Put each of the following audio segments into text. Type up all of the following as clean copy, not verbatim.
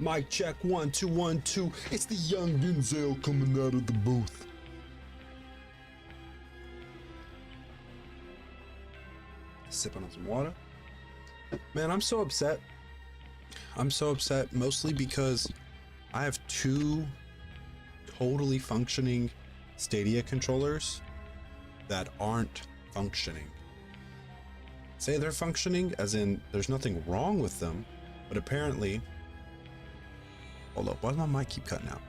Mic check 1 2 1 2. It's the young Denzel coming out of the booth. Sipping on some water. Man, I'm so upset. I'm so upset mostly because I have two totally functioning Stadia controllers that aren't functioning. Say they're functioning as in there's nothing wrong with them, but apparently, hold up, why does my mic keep cutting out?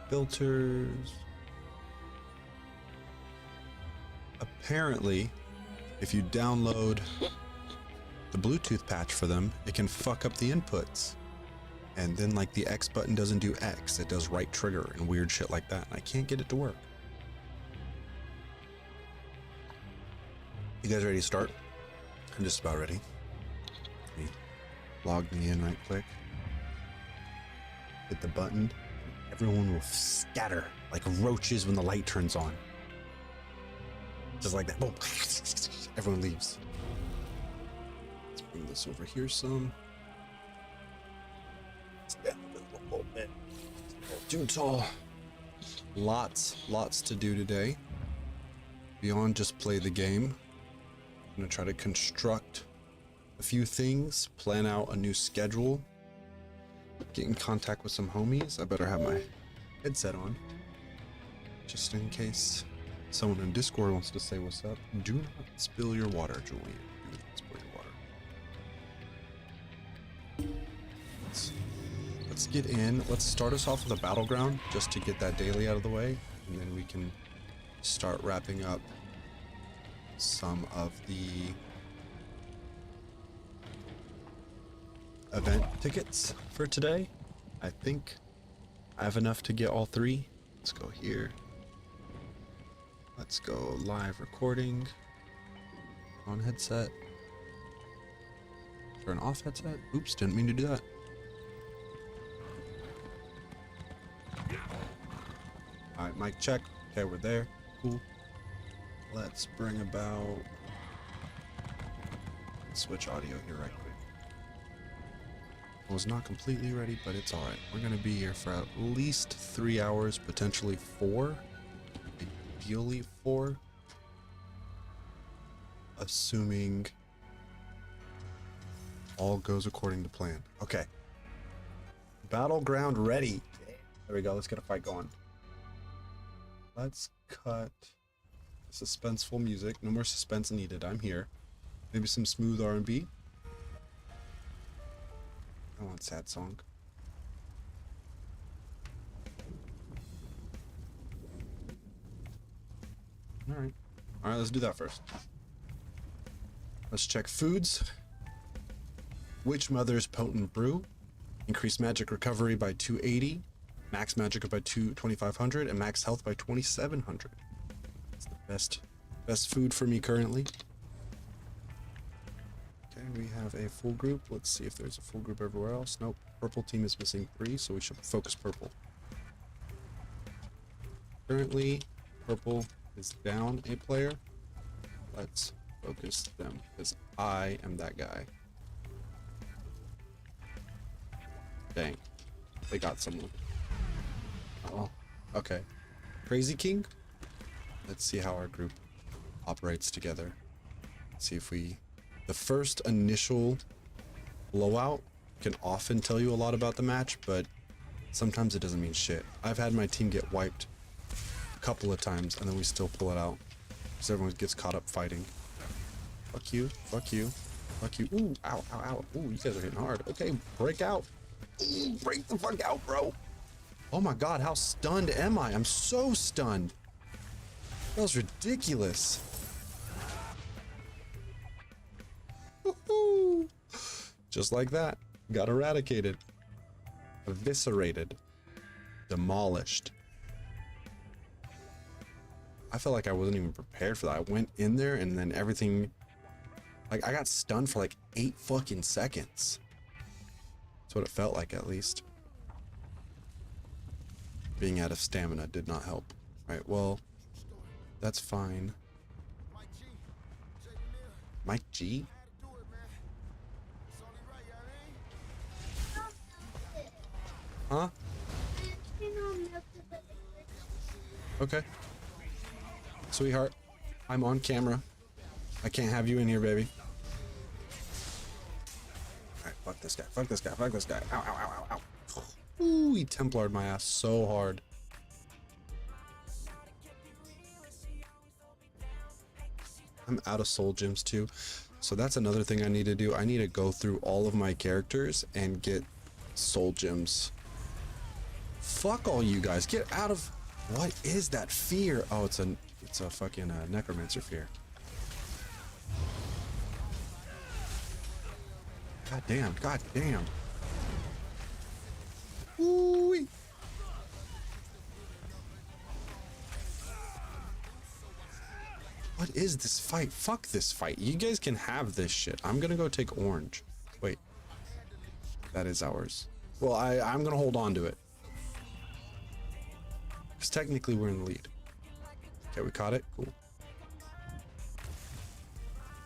Filters. Apparently, if you download the Bluetooth patch for them, it can fuck up the inputs. And then like the X button doesn't do X, it does right trigger and weird shit like that. And I can't get it to work. You guys ready to start? I'm just about ready. Let me log me in right quick. Hit the button. Everyone will scatter like roaches when the light turns on. Just like that. Boom. Everyone leaves. Let's bring this over here some. Stand a little bit. Too tall. Lots to do today. Beyond just play the game. I'm gonna try to construct a few things, plan out a new schedule, get in contact with some homies. I better have my headset on, just in case someone in Discord wants to say what's up. Do not spill your water, Julian. Do not spill your water. Let's get in. Let's start us off with a battleground, just to get that daily out of the way, and then we can start wrapping up some of the event tickets for today. I think I have enough to get all three. Let's go here. Let's go live recording on headset. Turn off headset. Oops, didn't mean to do that. All right, mic check. Okay, we're there. Cool. Let's bring about, switch audio here right quick. I was not completely ready, but it's all right. We're gonna be here for at least 3 hours, potentially 4, ideally 4, assuming all goes according to plan. Okay, battleground ready. There we go. Let's get a fight going. Let's cut suspenseful music. No more suspense needed. I'm here. Maybe some smooth R&B. I want sad song. All right, let's do that first. Let's check foods. Witch Mother's Potent Brew. Increase magic recovery by 280. Max magic by 2500 and max health by 2700. It's the best food for me currently. Okay, we have a full group. Let's see if there's a full group everywhere else. Nope. Purple team is missing 3, so we should focus purple. Currently, purple is down a player. Let's focus them because I am that guy. Dang, they got someone. Oh, okay. Crazy King. Let's see how our group operates together. See if we... The first initial blowout can often tell you a lot about the match, but sometimes it doesn't mean shit. I've had my team get wiped a couple of times, and then we still pull it out. Because everyone gets caught up fighting. Fuck you, fuck you, fuck you. Ooh, ow, ow, ow. Ooh, you guys are hitting hard. Okay, break out. Ooh, break the fuck out, bro. Oh my god, how stunned am I? I'm so stunned. That was ridiculous. Woohoo! Just like that. Got eradicated. Eviscerated. Demolished. I felt like I wasn't even prepared for that. I went in there and then everything... Like, I got stunned for like 8 fucking seconds. That's what it felt like, at least. Being out of stamina did not help. Right, well, that's fine. Mike G? Huh? Okay. Sweetheart, I'm on camera. I can't have you in here, baby. Alright, fuck this guy, fuck this guy, fuck this guy. Ow, ow, ow, ow, ow. Ooh, he Templared my ass so hard. I'm out of soul gems too. So that's another thing I need to do. I need to go through all of my characters and get soul gems. Fuck all you guys. Get out of... What is that fear? Oh, it's a fucking necromancer fear. God damn, god damn. Ooh-wee. What is this fight? Fuck this fight. You guys can have this shit. I'm gonna go take orange. Wait. That is ours. Well, I'm gonna hold on to it. Because technically we're in the lead. Okay, we caught it. Cool.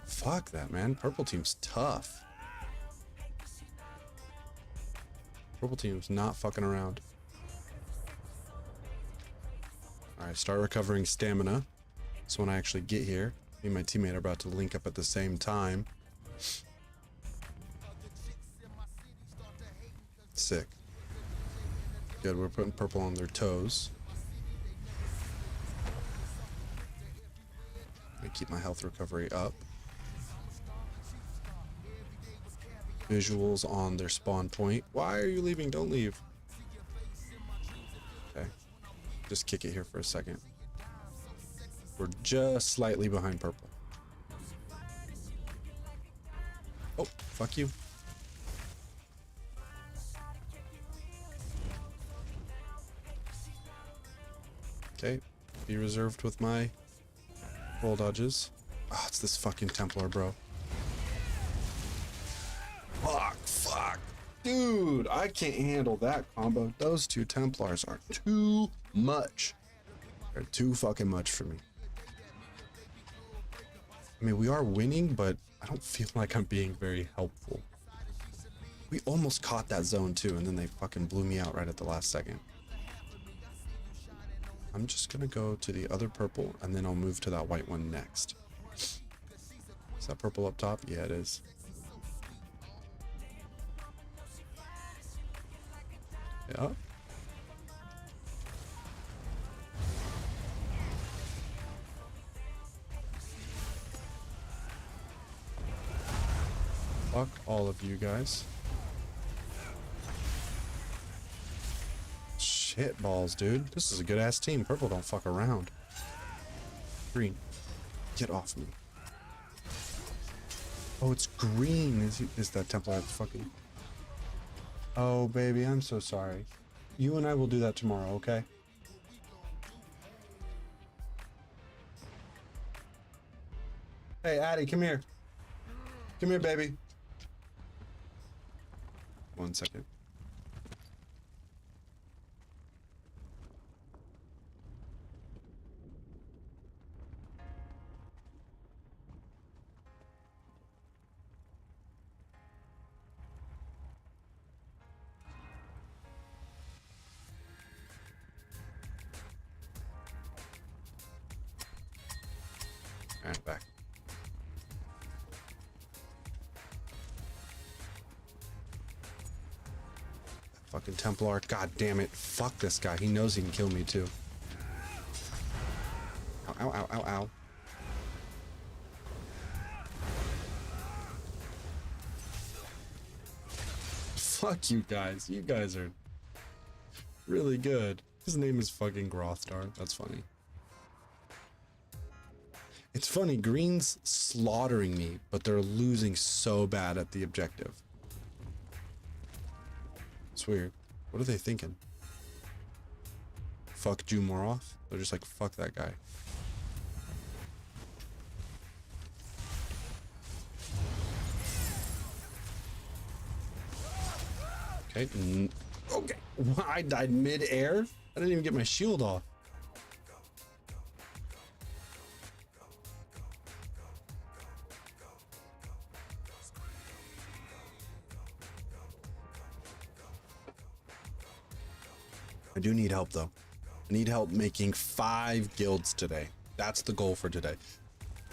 Fuck that, man. Purple team's tough. Purple team's not fucking around. Alright, start recovering stamina. So when I actually get here, me and my teammate are about to link up at the same time. Sick. Good, we're putting purple on their toes. I keep my health recovery up. Visuals on their spawn point. Why are you leaving? Don't leave. Okay. Just kick it here for a second. We're just slightly behind purple. Oh, fuck you. Okay. Be reserved with my roll dodges. Oh, it's this fucking Templar, bro. Fuck. Dude, I can't handle that combo. Those two Templars are too much. They're too fucking much for me. I mean, we are winning, but I don't feel like I'm being very helpful. We almost caught that zone too, and then they fucking blew me out right at the last second. I'm just gonna go to the other purple, and then I'll move to that white one next. Is that purple up top? Yeah, it is. Yeah. Fuck all of you guys. Shit balls, dude. This is a good ass team. Purple don't fuck around. Green, get off me. Oh, it's green. Is that Templar fucking... Oh, baby, I'm so sorry. You and I will do that tomorrow, okay? Hey, Addie, come here. Come here, baby. 1 second. Alright, back. Fucking Templar. God damn it. Fuck this guy. He knows he can kill me too. Ow, ow, ow, ow, ow. Fuck you guys. You guys are really good. His name is fucking Grothstar. That's funny. It's funny, Green's slaughtering me, but they're losing so bad at the objective. It's weird. What are they thinking? Fuck Jumorov? They're just like, fuck that guy. Okay. Okay. I died mid-air? I didn't even get my shield off. I do need help though. I need help making 5 guilds today. That's the goal for today.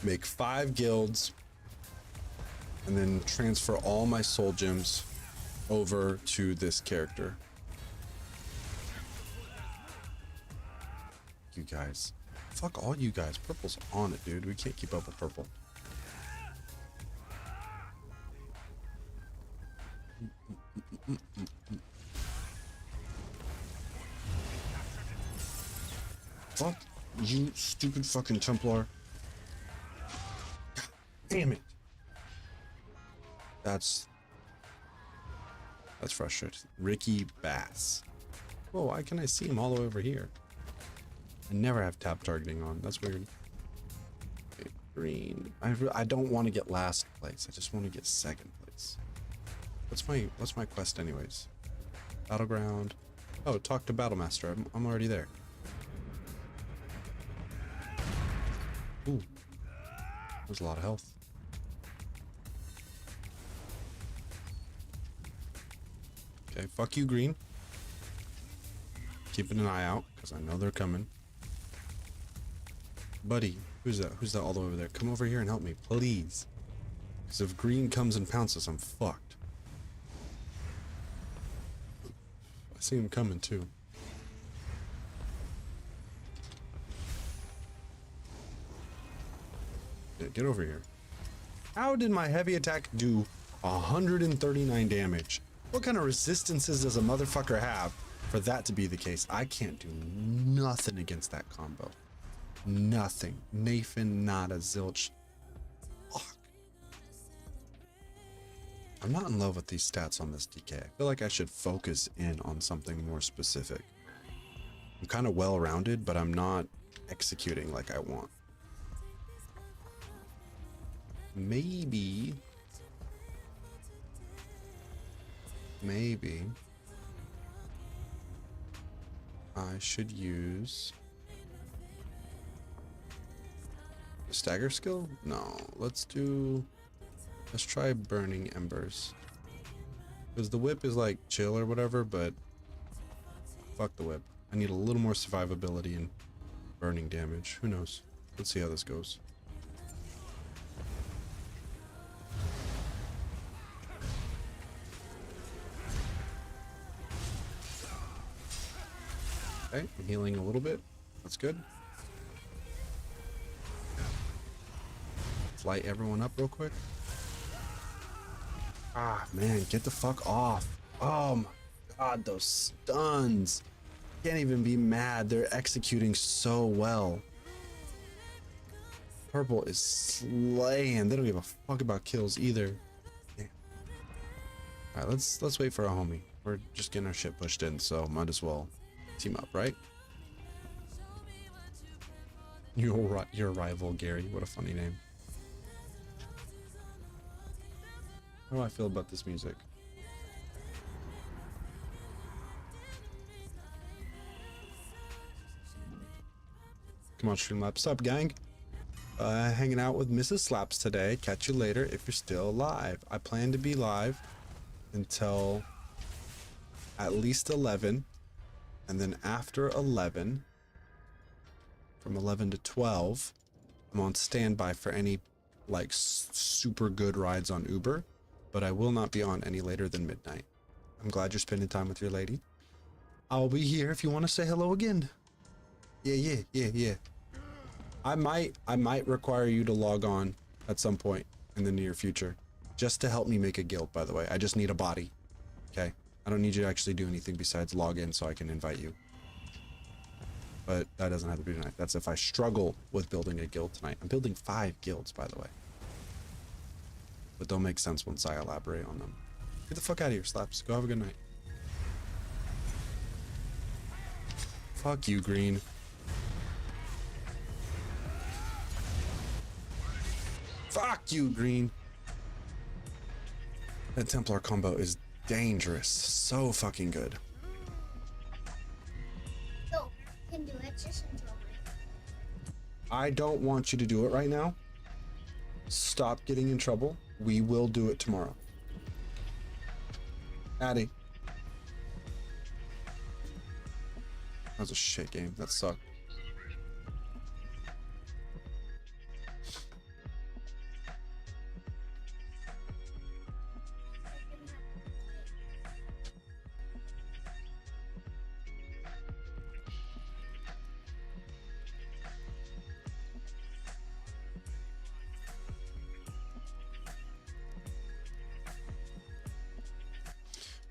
Make 5 guilds and then transfer all my soul gems over to this character. You guys. Fuck all you guys. Purple's on it, dude. We can't keep up with purple. Fuck you, stupid fucking Templar. God damn it. That's frustrating. Ricky Bass. Whoa, why can I see him all the way over here? I never have tap targeting on. That's weird. Okay, green. I don't want to get last place. I just want to get second place. What's my quest anyways? Battleground. Oh, talk to Battlemaster. I'm already there. Ooh. There's a lot of health. Okay, fuck you, green. Keeping an eye out, because I know they're coming. Buddy, who's that? Who's that all the way over there? Come over here and help me, please. Because if green comes and pounces, I'm fucked. I see him coming, too. Yeah, get over here. How did my heavy attack do 139 damage? What kind of resistances does a motherfucker have for that to be the case? I can't do nothing against that combo. Nothing. Nathan, nada, zilch. Fuck. I'm not in love with these stats on this DK. I feel like I should focus in on something more specific. I'm kind of well-rounded, but I'm not executing like I want. Maybe I should use the stagger skill? No, let's try burning embers. Because the whip is like chill or whatever, but fuck the whip. I need a little more survivability and burning damage. Who knows? Let's see how this goes. Okay, I'm healing a little bit. That's good. Let's light everyone up real quick. Ah, man, get the fuck off. Oh my god, those stuns. Can't even be mad. They're executing so well. Purple is slaying. They don't give a fuck about kills either. Damn. All right, let's wait for our homie. We're just getting our shit pushed in, so might as well team up, right? Your rival, Gary. What a funny name. How do I feel about this music? Come on, Streamlabs. Sup, gang? Hanging out with Mrs. Slaps today. Catch you later if you're still live. I plan to be live until at least 11. And then after 11, from 11 to 12, I'm on standby for any like super good rides on Uber, but I will not be on any later than midnight. I'm glad you're spending time with your lady. I'll be here if you want to say hello again. Yeah. I might require you to log on at some point in the near future, just to help me make a guild, by the way. I just need a body, okay? I don't need you to actually do anything besides log in so I can invite you. But that doesn't have to be tonight. That's if I struggle with building a guild tonight. I'm building 5 guilds, by the way. But they'll make sense once I elaborate on them. Get the fuck out of here, Slaps. Go have a good night. Fuck you, Green. Fuck you, Green. That Templar combo is dangerous. So fucking good. No, you can do it. Just enjoy it. I don't want you to do it right now. Stop getting in trouble. We will do it tomorrow. Addie. That was a shit game. That sucked.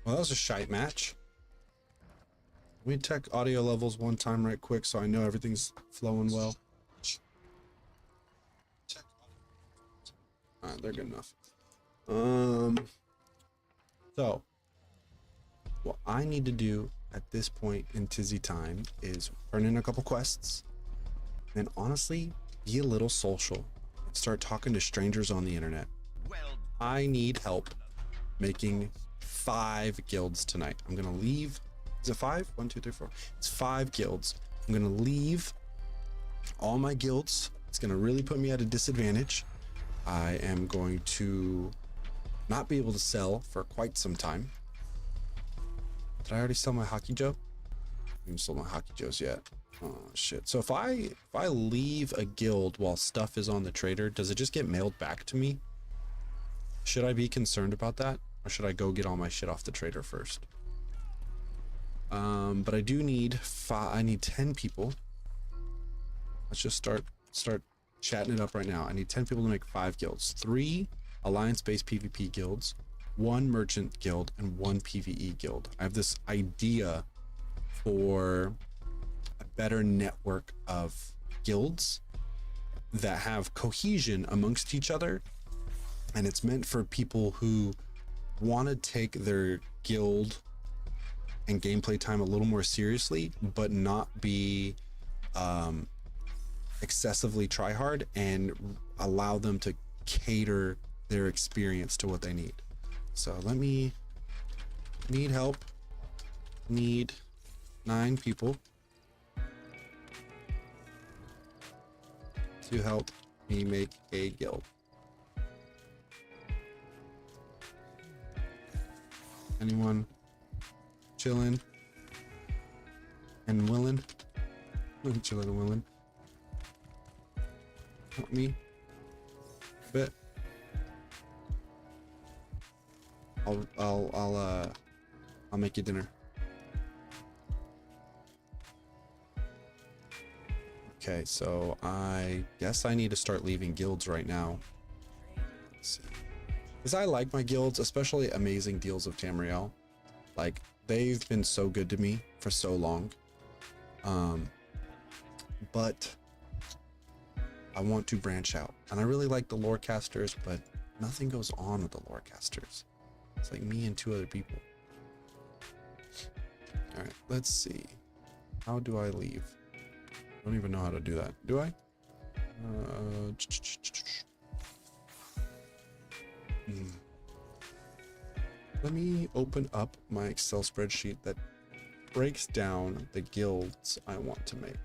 Well, that was a shite match. We check audio levels one time right quick so I know everything's flowing well. Alright, they're good enough. So what I need to do at this point in Tizzy time is turn in a couple quests and honestly be a little social and start talking to strangers on the internet. I need help making 5 guilds tonight. I'm gonna leave. Is it 5? 1, 2, 3, 4. It's 5 guilds. I'm gonna leave all my guilds. It's gonna really put me at a disadvantage. I am going to not be able to sell for quite some time. Did I already sell my Hockey Joe? I haven't sold my Hockey Joes yet. Oh shit. So if I leave a guild while stuff is on the trader, does it just get mailed back to me? Should I be concerned about that? Or should I go get all my shit off the trader first? But I do need I need 10 people. Let's just start chatting it up right now. I need 10 people to make 5 guilds. 3 alliance-based PvP guilds, 1 merchant guild, and 1 PvE guild. I have this idea for a better network of guilds that have cohesion amongst each other. And it's meant for people who want to take their guild and gameplay time a little more seriously, but not be excessively try hard, and allow them to cater their experience to what they need. So let me need help. Need 9 people to help me make a guild. Anyone chilling and willing? I'm chilling and willing. Help me a bit. I'll make you dinner. Okay, so I guess I need to start leaving guilds right now. Let's see. Because I like my guilds, especially Amazing Deals of Tamriel. Like, they've been so good to me for so long. But I want to branch out. And I really like the Lorecasters, but nothing goes on with the Lorecasters. It's like me and 2 other people. Alright, let's see. How do I leave? I don't even know how to do that. Do I? Let me open up my Excel spreadsheet that breaks down the guilds I want to make.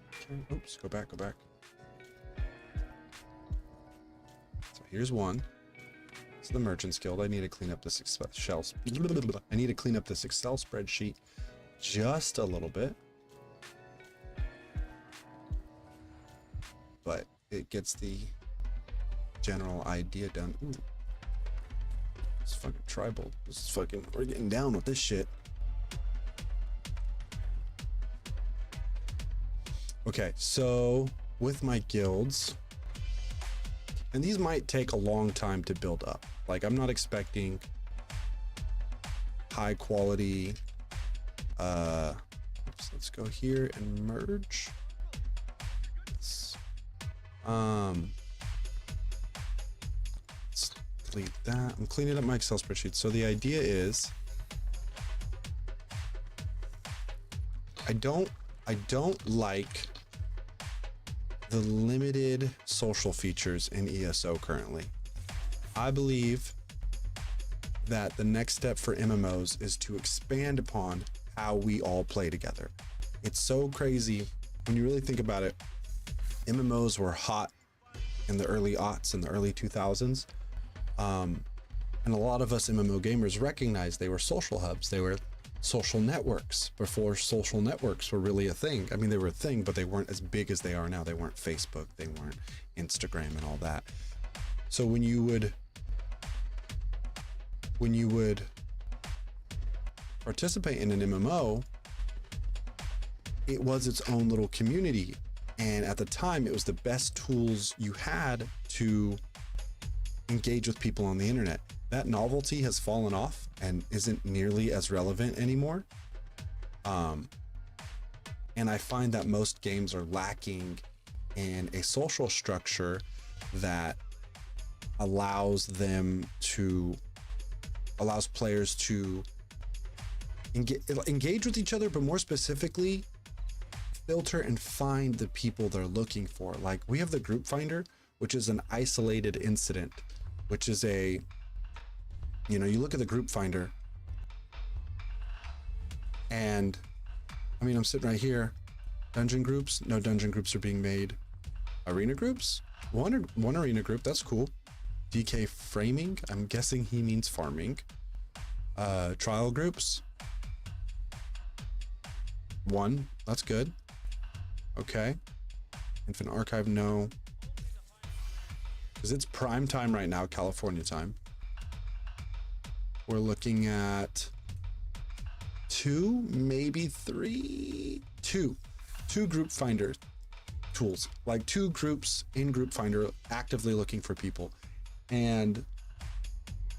Okay, oops, go back. So here's one. It's the Merchants Guild. I need to clean up this Excel spreadsheet just a little bit. But it gets the general idea done. Ooh. It's fucking tribal. This is fucking, we're getting down with this shit. Okay, so with my guilds, and these might take a long time to build up. Like, I'm not expecting high quality. Let's go here and merge. Let's delete that. I'm cleaning up my Excel spreadsheet. So the idea is, I don't like the limited social features in ESO currently. I believe that the next step for MMOs is to expand upon how we all play together. It's so crazy when you really think about it. MMOs were hot in the early aughts, in the early 2000s. And a lot of us MMO gamers recognized they were social hubs. They were social networks before social networks were really a thing. I mean, they were a thing, but they weren't as big as they are now. They weren't Facebook, they weren't Instagram and all that. So when you would participate in an MMO, it was its own little community. And at the time, it was the best tools you had to engage with people on the internet. That novelty has fallen off and isn't nearly as relevant anymore. And I find that most games are lacking in a social structure that allows players to engage with each other, but more specifically, filter and find the people they're looking for. Like, we have the group finder, which is an isolated incident, which is you look at the group finder, and I mean, I'm sitting right here. Dungeon groups, no dungeon groups are being made. Arena groups, one arena group, that's cool. DK framing, I'm guessing he means farming. Trial groups, one, that's good. Okay. Infant Archive, no. Because it's prime time right now, California time. We're looking at two, maybe three, two group finder tools, like two groups in group finder actively looking for people. And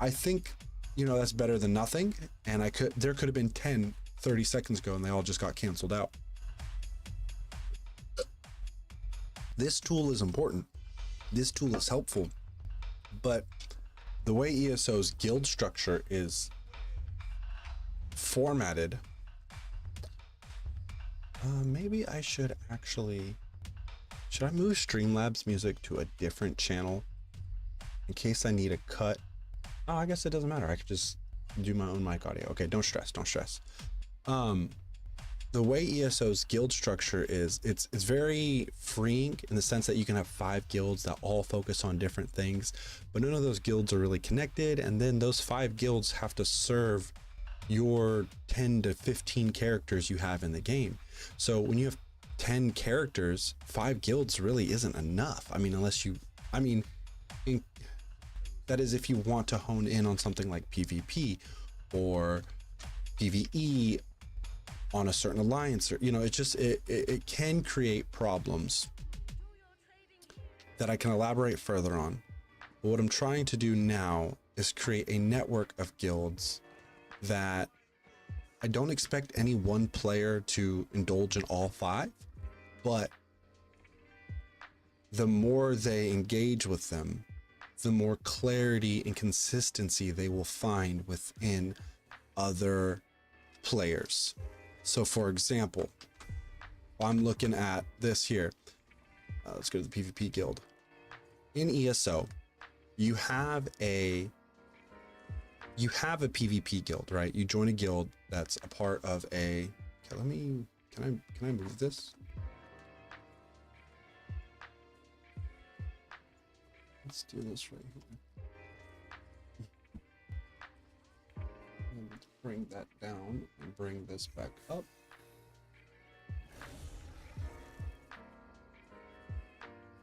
I think, that's better than nothing. And there could have been 10, 30 seconds ago and they all just got canceled out. This tool is important. This tool is helpful, but the way ESO's guild structure is formatted, maybe I should I move Streamlabs music to a different channel in case I need a cut? Oh, I guess it doesn't matter. I could just do my own mic audio. Okay, don't stress. The way ESO's guild structure is, it's very freeing in the sense that you can have 5 guilds that all focus on different things, but none of those guilds are really connected. And then those 5 guilds have to serve your 10 to 15 characters you have in the game. So when you have 10 characters, 5 guilds really isn't enough. I mean, that is if you want to hone in on something like PvP or PvE on a certain alliance, or it can create problems that I can elaborate further on. But what I'm trying to do now is create a network of guilds that I don't expect any one player to indulge in all 5, but the more they engage with them, the more clarity and consistency they will find within other players. So for example, I'm looking at this here. Let's go to the PvP guild. In ESO, you have a PvP guild, right? You join a guild that's a part of a, okay, can I move this? Let's do this right here. And bring that down and bring this back up.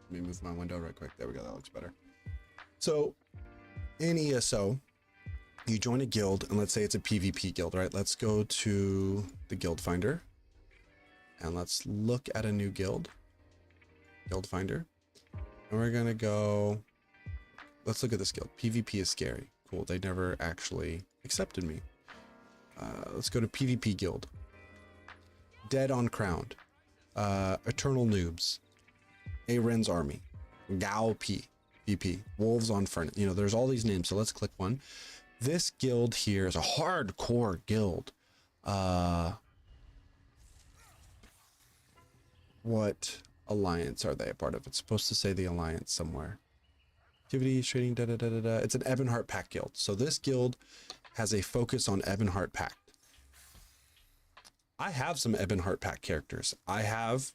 Let me move my window right quick. There we go, that looks better. So in ESO, you join a guild, and let's say it's a PvP guild, right? Let's go to the guild finder and let's look at a new guild finder. And we're gonna go, let's look at this guild. PvP is scary. Cool, they never actually accepted me. Let's go to PvP guild. Dead on Crowned, Eternal Noobs, Aren's Army, Gao P, VP, Wolves on Furnace. There's all these names, so let's click one. This guild here is a hardcore guild. What alliance are they a part of? It's supposed to say the alliance somewhere. Activities, trading, It's an Ebonheart Pact guild. So this guild has a focus on Ebonheart Pact. I have some Ebonheart Pact characters. I have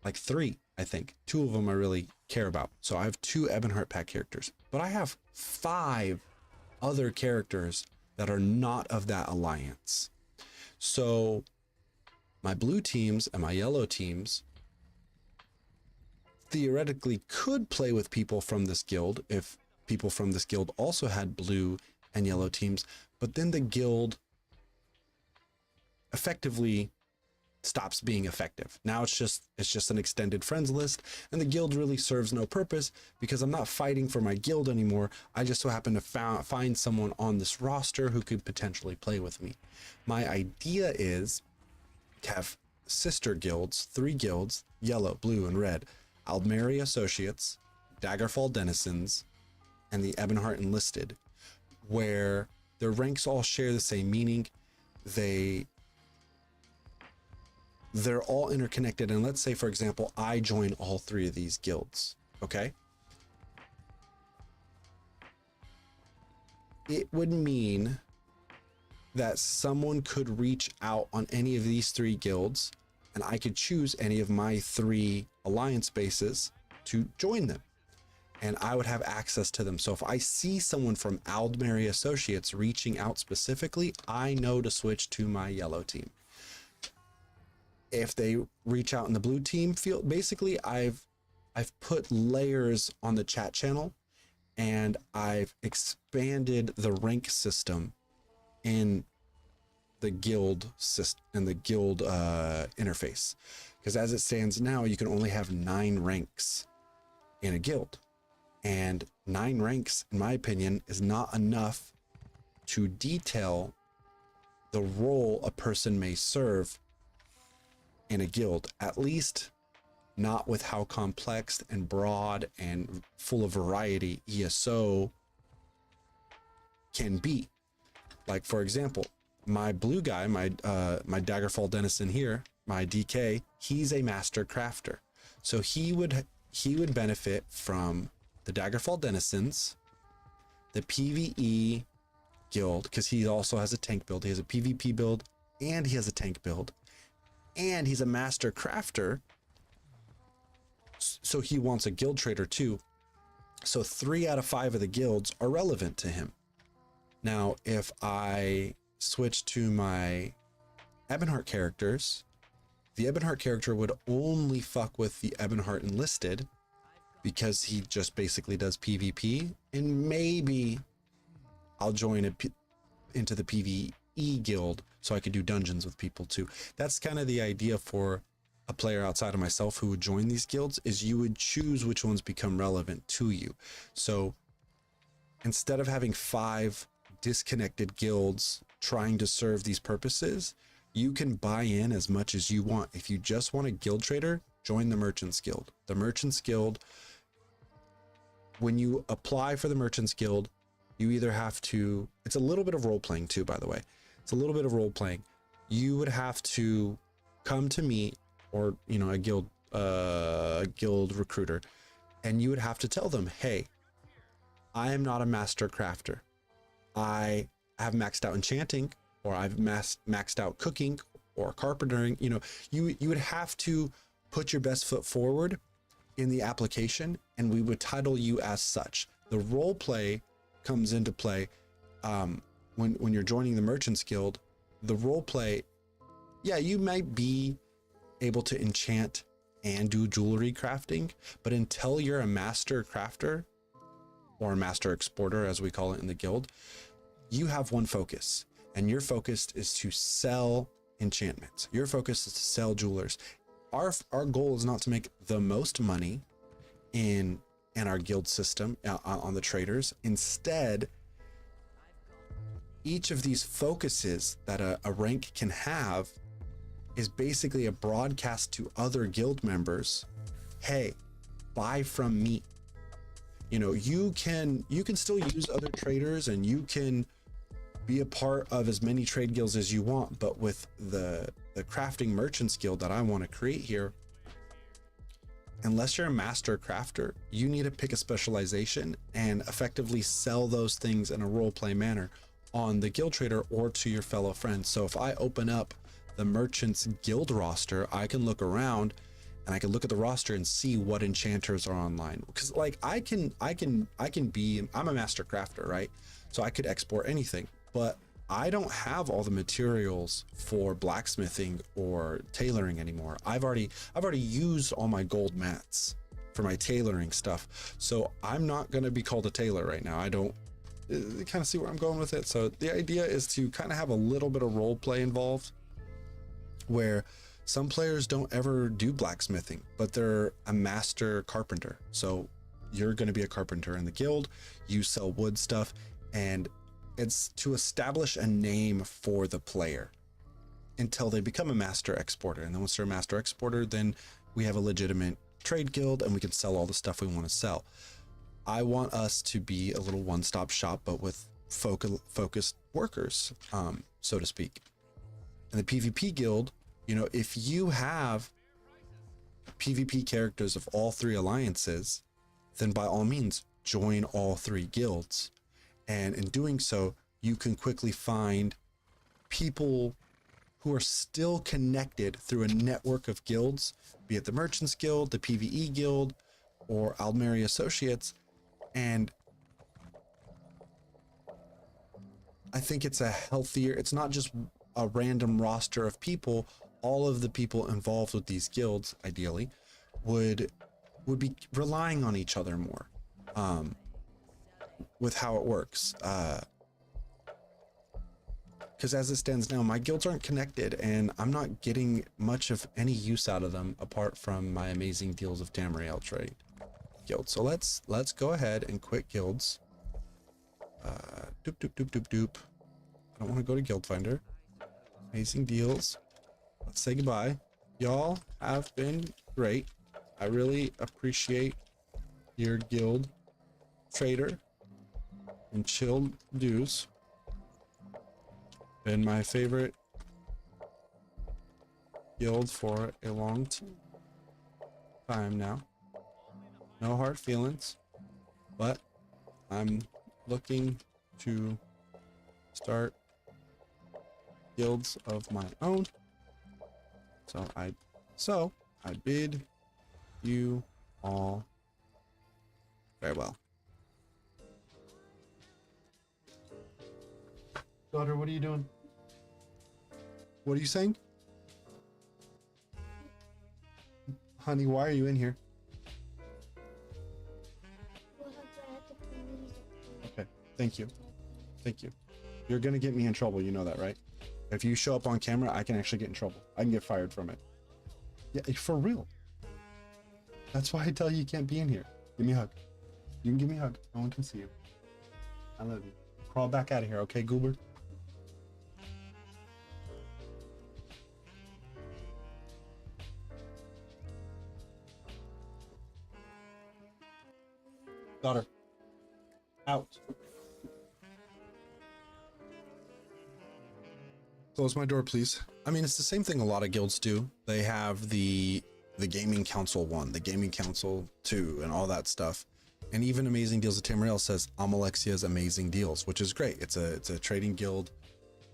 like 3, I think. 2 of them I really care about. So I have 2 Ebonheart Pact characters, but I have 5 other characters that are not of that alliance. So my blue teams and my yellow teams theoretically could play with people from this guild if people from this guild also had blue and yellow teams, but then the guild effectively stops being effective. Now it's just an extended friends list, and the guild really serves no purpose because I'm not fighting for my guild anymore. I just so happen to find someone on this roster who could potentially play with me. My idea is to have sister guilds, 3 guilds, yellow, blue, and red: Aldmeri Associates, Daggerfall Denizens, and the Ebonheart Enlisted, where their ranks all share the same meaning. They're all interconnected. And let's say, for example, I join all 3 of these guilds. Okay. It would mean that someone could reach out on any of these 3 guilds, and I could choose any of my 3 alliance bases to join them, and I would have access to them. So if I see someone from Aldmeri Associates reaching out specifically, I know to switch to my yellow team. If they reach out in the blue team field, basically I've put layers on the chat channel, and I've expanded the rank system in the guild system and the guild interface, because as it stands now, you can only have 9 ranks in a guild, and 9 ranks, in my opinion, is not enough to detail the role a person may serve in a guild, at least not with how complex and broad and full of variety ESO can be. Like, for example, my blue guy, my Daggerfall Denizen here, my DK, he's a master crafter. So he would benefit from the Daggerfall Denizens, the PvE guild, because he also has a tank build. He has a PvP build and he has a tank build, and he's a master crafter, so he wants a guild trader too. So 3 out of 5 of the guilds are relevant to him. Now, if I switch to my Ebonheart characters, the Ebonheart character would only fuck with the Ebonheart Enlisted because he just basically does PvP, and maybe I'll join into the PvE guild so I could do dungeons with people too. That's kind of the idea for a player outside of myself who would join these guilds, is you would choose which ones become relevant to you. So instead of having 5 disconnected guilds trying to serve these purposes, you can buy in as much as you want. If you just want a guild trader, join the Merchants Guild. The Merchants Guild, when you apply for the Merchants Guild, you either have to, it's a little bit of role playing too, by the way. It's a little bit of role playing. You would have to come to me, or, you know, a guild recruiter, and you would have to tell them, hey, I am not a master crafter. I have maxed out enchanting, or I've maxed out cooking or carpentering. You know, you would have to put your best foot forward in the application, and we would title you as such. The role play comes into play when you're joining the Merchants Guild. The role play, yeah, you might be able to enchant and do jewelry crafting, but until you're a master crafter, or a master exporter as we call it in the guild, you have one focus, and your focus is to sell enchantments. Your focus is to sell jewelers. Our goal is not to make the most money in our guild system on the traders. Instead, each of these focuses that a rank can have is basically a broadcast to other guild members. Hey, buy from me. You know, you can still use other traders, and you can be a part of as many trade guilds as you want, but with the crafting Merchants Guild that I want to create here, unless you're a master crafter, you need to pick a specialization and effectively sell those things in a role play manner on the guild trader or to your fellow friends. So if I open up the Merchants Guild roster, I can look around and I can look at the roster and see what enchanters are online. Because like I'm a master crafter, right? So I could export anything, but I don't have all the materials for blacksmithing or tailoring anymore. I've already used all my gold mats for my tailoring stuff. So I'm not going to be called a tailor right now. I don't kind of see where I'm going with it. So the idea is to kind of have a little bit of role play involved, where some players don't ever do blacksmithing, but they're a master carpenter. So you're going to be a carpenter in the guild. You sell wood stuff, and it's to establish a name for the player until they become a master exporter. And then once they're a master exporter, then we have a legitimate trade guild and we can sell all the stuff we want to sell. I want us to be a little one-stop shop, but with focused workers, so to speak. In the PvP guild, you know, if you have PvP characters of all three alliances, then by all means, join all three guilds. And in doing so, you can quickly find people who are still connected through a network of guilds, be it the Merchants Guild, the PvE Guild, or Aldmeri Associates. And I think it's a healthier, it's not just a random roster of people. All of the people involved with these guilds, ideally, would be relying on each other more with how it works. Because as it stands now, my guilds aren't connected and I'm not getting much of any use out of them apart from my amazing deals of Tamriel trade guild. So let's go ahead and quit guilds. Doop doop doop doop doop. I don't want to go to Guild Finder. Amazing deals. Let's say goodbye. Y'all have been great. I really appreciate your guild trader and chill dues. Been my favorite guild for a long time now. No hard feelings, but I'm looking to start guilds of my own. So I bid you all farewell. Daughter, what are you doing? What are you saying? Honey, why are you in here? Okay, thank you. Thank you. You're gonna get me in trouble, you know that, right? If you show up on camera, I can actually get in trouble. I can get fired from it. Yeah, for real. That's why I tell you can't be in here. Give me a hug. You can give me a hug. No one can see you. I love you. Crawl back out of here, okay, Goober? Daughter. Out. Close my door, please. I mean, it's the same thing a lot of guilds do. They have the Gaming Council 1, the Gaming Council 2, and all that stuff. And even Amazing Deals of Tamriel says Amalexia's Amazing Deals, which is great. It's a trading guild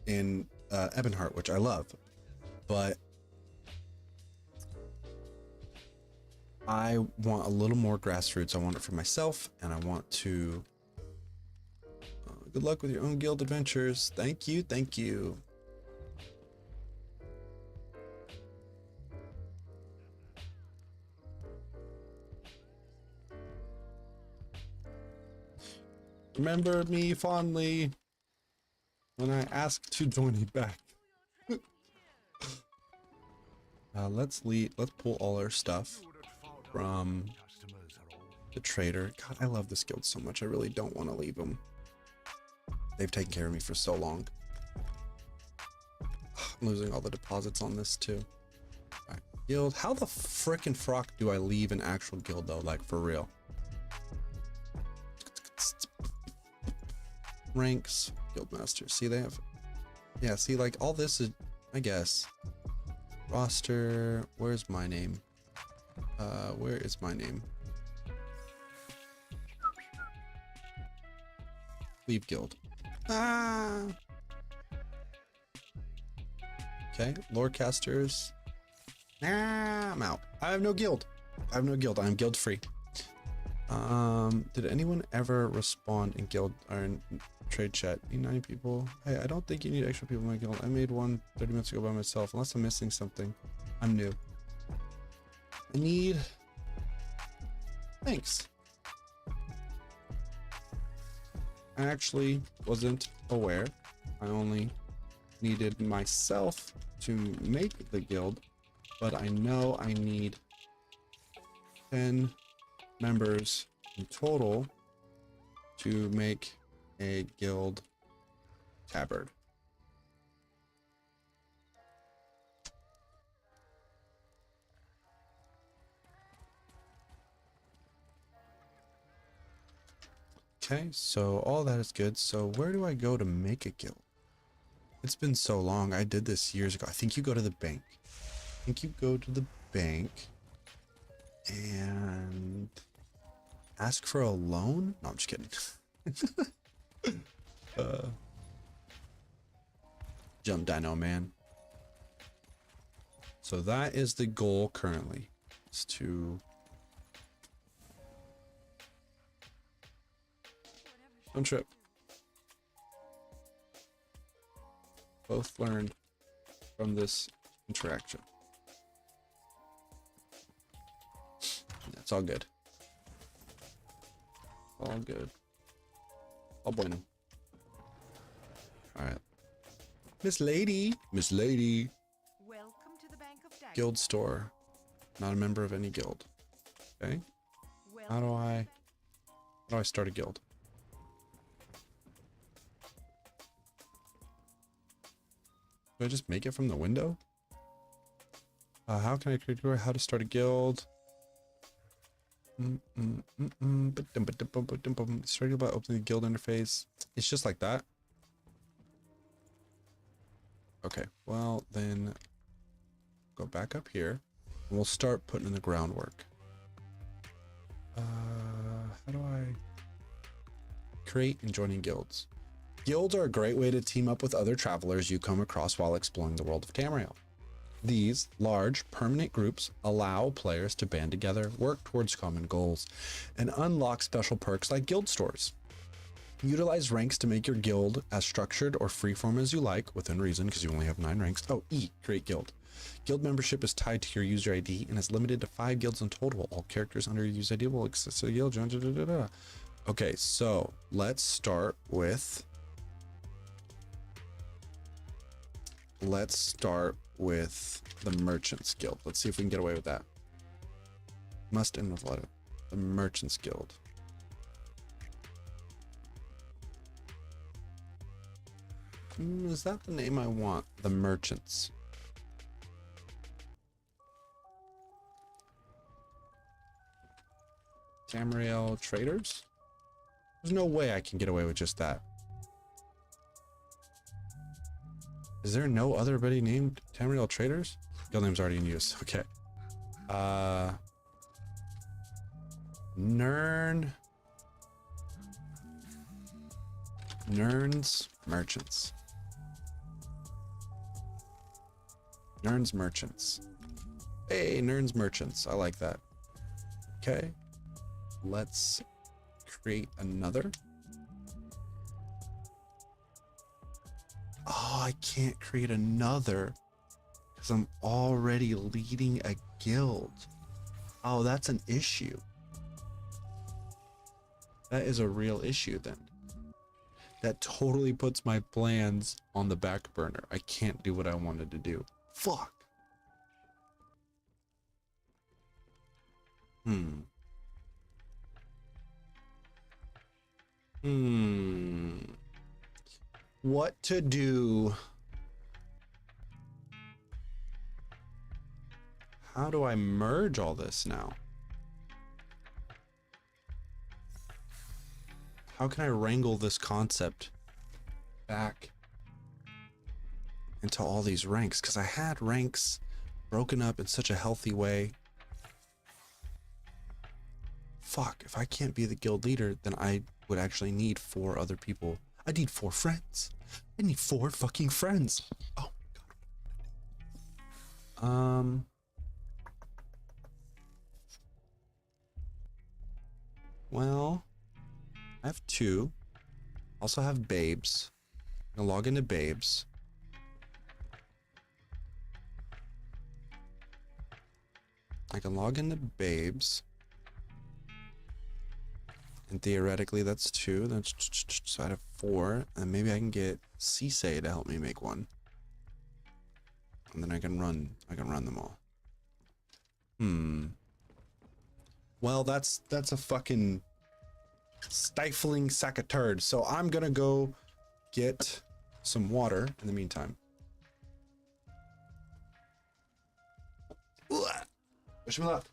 in Ebonheart, which I love. But I want a little more grassroots. I want it for myself, and I want to... good luck with your own guild adventures. Thank you, thank you. Remember me fondly when I asked to join you back. Let's pull all our stuff from the trader. God, I love this guild so much. I really don't want to leave them. They've taken care of me for so long. I'm losing all the deposits on this too. Right. Guild. How the frickin' frock do I leave an actual guild though? Like for real. Ranks, guildmaster. See, they have, yeah, see, like all this is, I guess, roster. Where's my name? Where is my name? Leave guild. Ah. Okay, lore casters. Nah, I'm out. I have no guild. I have no guild. I am guild free. Did anyone ever respond in guild or in trade chat? Need 9 people? Hey, I don't think you need extra people in my guild. I made one 30 minutes ago by myself. Unless I'm missing something. I'm new. I need... Thanks. I actually wasn't aware. I only needed myself to make the guild, but I know I need 10 members in total to make a guild tabard. Okay, so all that is good. So where do I go to make a guild? It's been so long. I did this years ago. I think you go to the bank. I think you go to the bank and ask for a loan? No, I'm just kidding. Jump Dino Man. So that is the goal currently, is to don't trip. Both learned from this interaction. That's all good. All good. All bueno. All right. Miss Lady. Miss Lady. Welcome to the Bank of Daggers. Guild store. Not a member of any guild. Okay. How do I start a guild? Do I just make it from the window? How can I create how to start a guild? Starting about opening the guild interface. It's just like that. Okay, well then go back up here and we'll start putting in the groundwork. How do I create and joining guilds? Guilds are a great way to team up with other travelers you come across while exploring the world of Tamriel. These large, permanent groups allow players to band together, work towards common goals, and unlock special perks like guild stores. Utilize ranks to make your guild as structured or freeform as you like, within reason, because you only have 9 ranks. Oh, create guild. Guild membership is tied to your user ID and is limited to 5 guilds in total. All characters under your user ID will access a guild. Okay, so let's start with... the Merchants Guild. Let's see if we can get away with that. Must end with letter. The Merchants Guild. Is that the name I want? The Merchants. Tamriel Traders? There's no way I can get away with just that. Is there no other buddy named Tamriel Traders? Guild name's already in use. Okay. Nern's Merchants. Nern's Merchants. Hey, Nern's Merchants. I like that. Okay. Let's create another. Oh, I can't create another because I'm already leading a guild. Oh, that's an issue. That is a real issue then. That totally puts my plans on the back burner. I can't do what I wanted to do. Fuck. What to do? How do I merge all this now? How can I wrangle this concept back into all these ranks? Because I had ranks broken up in such a healthy way. Fuck, if I can't be the guild leader, then I would actually need 4 other people. I need 4 friends. I need 4 fucking friends. Oh my god. Well, I have two. Also have Babes. I'm gonna log into Babes. I can log into Babes. And theoretically that's two. That's so I have four. And maybe I can get Cisse to help me make one. And then I can run them all. Well, that's a fucking stifling sack of turds. So I'm gonna go get some water in the meantime. Wish me luck.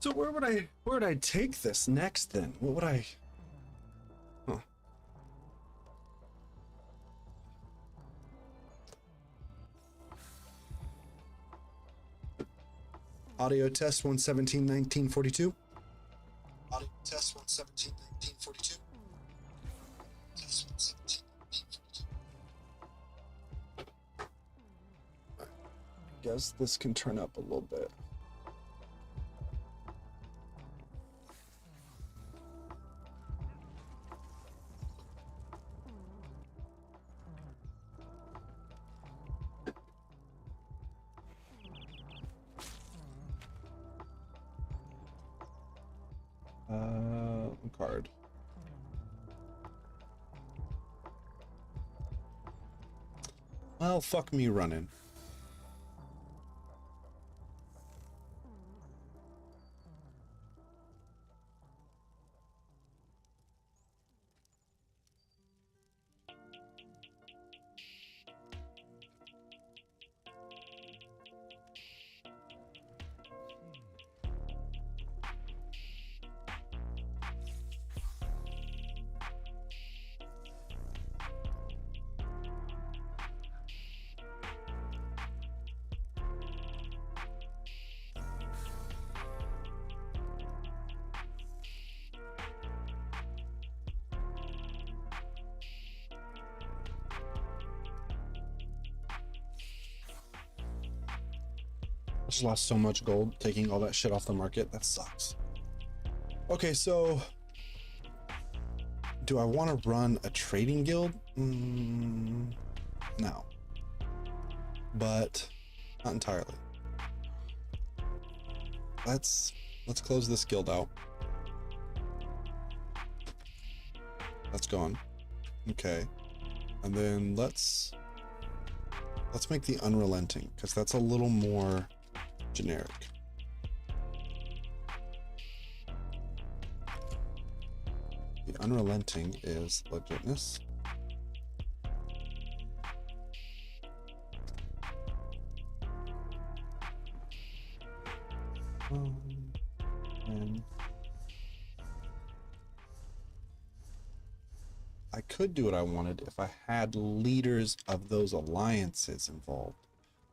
So where would I take this next then? What would I? Huh. Audio test 117-1942. Audio test 117-1942. Test 117-1942. I guess this can turn up a little bit. Card. Well, fuck me running. I just lost so much gold taking all that shit off the market. That sucks. Okay, so do I want to run a trading guild? No, but not entirely. Let's close this guild out. That's gone. Okay, and then let's make the unrelenting, because that's a little more generic. The unrelenting is legitness. And I could do what I wanted if I had leaders of those alliances involved.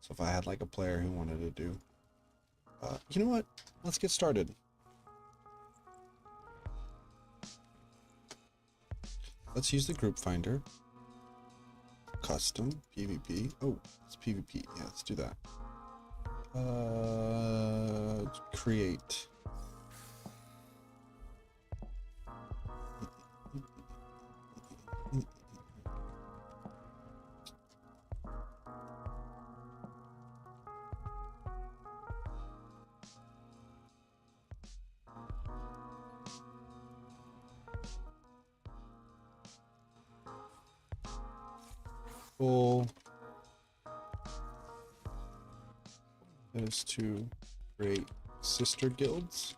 So if I had like a player who wanted to do, you know what? Let's get started. Let's use the group finder. Custom PvP. Oh, it's PvP. Yeah, let's do that. Create. goal is to create sister guilds.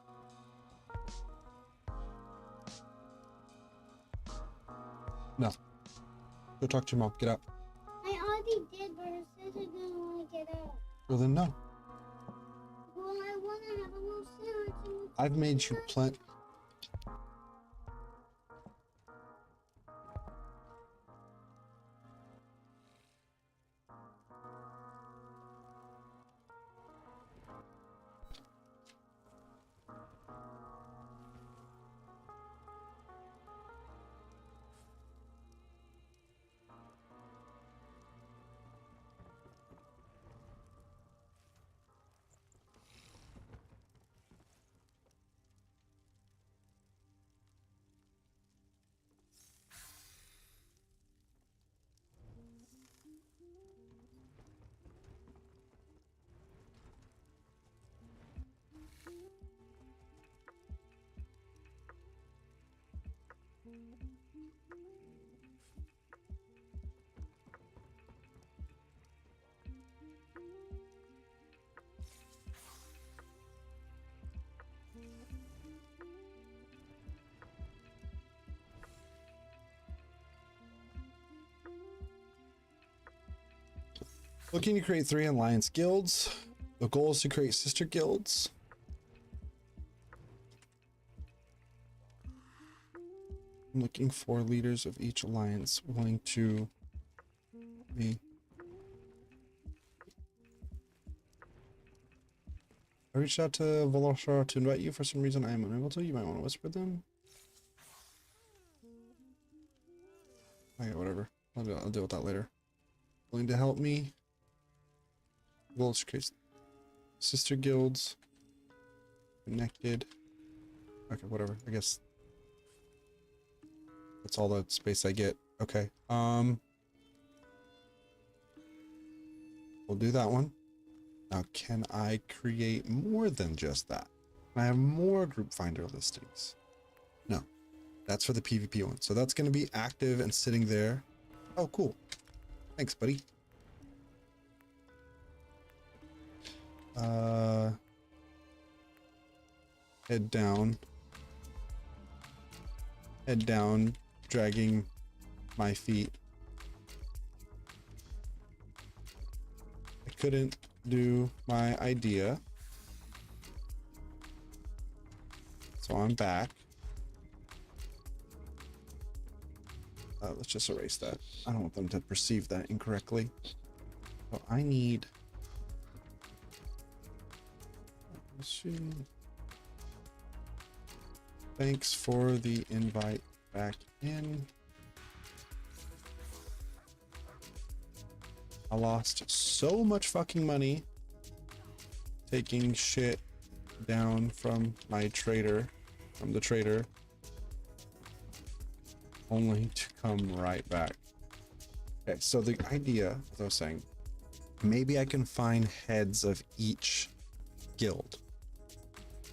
No. Go talk to your mom. Get out. I already did, but her sister didn't want to get out. Well, then no. Well, I want to have a little sandwich. I've made you plenty. Looking to create 3 alliance guilds. The goal is to create sister guilds. I'm looking for leaders of each alliance willing to be. I reached out to Volosha to invite you. For some reason I am unable to. You might want to whisper them. Okay, whatever. I'll deal with that later. Willing to help me. Goal is to create sister guilds. Connected. Okay, whatever. I guess that's all the space I get. Okay. We'll do that one. Now, can I create more than just that? Can I have more group finder listings? No. That's for the PvP one. So that's going to be active and sitting there. Oh, cool. Thanks, buddy. Head down. Head down, dragging my feet. I couldn't do my idea. So I'm back. Let's just erase that. I don't want them to perceive that incorrectly. So I need... Let's see. Thanks for the invite back in. I lost so much fucking money taking shit down from my trader, from the trader, only to come right back. Okay, so the idea, as I was saying, maybe I can find heads of each guild.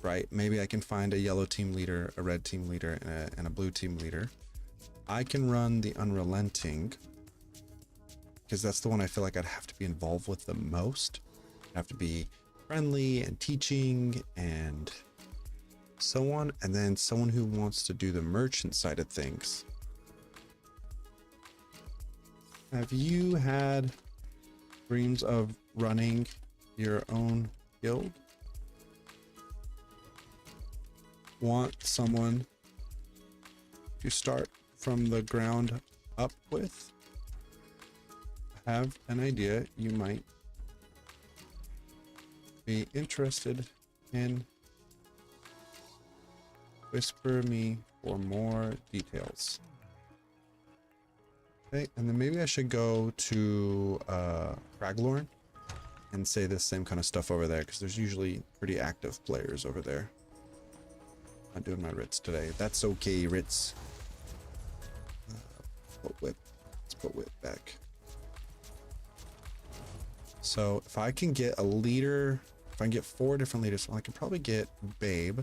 Right? Maybe I can find a yellow team leader, a red team leader, and a blue team leader. I can run the Unrelenting because that's the one I feel like I'd have to be involved with the most. I'd have to be friendly and teaching and so on. And then someone who wants to do the merchant side of things. Have you had dreams of running your own guild? Want someone to start from the ground up with? Have an idea you might be interested in? Whisper me for more details. Okay, and then maybe I should go to Craglorn and say the same kind of stuff over there because there's usually pretty active players over there. Not doing my Ritz today. That's okay, Ritz. Put whip. Let's put whip back. So if I can get a leader, if I can get 4 different leaders, well, I can probably get Babe.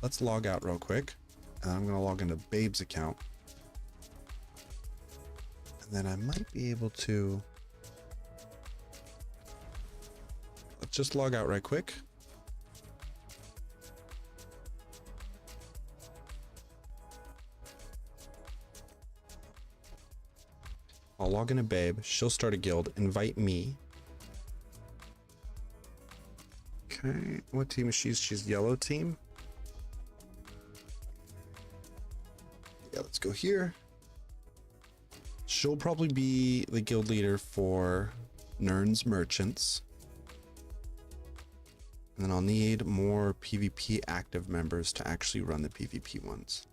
Let's log out real quick. And I'm going to log into Babe's account. And then I might be able to... Let's just log out right quick. I'll log into Babe. She'll start a guild. Invite me. Okay. What team is she? She's yellow team. Yeah, let's go here. She'll probably be the guild leader for Nern's Merchants. And then I'll need more PvP active members to actually run the PvP ones.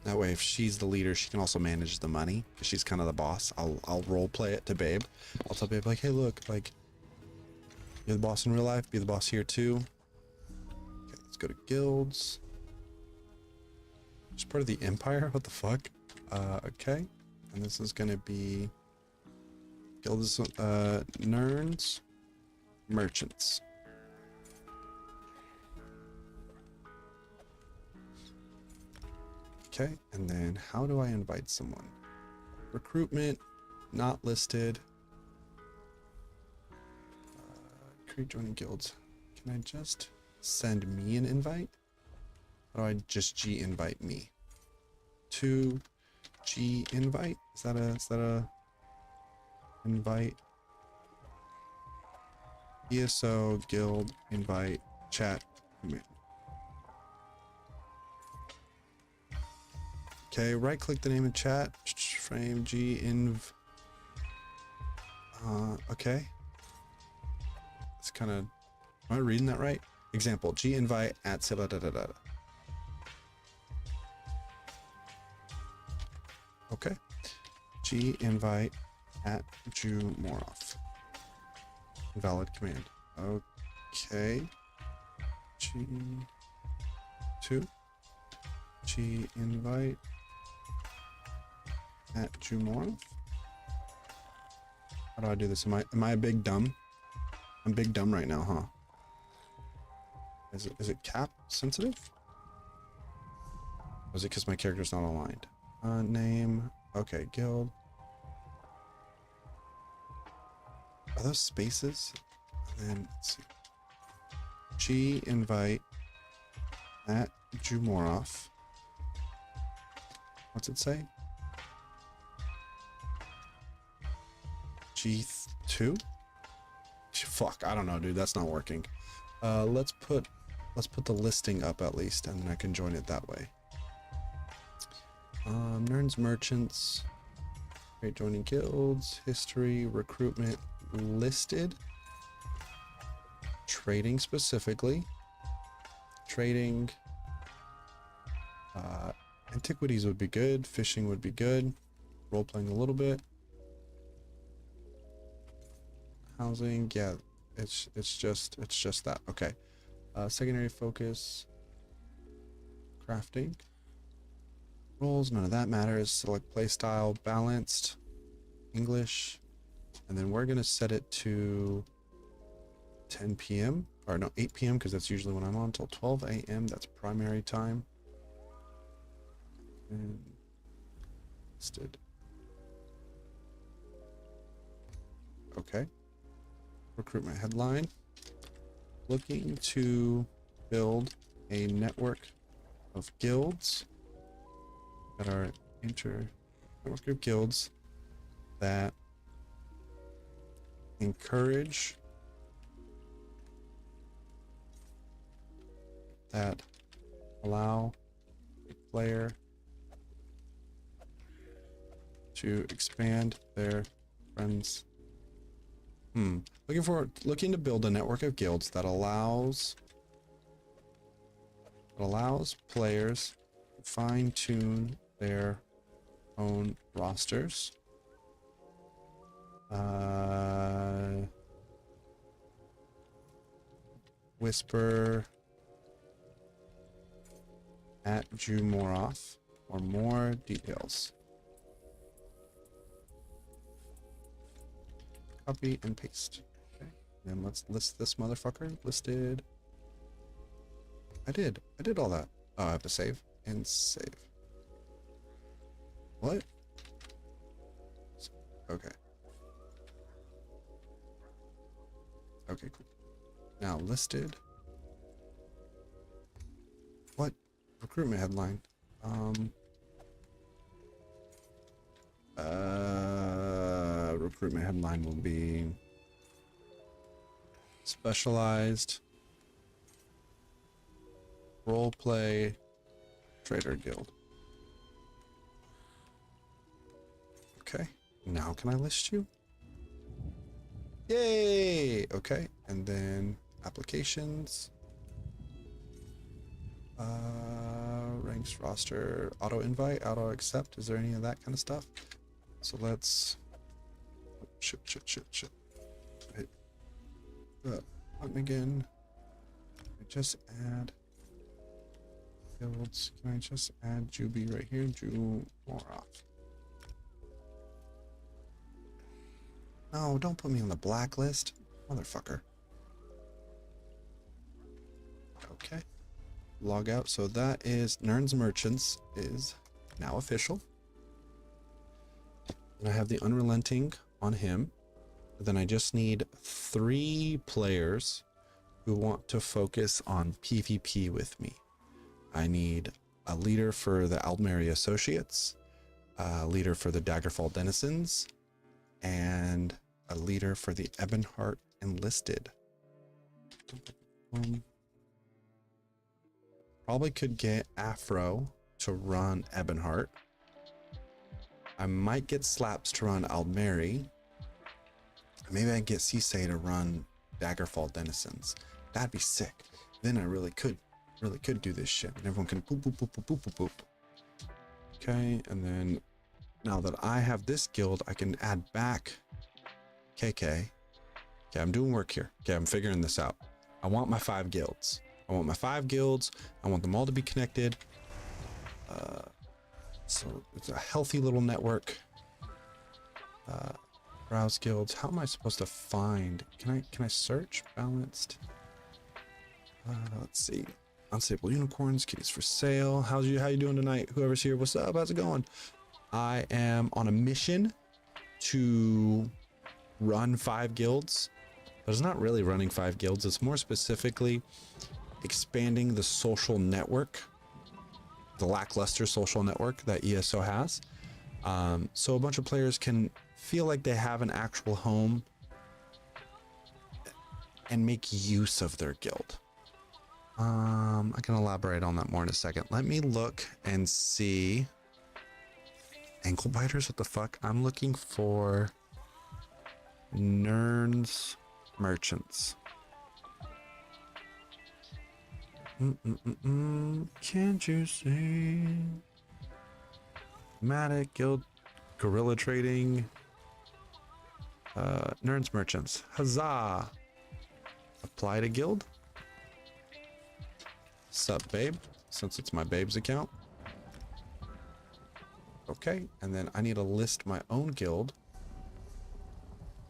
That way, if she's the leader, she can also manage the money because she's kind of the boss. I'll role play it to Babe. I'll tell Babe like, hey, look, like you're the boss in real life. Be the boss here too. Okay, let's go to guilds. Just part of the Empire. What the fuck? Okay, and this is gonna be guilds. Nern's Merchants. Okay, and then how do I invite someone? Recruitment, not listed. Create joining guilds. Can I just send me an invite? Or do I just G invite me? To G invite? Is that a invite? ESO guild invite chat command. Okay, right click the name of chat, frame G inv. Okay. It's kind of, am I reading that right? Example, G invite at da da da da. Okay. G invite at Jumoroff. Valid command. Okay. G2. G invite at Jumoroff. How do I do this? Am I a big dumb? I'm big dumb right now, huh? Is it cap sensitive? Or is it because my character's not aligned? Name. Okay, guild. Are those spaces? And then let's see. G invite at Jumoroff. What's it say? G2? Fuck, I don't know, dude. That's not working. Let's put the listing up at least, and then I can join it that way. Nern's Merchants. Great, joining guilds. History, recruitment, listed. Trading specifically. Trading. Antiquities would be good. Fishing would be good. Role playing a little bit. Housing, yeah, it's just that. Okay. Secondary focus. Crafting. Roles, none of that matters. Select playstyle, balanced, English, and then we're gonna set it to 10 p.m. or no, 8 p.m. because that's usually when I'm on till 12 a.m. That's primary time. And listed. Okay. Recruitment headline. Looking to build a network of guilds that are network of guilds that encourage, that allow a player to expand their friends. Looking to build a network of guilds that allows players to fine-tune their own rosters. Whisper at Jumoroff for more details. Copy and paste. Okay. And let's list this motherfucker. Listed. I did all that. Oh, I have to save and save. What? Okay. Okay, cool. Now listed. What? Recruitment headline. Recruitment headline will be specialized roleplay trader guild. Okay, now can I list you? Yay! Okay, and then applications, ranks, roster, auto invite, auto accept. Is there any of that kind of stuff? So let's shit. Hit the button again. I just add guilds. Can I just add Juby right here? Jumorov. No, don't put me on the blacklist, motherfucker. Okay. Log out. So that is Nern's Merchants is now official. And I have the Unrelenting on him. Then I just need 3 players who want to focus on PvP with me. I need a leader for the Aldmeri Associates, a leader for the Daggerfall Denizens, and a leader for the Ebonheart Enlisted. Probably could get Afro to run Ebonheart. I might get Slaps to run Aldmeri. Maybe I can get Cisse to run Daggerfall Denizens. That'd be sick. Then I really could do this shit. And everyone can boop, boop, boop, boop, boop, boop, boop. Okay, and then now that I have this guild, I can add back KK. Okay, I'm doing work here. Okay, I'm figuring this out. I want my 5 guilds. I want them all to be connected. So it's a healthy little network. Browse guilds. How am I supposed to find? Can I search? Balanced. Let's see. Unstable unicorns, kitties for sale. How you doing tonight? Whoever's here, what's up? How's it going? I am on a mission to run 5 guilds, but it's not really running 5 guilds. It's more specifically expanding the social network, the lackluster social network that ESO has. So a bunch of players can feel like they have an actual home and make use of their guild. I can elaborate on that more in a second. Let me look and see. Ankle biters? What the fuck? I'm looking for Nern's Merchants. Can't you see? Matic Guild, Guerrilla Trading, Nern's Merchants. Huzzah! Apply to guild. Sup, babe? Since it's my babe's account. Okay, and then I need to list my own guild.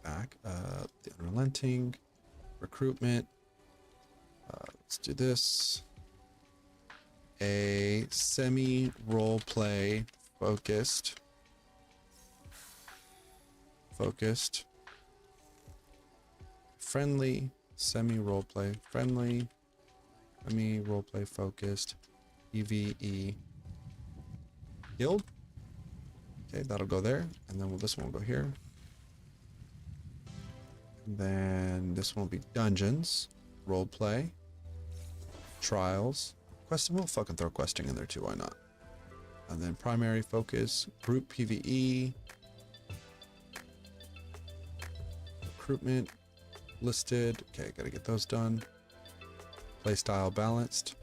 Back, the Unrelenting, recruitment. Let's do this. A semi-roleplay focused. Friendly, semi-roleplay, friendly, semi-roleplay focused, PvE guild. Okay, that'll go there. And then this one will go here. And then this one will be dungeons, roleplay, trials, questing. We'll fucking throw questing in there too, why not? And then primary focus, group PvE, recruitment, listed. Okay, gotta get those done. Playstyle balanced,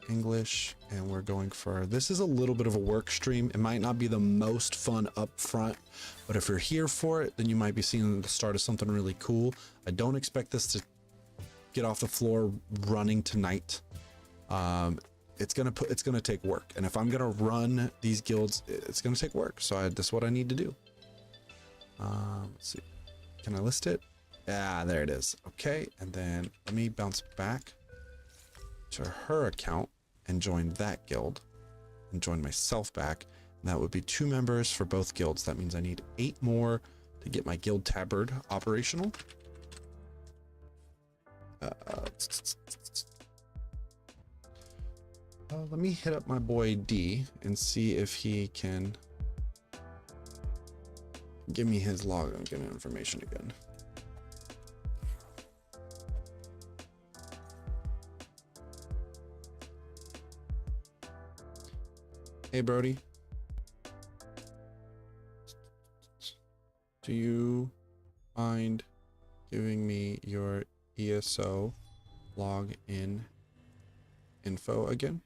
English, and we're going for, this is a little bit of a work stream. It might not be the most fun up front, but if you're here for it, then you might be seeing the start of something really cool. I don't expect this to get off the floor running tonight. It's gonna take work, and if I'm gonna run these guilds, it's gonna take work. So this is what I need to do. Let's see, can I list it? Yeah, there it is. Okay, and then let me bounce back to her account and join that guild, and join myself back, That would be 2 members for both guilds. That means I need 8 more to get my guild tabard operational. Let me hit up my boy D and see if he can give me his login information again. Hey, Brody. Do you mind giving me your ESO login info again?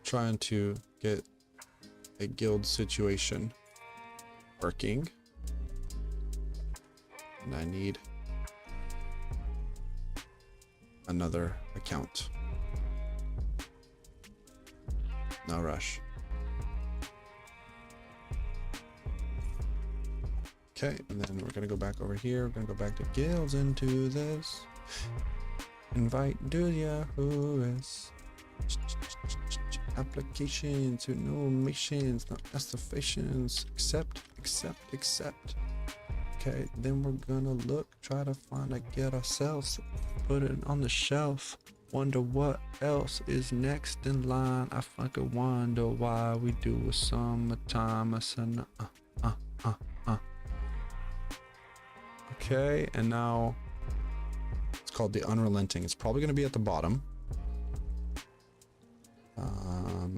Trying to get a guild situation working, and I need another account. No rush. Okay, and then we're gonna go back over here. We're gonna go back to guilds into this. Invite Dulia, who is applications to no missions, not activations. Accept. Okay, then we're gonna look, try to find a guild ourselves, put it on the shelf. Wonder what else is next in line. I fucking wonder why we do a summertime. I said, Okay, and now it's called the Unrelenting. It's probably going to be at the bottom.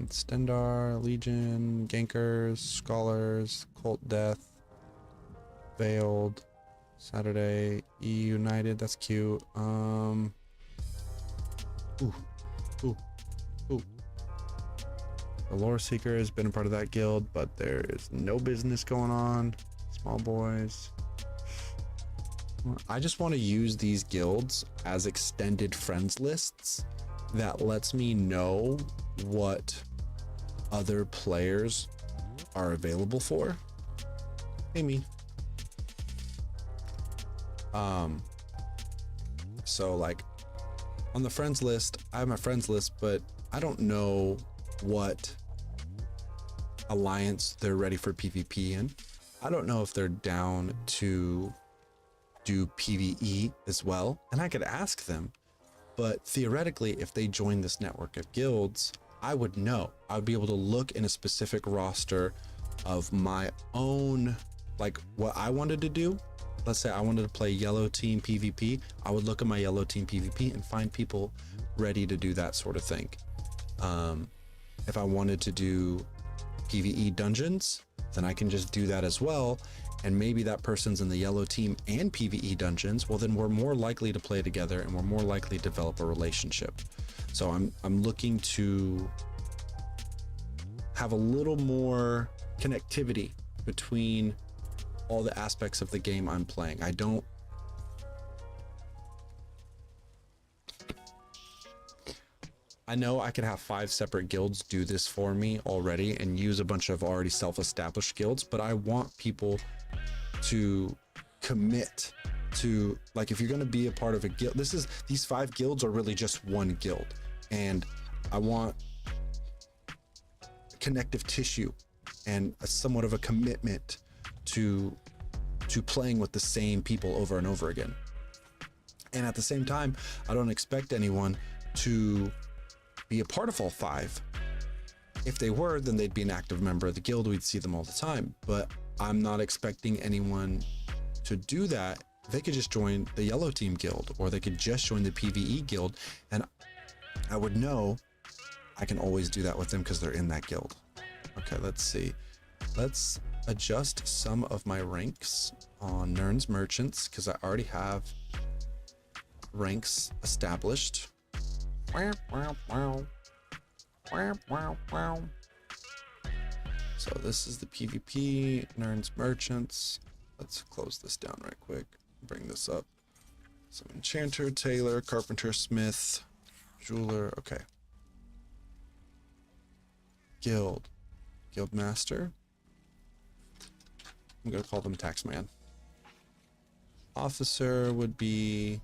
Stendar, Legion, Gankers, Scholars, Cult Death, Veiled, Saturday, E United. That's cute. Ooh. The Lore Seeker has been a part of that guild, but there is no business going on. Small boys. I just want to use these guilds as extended friends lists that lets me know what other players are available for. Hey, me. So like on the friends list, I have my friends list, but I don't know what alliance they're ready for PvP in. I don't know if they're down to do PvE as well, and I could ask them, but theoretically if they join this network of guilds, I would know. I would be able to look in a specific roster of my own, like what I wanted to do. Let's say I wanted to play yellow team PvP, I would look at my yellow team PvP and find people ready to do that sort of thing. If I wanted to do PvE dungeons, then I can just do that as well. And maybe that person's in the yellow team and PvE dungeons. Well, then we're more likely to play together and we're more likely to develop a relationship. So I'm looking to have a little more connectivity between all the aspects of the game I'm playing. I know I could have 5 separate guilds do this for me already and use a bunch of already self-established guilds, but I want people to commit to, like, if you're going to be a part of a guild, these 5 guilds are really just one guild, and I want connective tissue and somewhat of a commitment to playing with the same people over and over again. And at the same time, I don't expect anyone to be a part of all 5. If they were, then they'd be an active member of the guild. We'd see them all the time, but I'm not expecting anyone to do that. They could just join the yellow team guild, or they could just join the PvE guild, and I would know I can always do that with them because they're in that guild. Okay, let's see. Let's adjust some of my ranks on Nern's Merchants because I already have ranks established. So this is the PvP, Nern's Merchants. Let's close this down right quick. Bring this up. So Enchanter, Tailor, Carpenter, Smith, Jeweler. Okay. Guild. Guild Master. I'm gonna call them Taxman. Officer would be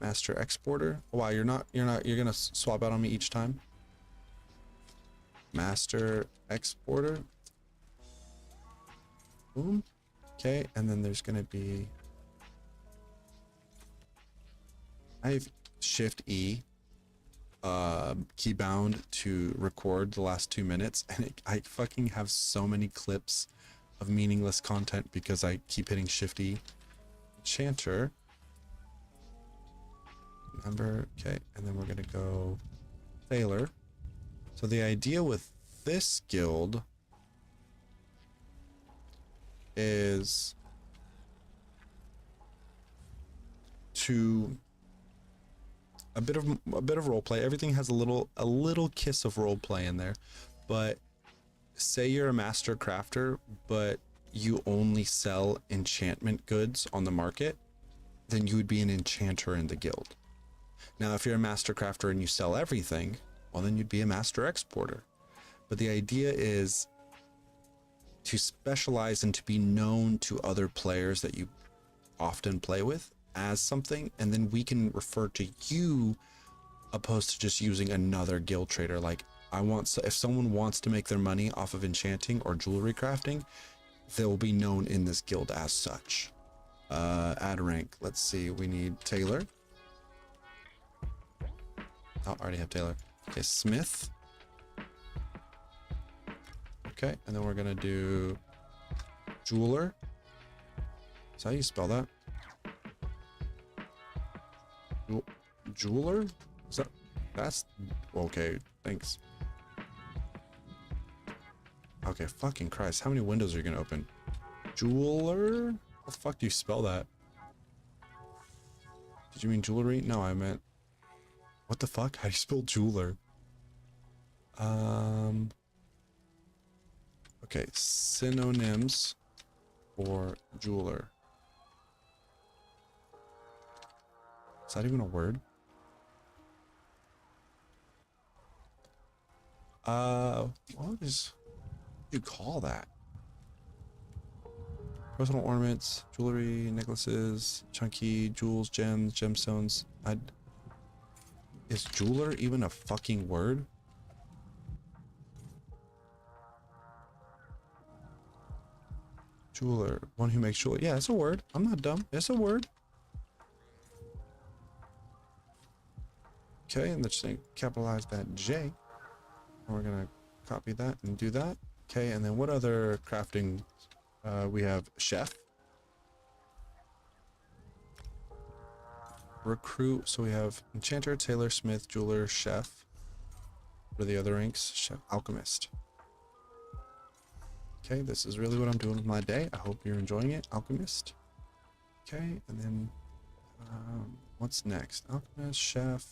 Master exporter. Wow, you're gonna swap out on me each time. Master exporter. Boom. Okay, and then there's gonna be, I have Shift E keybound to record the last 2 minutes, and I fucking have so many clips of meaningless content because I keep hitting Shift E. Enchanter. Remember, okay, and then we're gonna go Tailor. So the idea with this guild is to a bit of role play. Everything has a little kiss of role play in there. But say you're a master crafter, but you only sell enchantment goods on the market, then you would be an enchanter in the guild. Now, if you're a master crafter and you sell everything, well, then you'd be a master exporter. But the idea is to specialize and to be known to other players that you often play with as something, and then we can refer to you opposed to just using another guild trader. Like, if someone wants to make their money off of enchanting or jewelry crafting, they'll be known in this guild as such. Add rank. Let's see. We need Tailor. Oh, I already have Tailor. Okay, Smith. Okay, and then we're gonna do Jeweler. Is that how you spell that? Jeweler? Is that's okay, thanks. Okay, fucking Christ, how many windows are you gonna open? Jeweler? How the fuck do you spell that? Did you mean jewelry? No, I meant, what the fuck? How do you spell jeweler? Okay, synonyms for jeweler. Is that even a word? What do you call that? Personal ornaments, jewelry, necklaces, chunky, jewels, gems, gemstones. Is jeweler even a fucking word? Jeweler, one who makes jewelry. Yeah, it's a word. I'm not dumb. It's a word. Okay, and let's just capitalize that J. And we're gonna copy that and do that. Okay, and then what other crafting? We have chef, recruit. So we have enchanter, tailor, smith, jeweler, chef. What are the other ranks? Chef, alchemist. Okay, this is really what I'm doing with my day. I hope you're enjoying it. Alchemist. Okay, and then what's next? Alchemist, chef.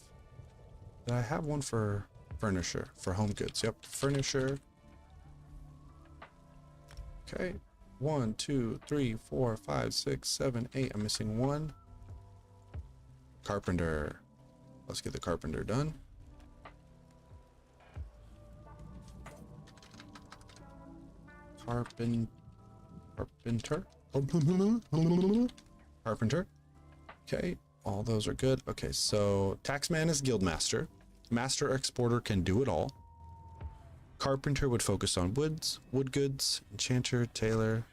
Did I have one for furniture, for home goods? Yep, furniture. Okay, 1, 2, 3, 4, 5, 6, 7, 8. I'm missing one. Carpenter. Let's get the carpenter done. Carpenter. Carpenter. Okay, all those are good. Okay, so Taxman is Guildmaster. Master Exporter can do it all. Carpenter would focus on wood goods. Enchanter, tailor.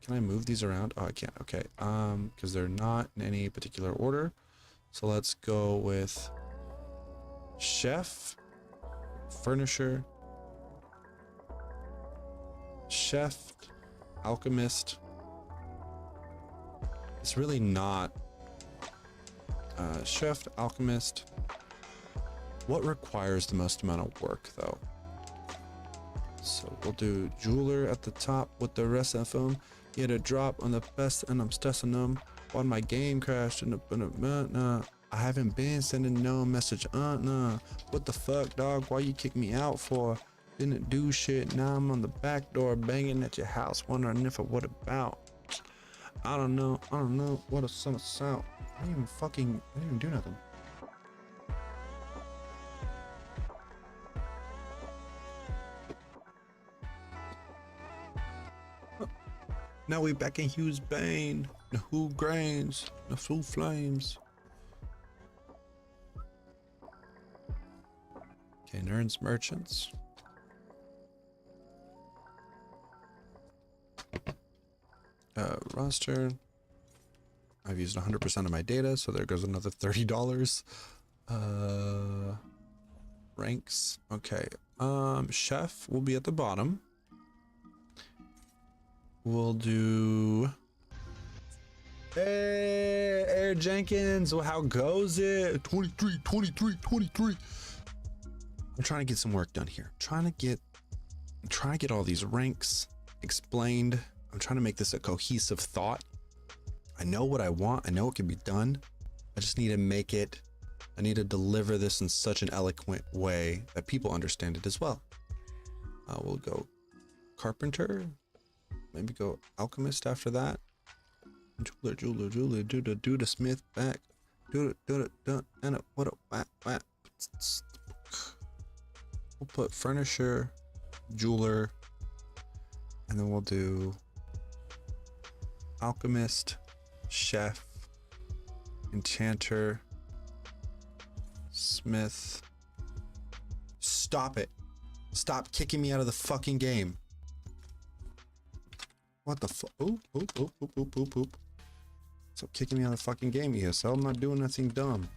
Can I move these around? Oh, I can't. Okay, because they're not in any particular order. So let's go with chef, furnisher, chef, alchemist. It's really not chef, alchemist. What requires the most amount of work though? So we'll do jeweler at the top with the rest of them. Get a drop on the best and I'm stressing them. While my game crashed in the I haven't been sending no message. Nah. What the fuck, dog? Why you kick me out for? Didn't do shit. Now I'm on the back door banging at your house, wondering if what about. I don't know. What a summer sound. I didn't even do nothing. Now we back in Hughes Bane. The Who Grains. The Full Flames. Okay, Nerds Merchants. Roster. I've used 100% of my data, so there goes another $30. Ranks. Okay. Chef will be at the bottom. We'll do... Hey, Air Jenkins, well, how goes it? 23. I'm trying to get some work done here. I'm trying to get all these ranks explained. I'm trying to make this a cohesive thought. I know what I want. I know it can be done. I just need to make it. I need to deliver this in such an eloquent way that people understand it as well. We'll go Carpenter. Maybe go Alchemist after that. Jeweler, do the Smith back. Do it, and what a whack. We'll put Furnisher, Jeweler, and then we'll do Alchemist, Chef, Enchanter, Smith. Stop it. Stop kicking me out of the fucking game. What the fuck? Oop. Stop kicking me out of the fucking game, ESL. I'm not doing nothing dumb.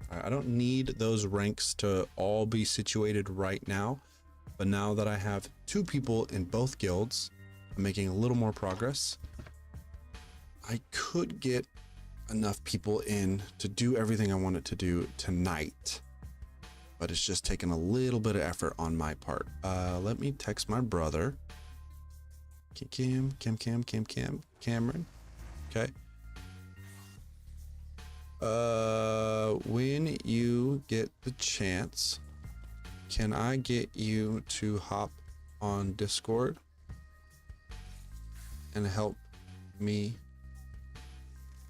I don't need those ranks to all be situated right now. But now that I have 2 people in both guilds, I'm making a little more progress. I could get enough people in to do everything I wanted to do tonight. But it's just taking a little bit of effort on my part. Let me text my brother. Cameron. Okay. When you get the chance, can I get you to hop on Discord and help me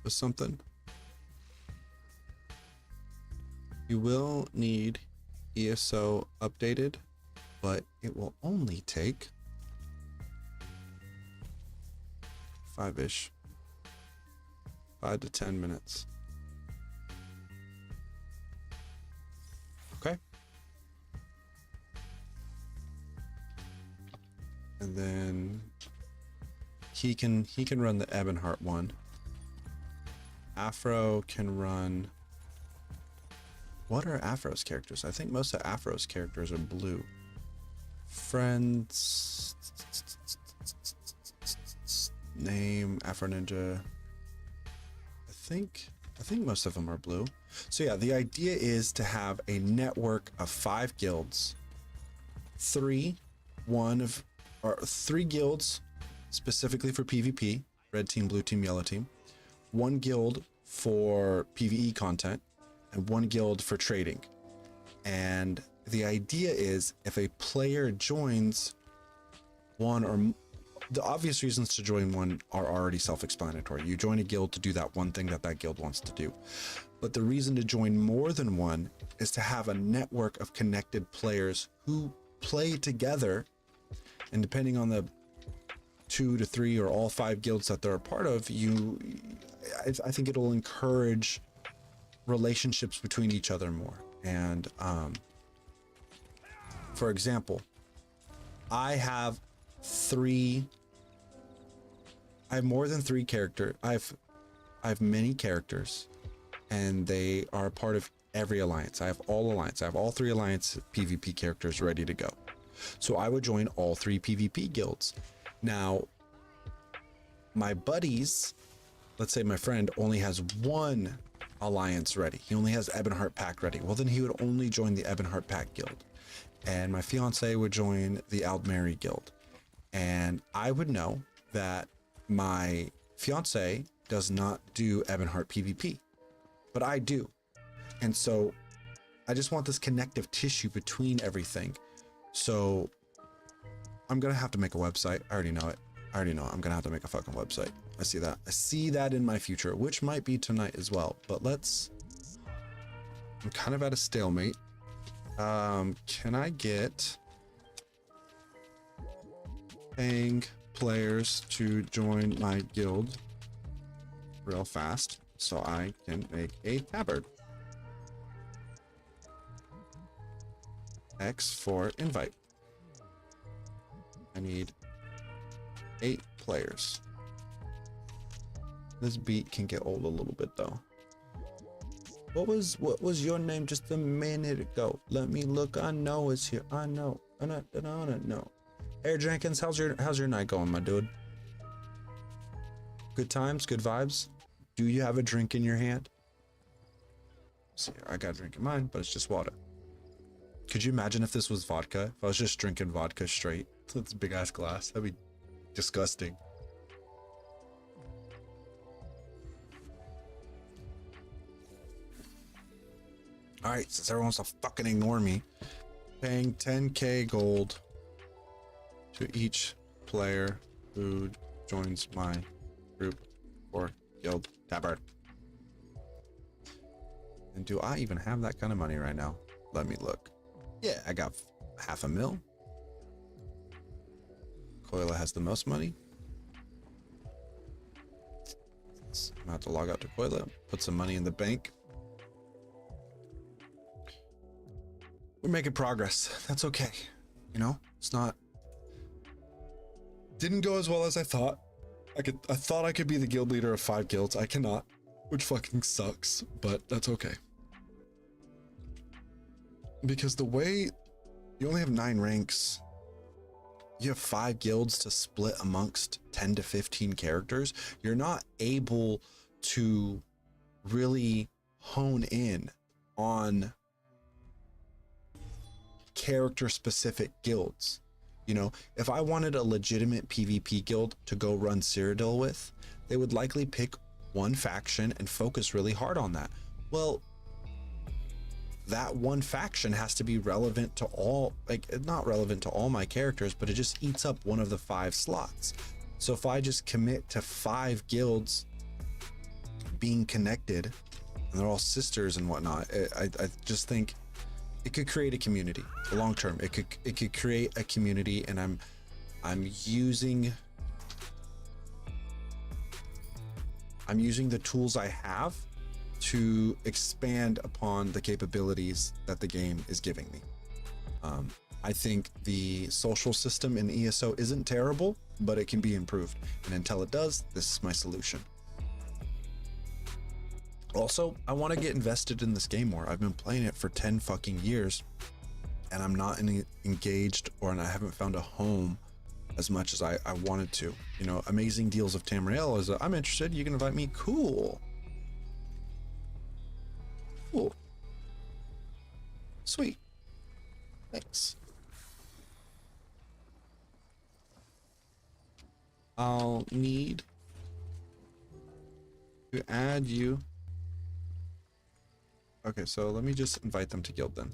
with something? You will need ESO updated, but it will only take 5 to 10 minutes. Okay. And then he can run the Ebonheart one. Afro can run... What are Afro's characters? I think most of Afro's characters are blue. Friends... Name, Afro Ninja. I think most of them are blue. So yeah, the idea is to have a network of 5 guilds. 3 guilds specifically for PvP, red team, blue team, yellow team. 1 guild for PvE content, and 1 guild for trading. And the idea is if a player joins one, or the obvious reasons to join one are already self-explanatory. You join a guild to do that one thing that guild wants to do. But the reason to join more than one is to have a network of connected players who play together. And depending on the 2 to 3 or all 5 guilds that they're a part of, I think it'll encourage relationships between each other more. And for example, I have more than 3 characters. I have many characters, and they are a part of every alliance. I have all alliance. I have all 3 alliance PvP characters ready to go. So I would join all 3 PvP guilds. Now, my buddies, let's say my friend only has 1 alliance ready. He only has Ebonheart Pact ready. Well, then he would only join the Ebonheart Pact guild. And my fiance would join the Aldmeri guild. And I would know that my fiance does not do Ebonheart PvP, but I do. And so I just want this connective tissue between everything. So I'm going to have to make a website. I already know it. I'm going to have to make a fucking website. I see that. I see that in my future, which might be tonight as well. But I'm kind of at a stalemate. Can I get paying players to join my guild real fast so I can make a tabard? X for invite. I need 8 players. This beat can get old a little bit though. What was your name just a minute ago? Let me look. I know it's here. I know. I know. Hey Jenkins, how's your night going, my dude? Good times, good vibes. Do you have a drink in your hand? See, I got a drink in mine, but it's just water. Could you imagine if this was vodka? If I was just drinking vodka straight? It's a big ass glass. That'd be disgusting. All right, since everyone wants to fucking ignore me, paying 10k gold to each player who joins my group or guild tabard. And do I even have that kind of money right now? Let me look. Yeah, I got $500,000. Koila has the most money. I'm gonna have to log out to Koila, put some money in the bank. We're making progress. That's okay. You know, it's not. Didn't go as well as I thought. I thought I could be the guild leader of 5 guilds. I cannot, which fucking sucks, but that's okay. Because the way you only have 9 ranks, you have 5 guilds to split amongst 10 to 15 characters. You're not able to really hone in on character specific guilds. You know, if I wanted a legitimate PvP guild to go run Cyrodiil with, they would likely pick one faction and focus really hard on that. Well, that one faction has to be relevant to all, like, not relevant to all my characters, but it just eats up one of the 5 slots. So if I just commit to 5 guilds being connected and they're all sisters and whatnot, I just think it could create a community long term. It could create a community, and I'm using the tools I have to expand upon the capabilities that the game is giving me. I think the social system in ESO isn't terrible, but it can be improved. And until it does, this is my solution. Also, I want to get invested in this game more. I've been playing it for 10 fucking years, and I'm not engaged, and I haven't found a home as much as I wanted to. You know, Amazing Deals of Tamriel is I'm interested. You can invite me. Cool. Cool. Sweet. Thanks. I'll need to add you. Okay, so let me just invite them to guild then.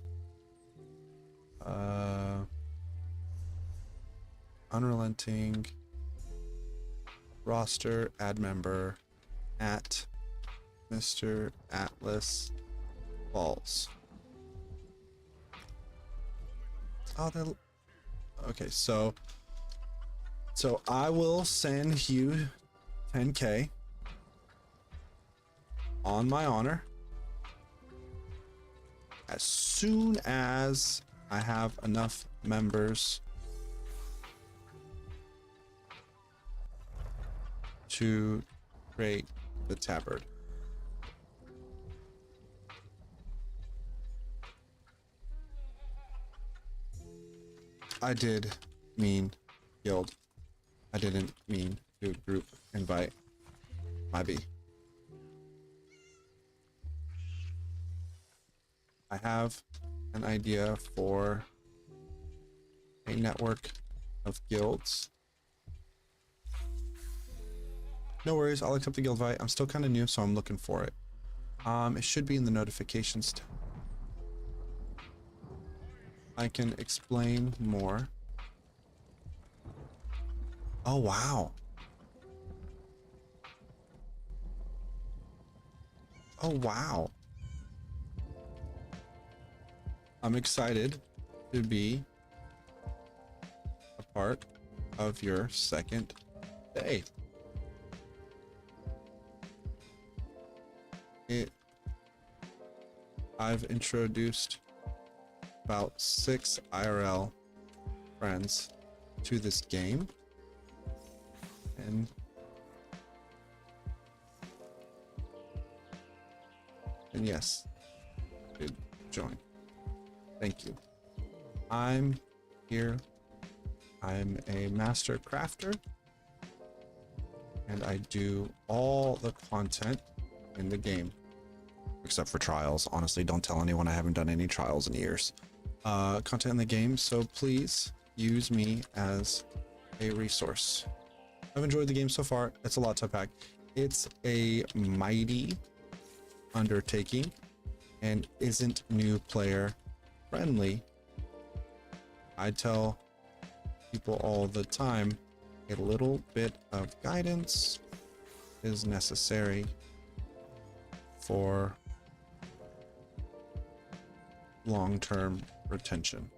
Unrelenting roster, add member at Mr. Atlas Falls. Oh, they're okay. So I will send you 10k on my honor as soon as I have enough members to create the tabard. I did mean guild. I didn't mean to group invite. My B. I have an idea for a network of guilds. No worries, I'll accept the guild invite. I'm still kind of new, so I'm looking for it. It should be in the notifications tab. I can explain more. Oh, wow. Oh, wow. I'm excited to be a part of your second day. I've introduced about 6 IRL friends to this game, and yes, did join. Thank you. I'm here. I'm a master crafter, and I do all the content in the game except for trials. Honestly, don't tell anyone. I haven't done any trials in years. Content in the game, so please use me as a resource. I've enjoyed the game so far. It's a lot to unpack. It's a mighty undertaking and isn't new player friendly. I tell people all the time, a little bit of guidance is necessary for long-term retention.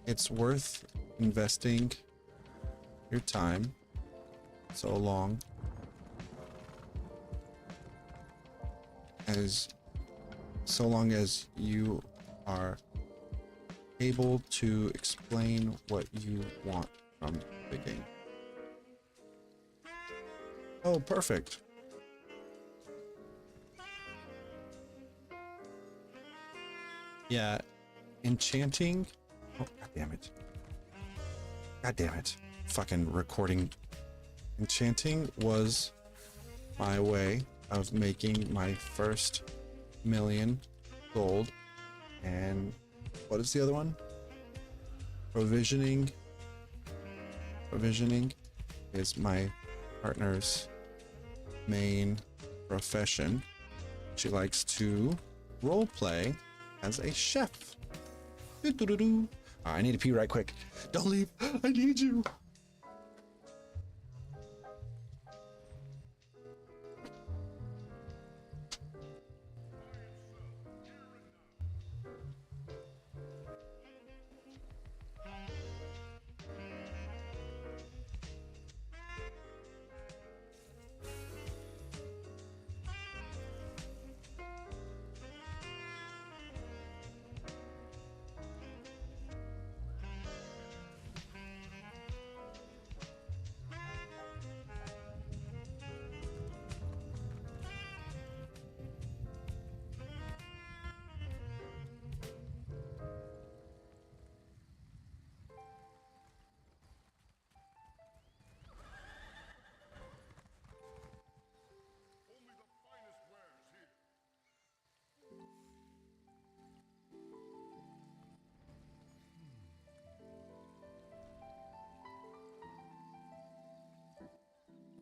It's worth investing your time so long as you are able to explain what you want from the game. Oh, perfect. Yeah, enchanting. Oh, god damn it. God damn it. Fucking recording. Enchanting was my way of making my first million gold. And what is the other one? Provisioning. Provisioning is my partner's main profession. She likes to role play as a chef. Doo-doo-doo-doo. I need to pee right quick. Don't leave. I need you.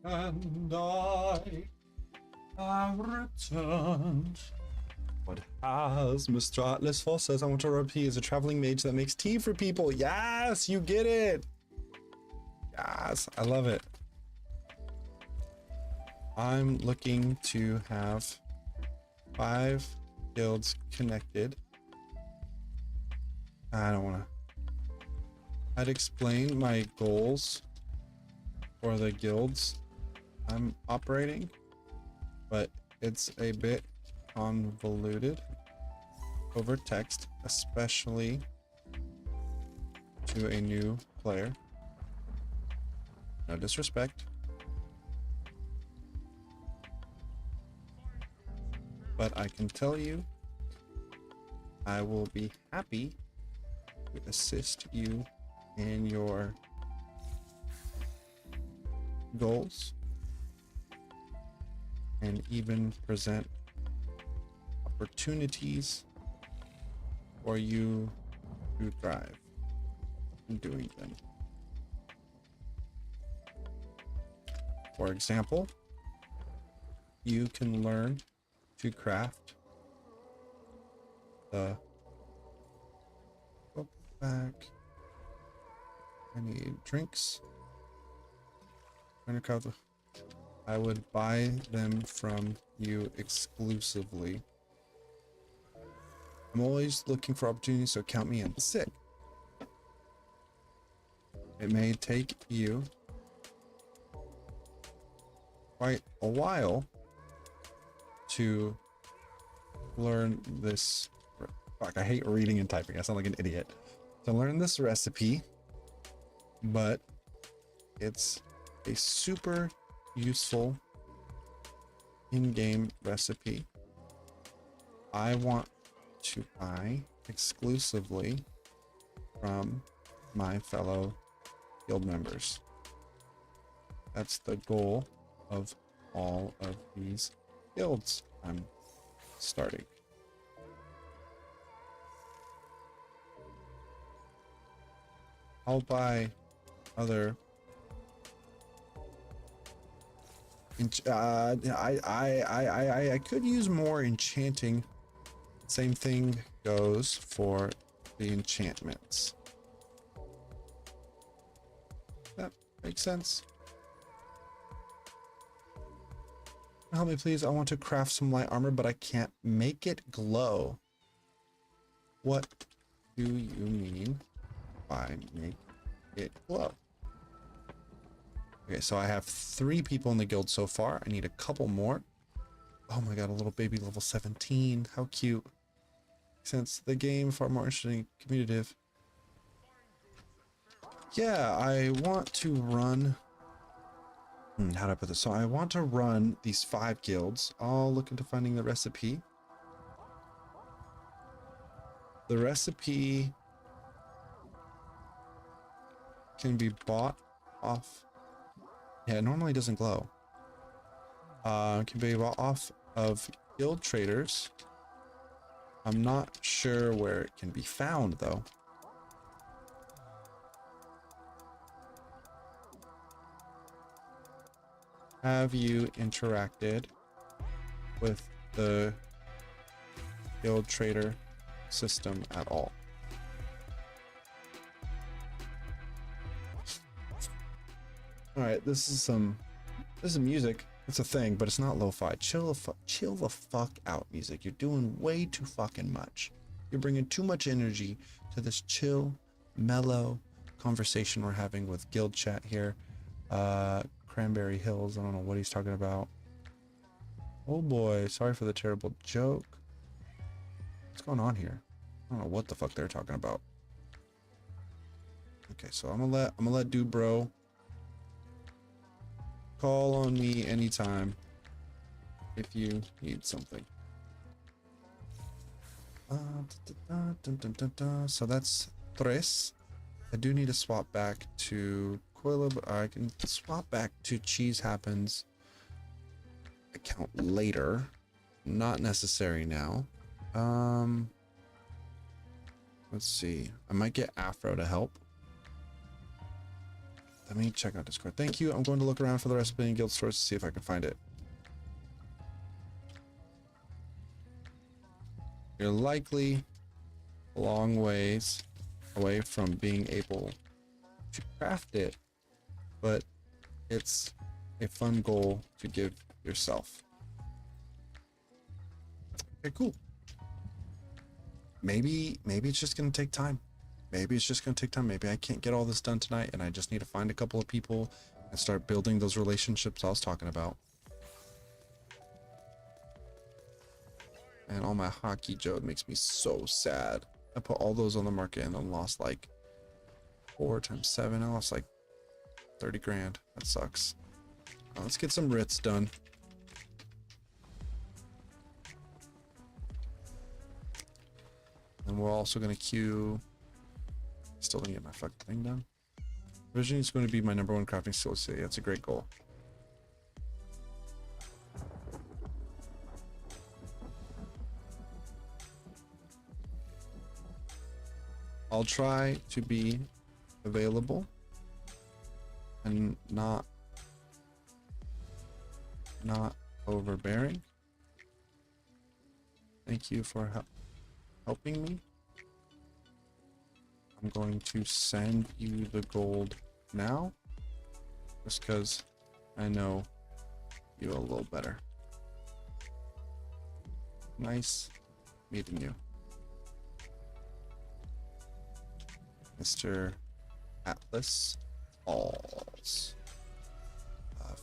And I have returned. What has Mr. Atlas Foss says? I want to repeat as a traveling mage that makes tea for people. Yes, you get it. Yes, I love it. I'm looking to have 5 guilds connected. I don't want to. I'd explain my goals for the guilds I'm operating, but it's a bit convoluted over text, especially to a new player. No disrespect, but I can tell you I will be happy to assist you in your goals and even present opportunities for you to thrive in doing them. For example, you can learn to craft the go back. I need drinks. I would buy them from you exclusively. I'm always looking for opportunities, so count me in. Sick. It may take you quite a while to learn this. Fuck, I hate reading and typing. I sound like an idiot. So I learned this recipe, but it's a super useful in-game recipe. I want to buy exclusively from my fellow guild members. That's the goal of all of these guilds I'm starting. I'll buy other I could use more enchanting. Same thing goes for the enchantments. That makes sense. Help me please, I want to craft some light armor, but I can't make it glow. What do you mean by make it glow? Okay, so I have 3 people in the guild so far. I need a couple more. Oh my god, a little baby level 17. How cute. Since the game far more interesting, commutative. Yeah, I want to run... how do I put this? So I want to run these 5 guilds. I'll look into finding the recipe. The recipe can be bought off... Yeah, it normally doesn't glow. Can be bought off of guild traders. I'm not sure where it can be found though. Have you interacted with the guild trader system at all? All right, this is music. It's a thing, but it's not lo-fi. Chill the fuck out, music. You're doing way too fucking much. You're bringing too much energy to this chill, mellow conversation we're having with guild chat here. Cranberry Hills. I don't know what he's talking about. Oh boy, sorry for the terrible joke. What's going on here? I don't know what the fuck they're talking about. Okay, so I'm gonna let dude bro call on me anytime if you need something. So that's tres. I do need to swap back to Coila, but I can swap back to Cheese Happens account later. Not necessary now. Let's see. I might get Afro to help. Let me check out Discord. Thank you. I'm going to look around for the recipe in guild stores to see if I can find it. You're likely a long ways away from being able to craft it, but it's a fun goal to give yourself. Okay, cool. Maybe it's just gonna take time. Maybe it's just gonna take time. Maybe I can't get all this done tonight and I just need to find a couple of people and start building those relationships I was talking about. And all my hockey Joe makes me so sad. I put all those on the market and then lost like 4 times 7. I lost like 30 grand. That sucks. Let's get some writs done. And we're also gonna queue. Still didn't get my fucking thing done. Vision is going to be my #1 crafting skill city. That's a great goal. I'll try to be available and not overbearing. Thank you for helping me. I'm going to send you the gold now, just because I know you a little better. Nice meeting you, Mr. Atlas Halls.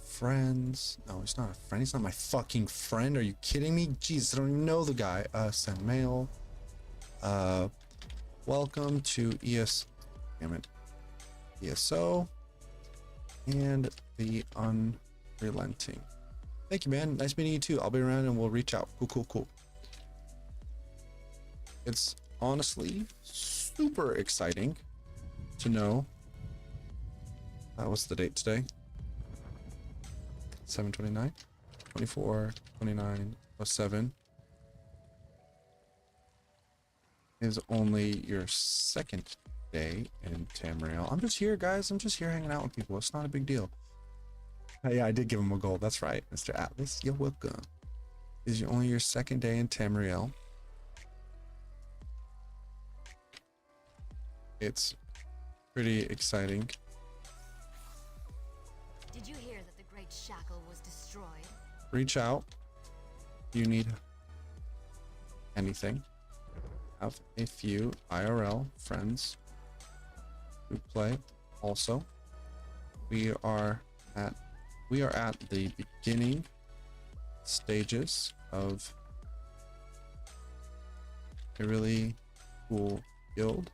Friends. No, he's not a friend. He's not my fucking friend. Are you kidding me? Jesus, I don't even know the guy. Send mail. Welcome to ESO and the Unrelenting. Thank you, man. Nice meeting you too. I'll be around and we'll reach out. Cool. It's honestly super exciting to know. What's the date today? 7/29, 24, 29 plus 7 is only your second day in Tamriel. I'm just here, guys. I'm just here hanging out with people. It's not a big deal. Yeah, I did give him a gold. That's right, Mr. Atlas. You're welcome. Is only your second day in Tamriel. It's pretty exciting. Did you hear that the Great Shackle was destroyed? Reach out. You need anything. Have a few IRL friends who play. Also, we are at the beginning stages of a really cool guild.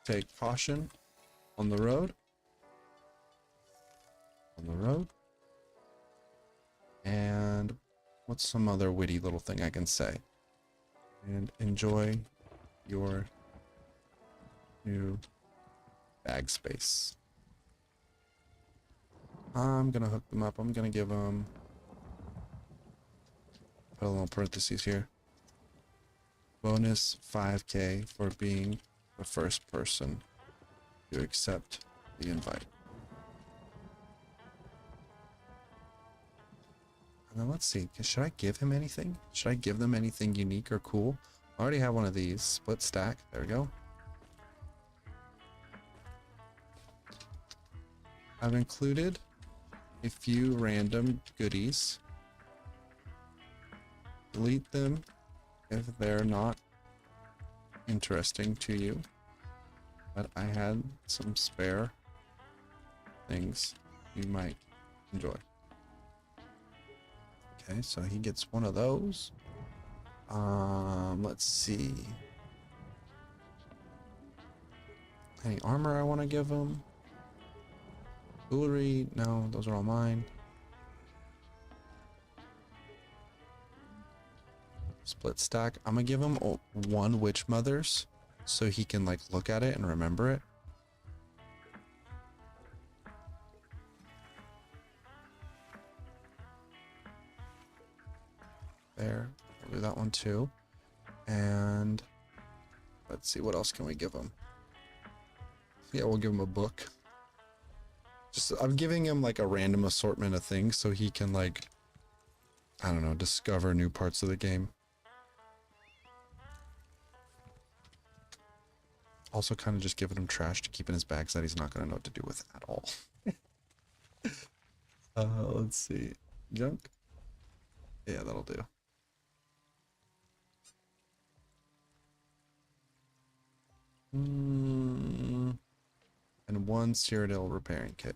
Take caution on the road. And what's some other witty little thing I can say? And enjoy your new bag space. I'm gonna hook them up. I'm gonna give them, put a little parentheses here. Bonus 5K for being the first person to accept the invite. And then let's see, should I give him anything? Should I give them anything unique or cool? I already have one of these. Split stack. There we go. I've included a few random goodies. Delete them if they're not interesting to you. But I had some spare things you might enjoy. Okay, so he gets one of those. Let's see. Any armor I want to give him? Jewelry? No, those are all mine. Split stack. I'm gonna give him one Witch Mothers so he can like look at it and remember it. There. We'll do that one too. And let's see, what else can we give him? Yeah, we'll give him a book. I'm giving him like a random assortment of things so he can like, I don't know, discover new parts of the game. Also kind of just giving him trash to keep in his bags that he's not going to know what to do with at all. Let's see. Junk? Yeah, that'll do. And one Cyrodiil repairing kit.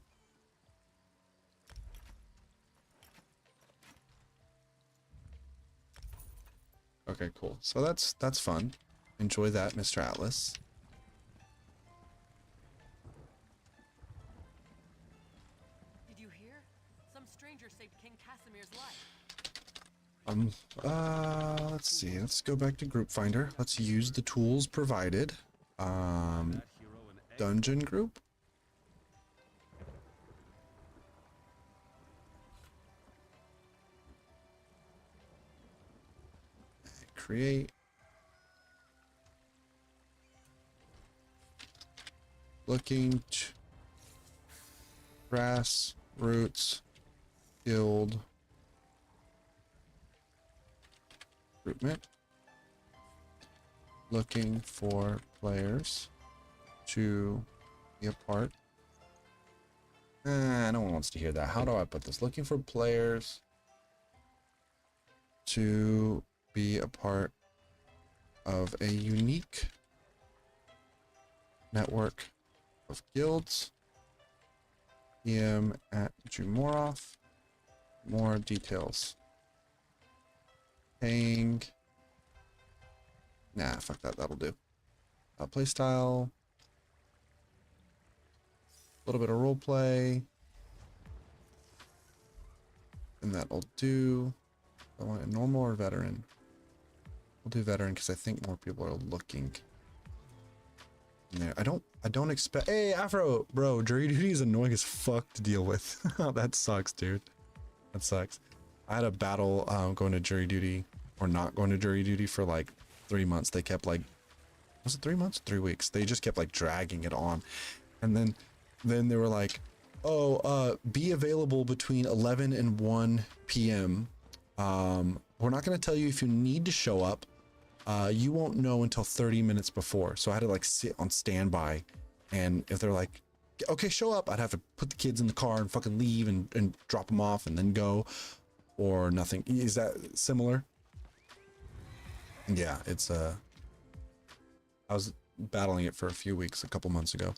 Okay, cool. So that's fun. Enjoy that, Mr. Atlas. Did you hear? Some stranger saved King Casimir's life. Let's see. Let's go back to Group Finder. Let's use the tools provided. Dungeon group. Create. Looking to grassroots guild recruitment. Looking for players to be a part. No one wants to hear that. How do I put this? Looking for players to be a part of a unique network of guilds. PM at Jumorov. more details. Paying. Nah, fuck that. That'll do. Playstyle. A little bit of roleplay. And that'll do. I want a normal or veteran. We'll do veteran because I think more people are looking. In there. I don't expect. Hey, Afro, bro, jury duty is annoying as fuck to deal with. That sucks, dude. That sucks. I had a battle going to jury duty or not going to jury duty for like 3 months. They kept like, was it 3 months? 3 weeks. They just kept like dragging it on, and then they were like, oh, be available between 11 and 1 p.m. We're not going to tell you if you need to show up. You won't know until 30 minutes before. So I had to like sit on standby, and if they're like, okay, show up, I'd have to put the kids in the car and fucking leave and drop them off and then go, or nothing. Is that similar? Yeah, it's I was battling it for a few weeks a couple months ago.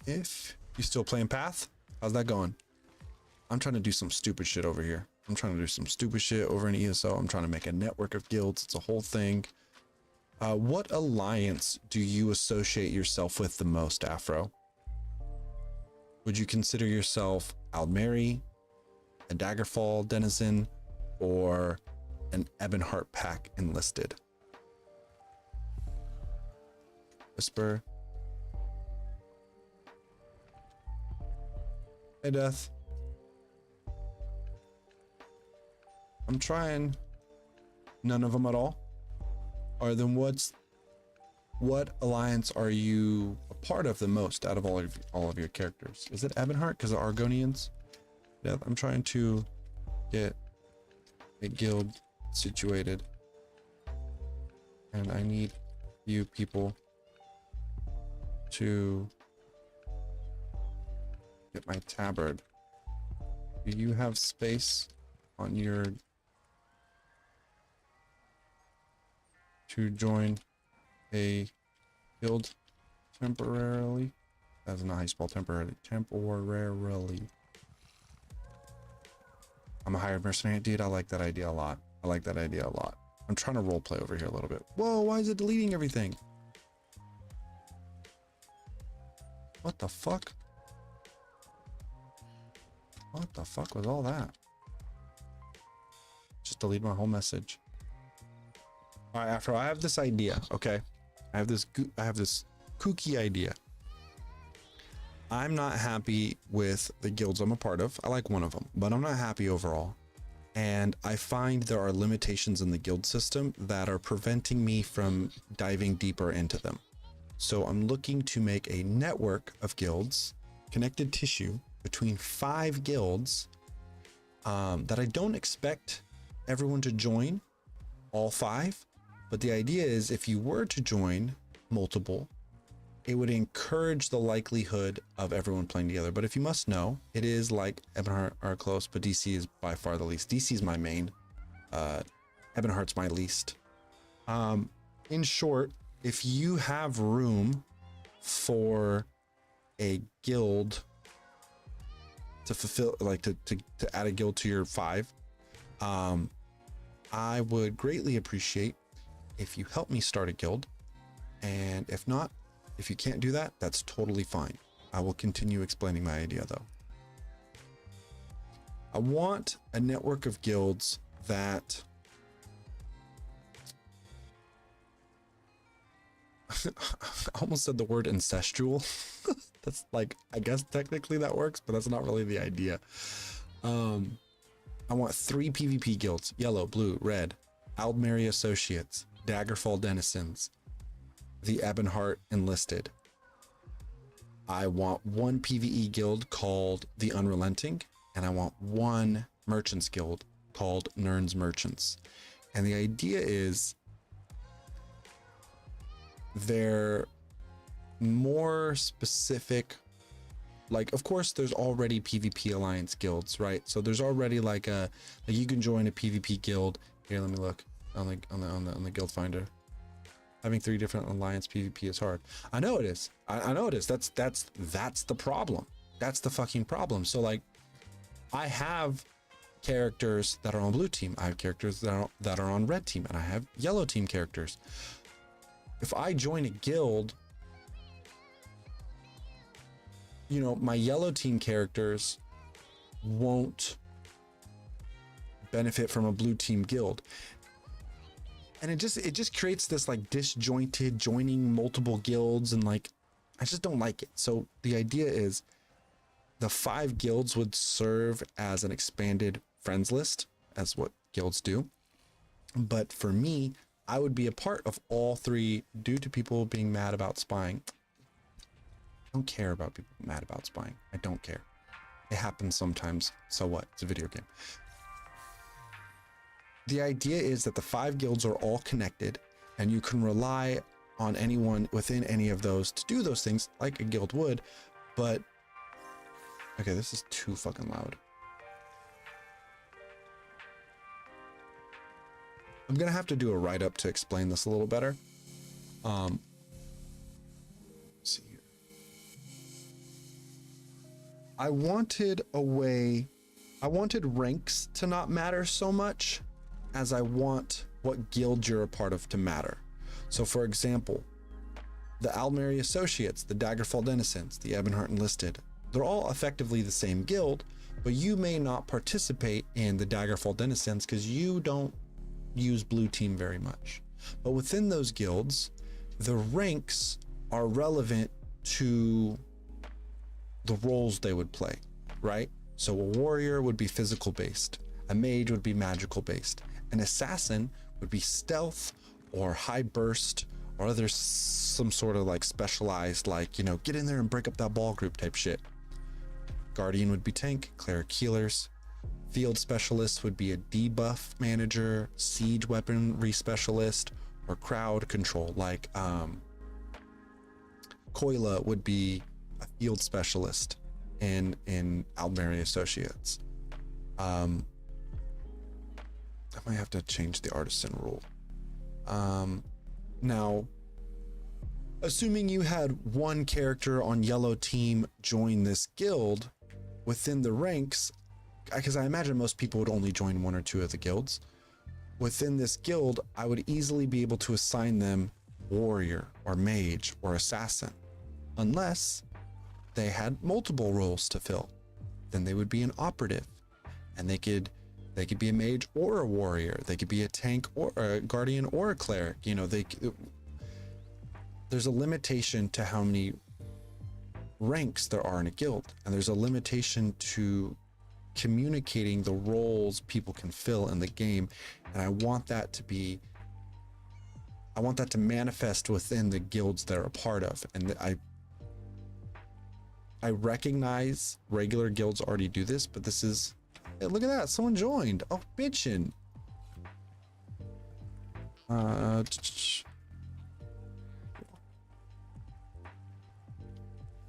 If you still playing Path, how's that going? I'm trying to do some stupid shit over here. I'm trying to do some stupid shit over in ESO. I'm trying to make a network of guilds. It's a whole thing. What alliance do you associate yourself with the most, Afro? Would you consider yourself Aldmeri, a Daggerfall denizen, or an Ebonheart pack enlisted? Whisper. Hey, Death. I'm trying. None of them at all? Or then what alliance are you a part of the most out of all of your characters? Is it Ebonheart because of Argonians? Yeah, I'm trying to get a guild situated, and I need you people to get my tabard. Do you have space on your to join a guild temporarily? That's not how you spell temporarily. Temporarily. I'm a hired mercenary, dude. I like that idea a lot. I like that idea a lot. I'm trying to roleplay over here a little bit. Whoa, why is it deleting everything? What the fuck? What the fuck was all that? Just delete my whole message. All right, Afro, I have this idea, okay? I have this kooky idea. I'm not happy with the guilds I'm a part of. I like one of them, but I'm not happy overall. And I find there are limitations in the guild system that are preventing me from diving deeper into them. So I'm looking to make a network of guilds, connected tissue between 5 guilds that I don't expect everyone to join, all 5. But the idea is if you were to join multiple, it would encourage the likelihood of everyone playing together. But if you must know, it is like Ebonheart are close, but DC is by far the least. DC is my main. Ebonheart's my least. In short, if you have room for a guild to fulfill, like to add a guild to your 5, I would greatly appreciate if you help me start a guild. And if not, if you can't do that, that's totally fine. I will continue explaining my idea though. I want a network of guilds that I almost said the word incestual. That's like, I guess technically that works, but that's not really the idea. I want 3 PvP guilds: yellow, blue, red, Aldmeri Associates, Daggerfall Denizens, the Ebonheart Enlisted. I want 1 PvE guild called the Unrelenting, and I want 1 Merchants guild called Nirn's Merchants. And the idea is they're more specific. Like, of course, there's already PvP alliance guilds, right? So there's already like you can join a PvP guild. Here, let me look on the guild finder. Having 3 different alliance PvP is hard. I know it is. I know it is. That's the problem. That's the fucking problem. So like, I have characters that are on blue team. I have characters that are on red team, and I have yellow team characters. If I join a guild, you know, my yellow team characters won't benefit from a blue team guild. And it just creates this like disjointed joining multiple guilds, and like, I just don't like it. So the idea is the 5 guilds would serve as an expanded friends list, as what guilds do. But for me, I would be a part of all 3 due to people being mad about spying. I don't care about people mad about spying. I don't care. It happens sometimes. So what? It's a video game. The idea is that the 5 guilds are all connected, and you can rely on anyone within any of those to do those things like a guild would. But okay, this is too fucking loud. I'm gonna have to do a write-up to explain this a little better. Let's see here. I wanted ranks to not matter so much as I want what guild you're a part of to matter. So for example, the Aldmeri Associates, the Daggerfall Denizens, the Ebonheart Enlisted, they're all effectively the same guild, but you may not participate in the Daggerfall Denizens because you don't use blue team very much. But within those guilds, the ranks are relevant to the roles they would play, right? So a warrior would be physical based, a mage would be magical based, an assassin would be stealth or high burst, or other some sort of like specialized, like, you know, get in there and break up that ball group type shit. Guardian would be tank, cleric healers. Field specialist would be a debuff manager, siege weaponry specialist, or crowd control. Like Koila would be a field specialist in Aldmeri Associates. I might have to change the artisan rule. Now, assuming you had one character on yellow team join this guild within the ranks, because I imagine most people would only join 1 or 2 of the guilds. Within this guild, I would easily be able to assign them warrior or mage or assassin, unless they had multiple roles to fill. Then they would be an operative, and they could be a mage or a warrior. They could be a tank or a guardian or a cleric. You know, there's a limitation to how many ranks there are in a guild, and there's a limitation to communicating the roles people can fill in the game. And I want that to manifest within the guilds they're a part of. And I recognize regular guilds already do this, but this is, hey, look at that, someone joined. Oh, bitchin'.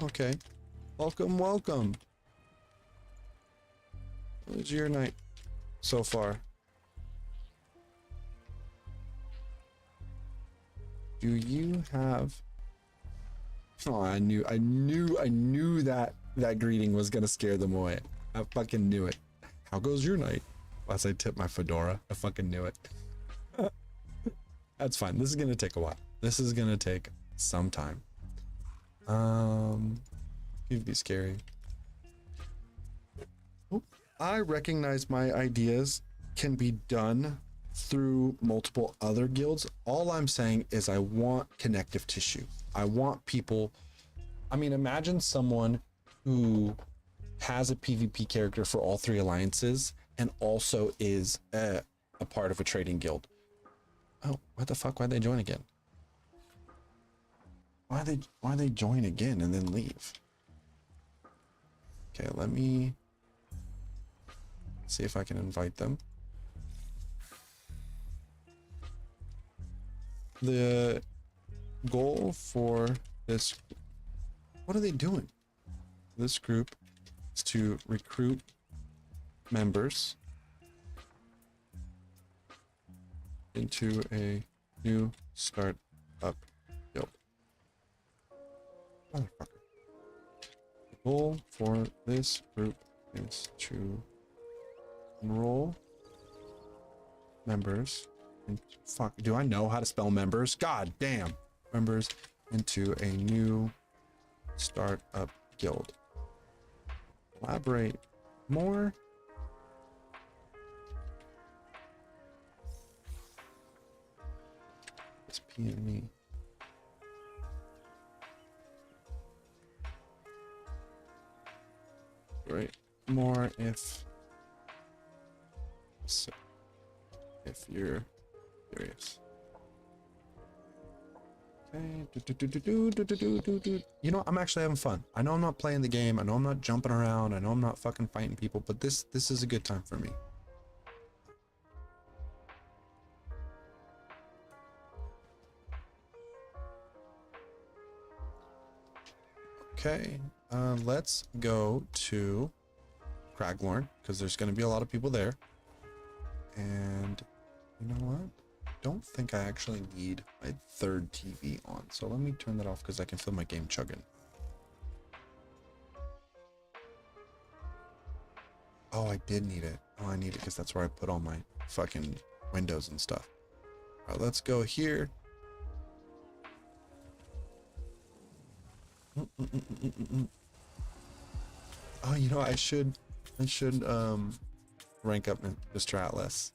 Okay, welcome. What's your night so far? Do you have... Oh, I knew that greeting was gonna scare them away. I fucking knew it. How goes your night? As I tip my fedora, I fucking knew it. That's fine. This is gonna take a while. This is gonna take some time. It'd be scary. I recognize my ideas can be done through multiple other guilds. All I'm saying is I want connective tissue. I want people, I mean, imagine someone who has a PvP character for all 3 alliances and also is a part of a trading guild. Oh, what the fuck? Why'd they join again? Why they join again and then leave? Okay, let me see if I can invite them. The goal for this, what are they doing? This group is to recruit members into a new startup guild. Motherfucker. Goal for this group is to enroll members. And fuck, do I know how to spell members? God damn. Members into a new startup guild. Elaborate more. It's PME. Right. More if you're curious. Okay. You know, I'm actually having fun. I know I'm not playing the game. I know I'm not jumping around. I know I'm not fucking fighting people, but this is a good time for me. Okay, let's go to Craglorn because there's going to be a lot of people there. And you know what? Don't think I actually need my third TV on. So let me turn that off because I can feel my game chugging. Oh, I did need it. Oh, I need it because that's where I put all my fucking windows and stuff. All right, let's go here. Oh, you know, I should rank up Mr. Atlas.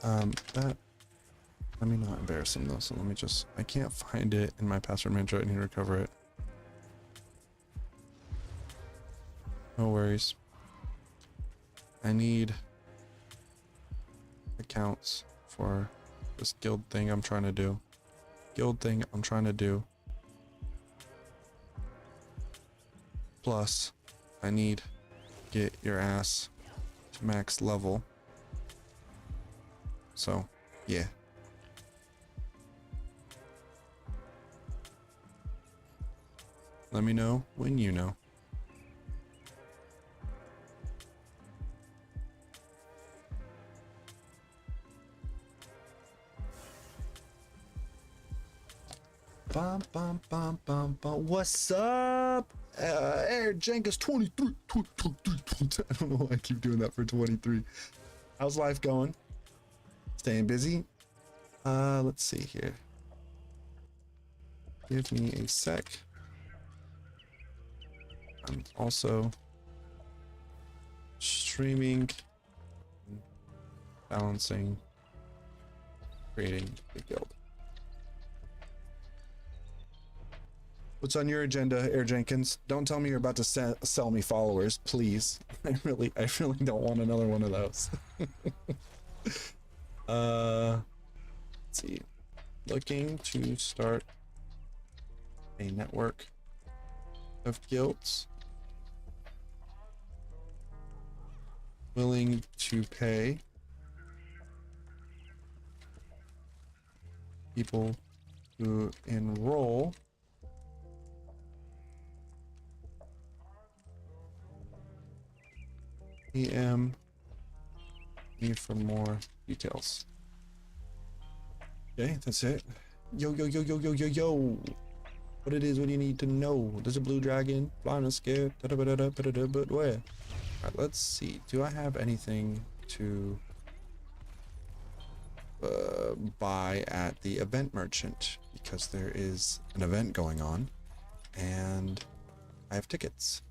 Let me not embarrass him though, so let me just, I can't find it in my password manager. I need to recover it. No worries. I need accounts for this guild thing I'm trying to do. Plus, I need to get your ass to max level. So, yeah. Let me know when you know. Bum, bum, bum, bum, bum. What's up? Air Jenkins 23. I don't know why I keep doing that for 23. How's life going? Staying busy? Let's see here. Give me a sec. I'm also streaming, balancing, creating the guild. What's on your agenda, Air Jenkins? Don't tell me you're about to sell me followers, please. I really don't want another one of those. Let's see. Looking to start a network of guilds. Willing to pay people who enroll PM me for more details. Okay, that's it. Yo. What it is, what do you need to know? There's a blue dragon, flying and scared, but where? Alright, let's see. Do I have anything to buy at the event merchant? Because there is an event going on, and I have tickets.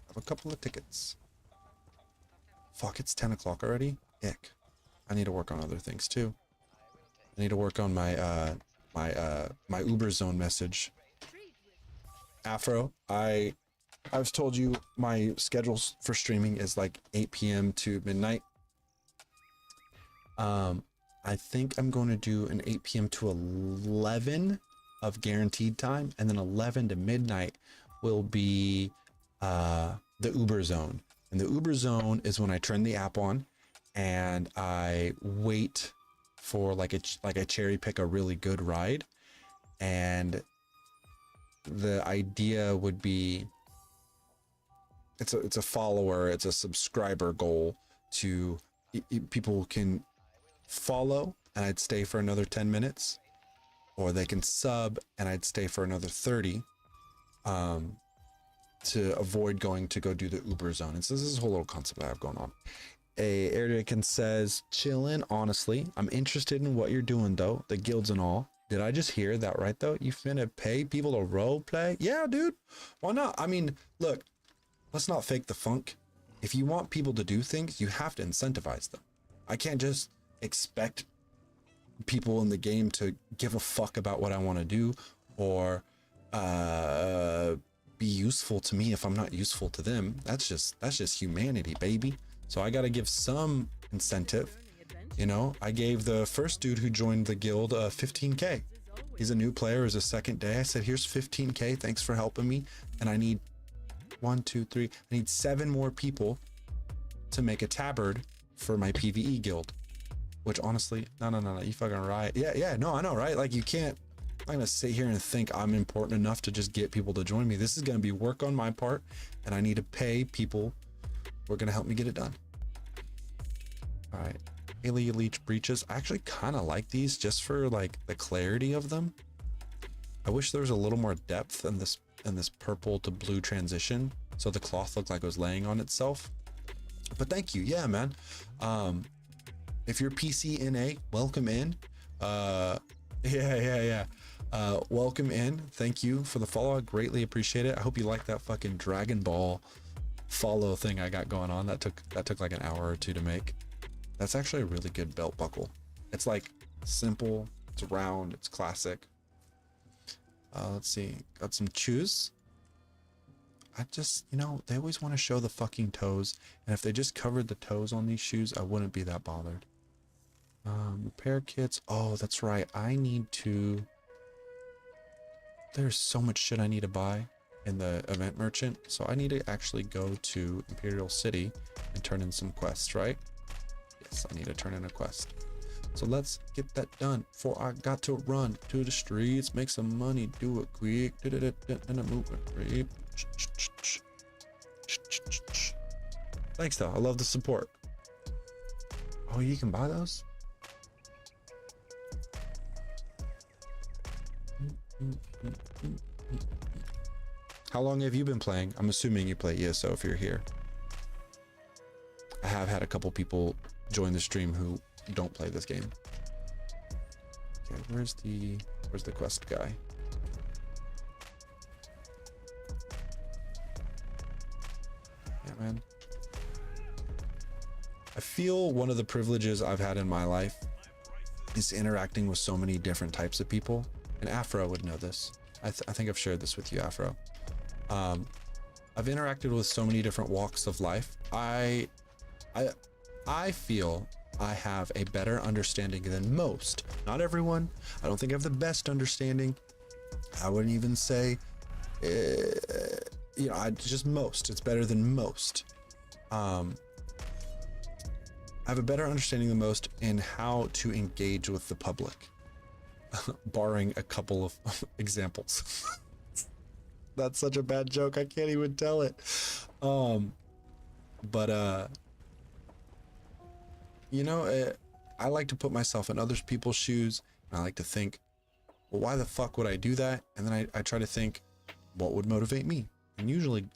I have a couple of tickets. Fuck, it's 10 o'clock already? Ick. I need to work on other things too. I need to work on my my Uber Zone message. Afro, I've told you my schedules for streaming is like 8 p.m. to midnight. I think I'm going to do an 8 p.m. to 11 of guaranteed time, and then 11 to midnight will be the Uber Zone. And the Uber Zone is when I turn the app on and I wait for like a cherry pick a really good ride. And the idea would be it's a follower, it's a subscriber goal to people can follow and I'd stay for another 10 minutes, or they can sub and I'd stay for another 30 to avoid going to go do the Uber zone. And so this is a whole little concept I have going on. Erdican says, chillin', honestly. I'm interested in what you're doing though, the guilds and all. Did I just hear that right though? You finna pay people to role play? Yeah, dude. Why not? I mean, look, let's not fake the funk. If you want people to do things, you have to incentivize them. I can't just expect people in the game to give a fuck about what I want to do or be useful to me if I'm not useful to them. That's just humanity, baby. So I got to give some incentive. You know, I gave the first dude who joined the guild 15k. He's a new player. It was his second day. I said, here's 15k. Thanks for helping me. And I need 1, 2, 3. I need 7 more people to make a tabard for my PvE guild. Which honestly, no, you fucking right. Yeah, no, I know, right? Like you can't, I'm not gonna sit here and think I'm important enough to just get people to join me. This is gonna be work on my part, and I need to pay people who are gonna help me get it done. All right, Alien Leech breaches. I actually kind of like these just for like the clarity of them. I wish there was a little more depth in this purple to blue transition, so the cloth looked like it was laying on itself. But thank you, yeah, man. If you're PCNA, welcome in. Yeah. Welcome in. Thank you for the follow. I greatly appreciate it. I hope you like that fucking Dragon Ball follow thing I got going on. That took like an hour or 2 to make. That's actually a really good belt buckle. It's like simple, it's round, it's classic. Let's see, got some shoes. I just, you know, they always want to show the fucking toes, and if they just covered the toes on these shoes, I wouldn't be that bothered. Repair kits. Oh, that's right. I need to, there's so much shit I need to buy in the event merchant, so I need to actually go to Imperial City and turn in some quests, right? Yes, I need to turn in a quest. So let's get that done before I got to run to the streets, make some money, do it quick, and I'm moving great. Thanks though, I love the support. Oh, you can buy those? How long have you been playing? I'm assuming you play ESO if you're here. I have had a couple people join the stream who don't play this game. Okay, where's the quest guy? Yeah, man. I feel one of the privileges I've had in my life is interacting with so many different types of people. And Afro would know this. I think I've shared this with you, Afro. I've interacted with so many different walks of life. I feel I have a better understanding than most. Not everyone. I don't think I have the best understanding. I wouldn't even say, you know, just most. It's better than most. I have a better understanding than most in how to engage with the public, barring a couple of examples. That's such a bad joke. I can't even tell it. You know, I like to put myself in other people's shoes, and I like to think, well, why the fuck would I do that? And then I try to think, what would motivate me? And usually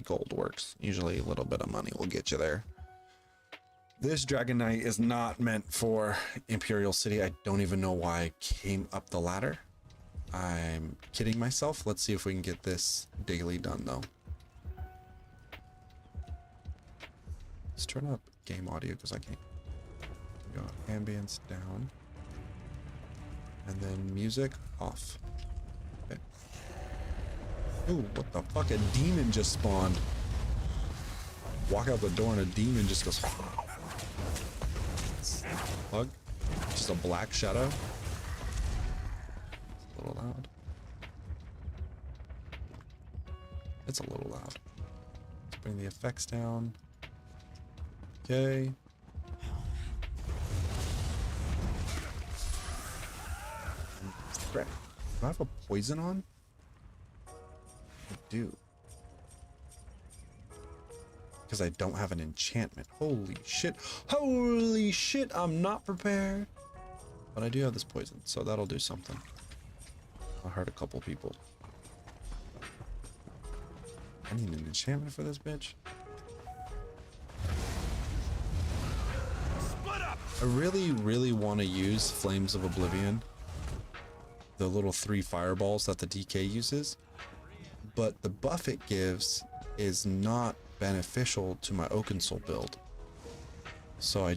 gold works. Usually a little bit of money will get you there. This Dragon Knight is not meant for Imperial City. I don't even know why I came up the ladder. I'm kidding myself. Let's see if we can get this daily done though. Let's turn up game audio because I can't. Go ambience down. And then music off. Okay. Ooh, what the fuck? A demon just spawned. Walk out the door and a demon just goes. Bug. Just a black shadow. It's a little loud. It's a little loud. Let's bring the effects down. Okay. Crap. Do I have a poison on? I do. Because I don't have an enchantment. Holy shit. Holy shit, I'm not prepared. But I do have this poison, so that'll do something. I hurt a couple people. I need an enchantment for this bitch. I really want to use Flames of Oblivion, the little 3 fireballs that the DK uses, but the buff it gives is not beneficial to my Oakensoul build, so I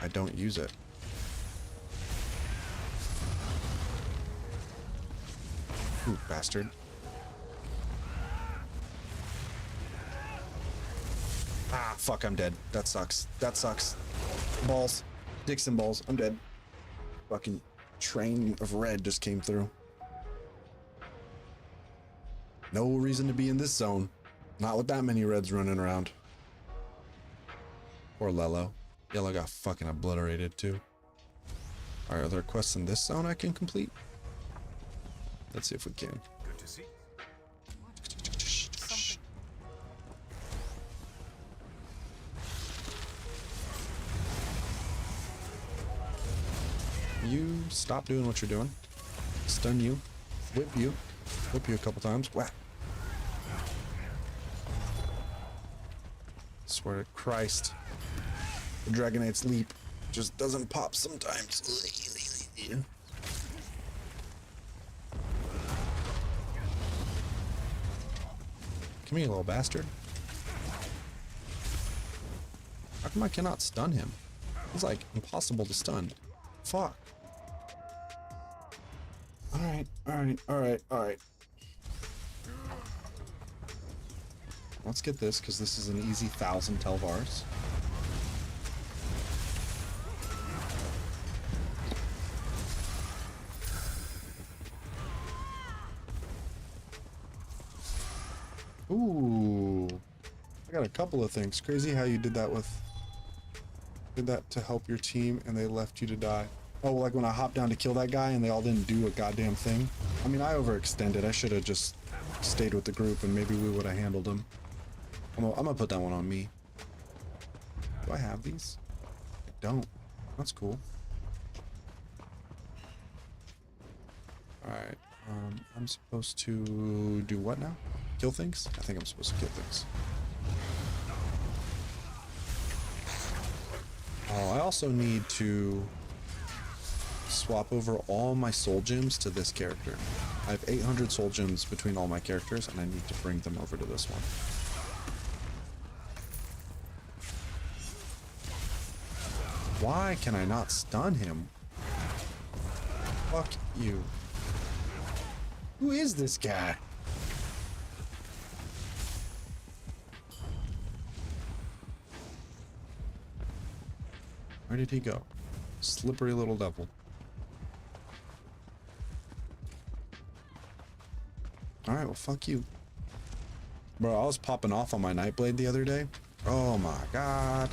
don't use it. Ooh, bastard. Ah, fuck, I'm dead. That sucks. That sucks. Balls. Dicks and balls. I'm dead. Fucking train of red just came through. No reason to be in this zone. Not with that many reds running around. Poor Lello. Yellow got fucking obliterated too. Alright, are there quests in this zone I can complete? Let's see if we can. Good to see. Something. You stop doing what you're doing. Stun you. Whip you. Whip you a couple times. Whack. Swear to Christ. The Dragonite's Leap just doesn't pop sometimes. Come here, little bastard. How come I cannot stun him? He's like impossible to stun. Fuck. Alright. Let's get this, because this is an easy 1,000 Telvars. Ooh. I got a couple of things. Crazy how you did that to help your team and they left you to die. Oh, like when I hopped down to kill that guy and they all didn't do a goddamn thing. I mean, I overextended. I should have just stayed with the group and maybe we would have handled him. I'm gonna put that one on me. Do I have these? I don't. That's cool. Alright. I'm supposed to do what now? Kill things? I think I'm supposed to kill things. Oh, I also need to swap over all my soul gems to this character. I have 800 soul gems between all my characters, and I need to bring them over to this one. Why can I not stun him? Fuck you. Who is this guy? Where did he go? Slippery little devil. Alright, well fuck you. Bro, I was popping off on my Nightblade the other day. Oh my god.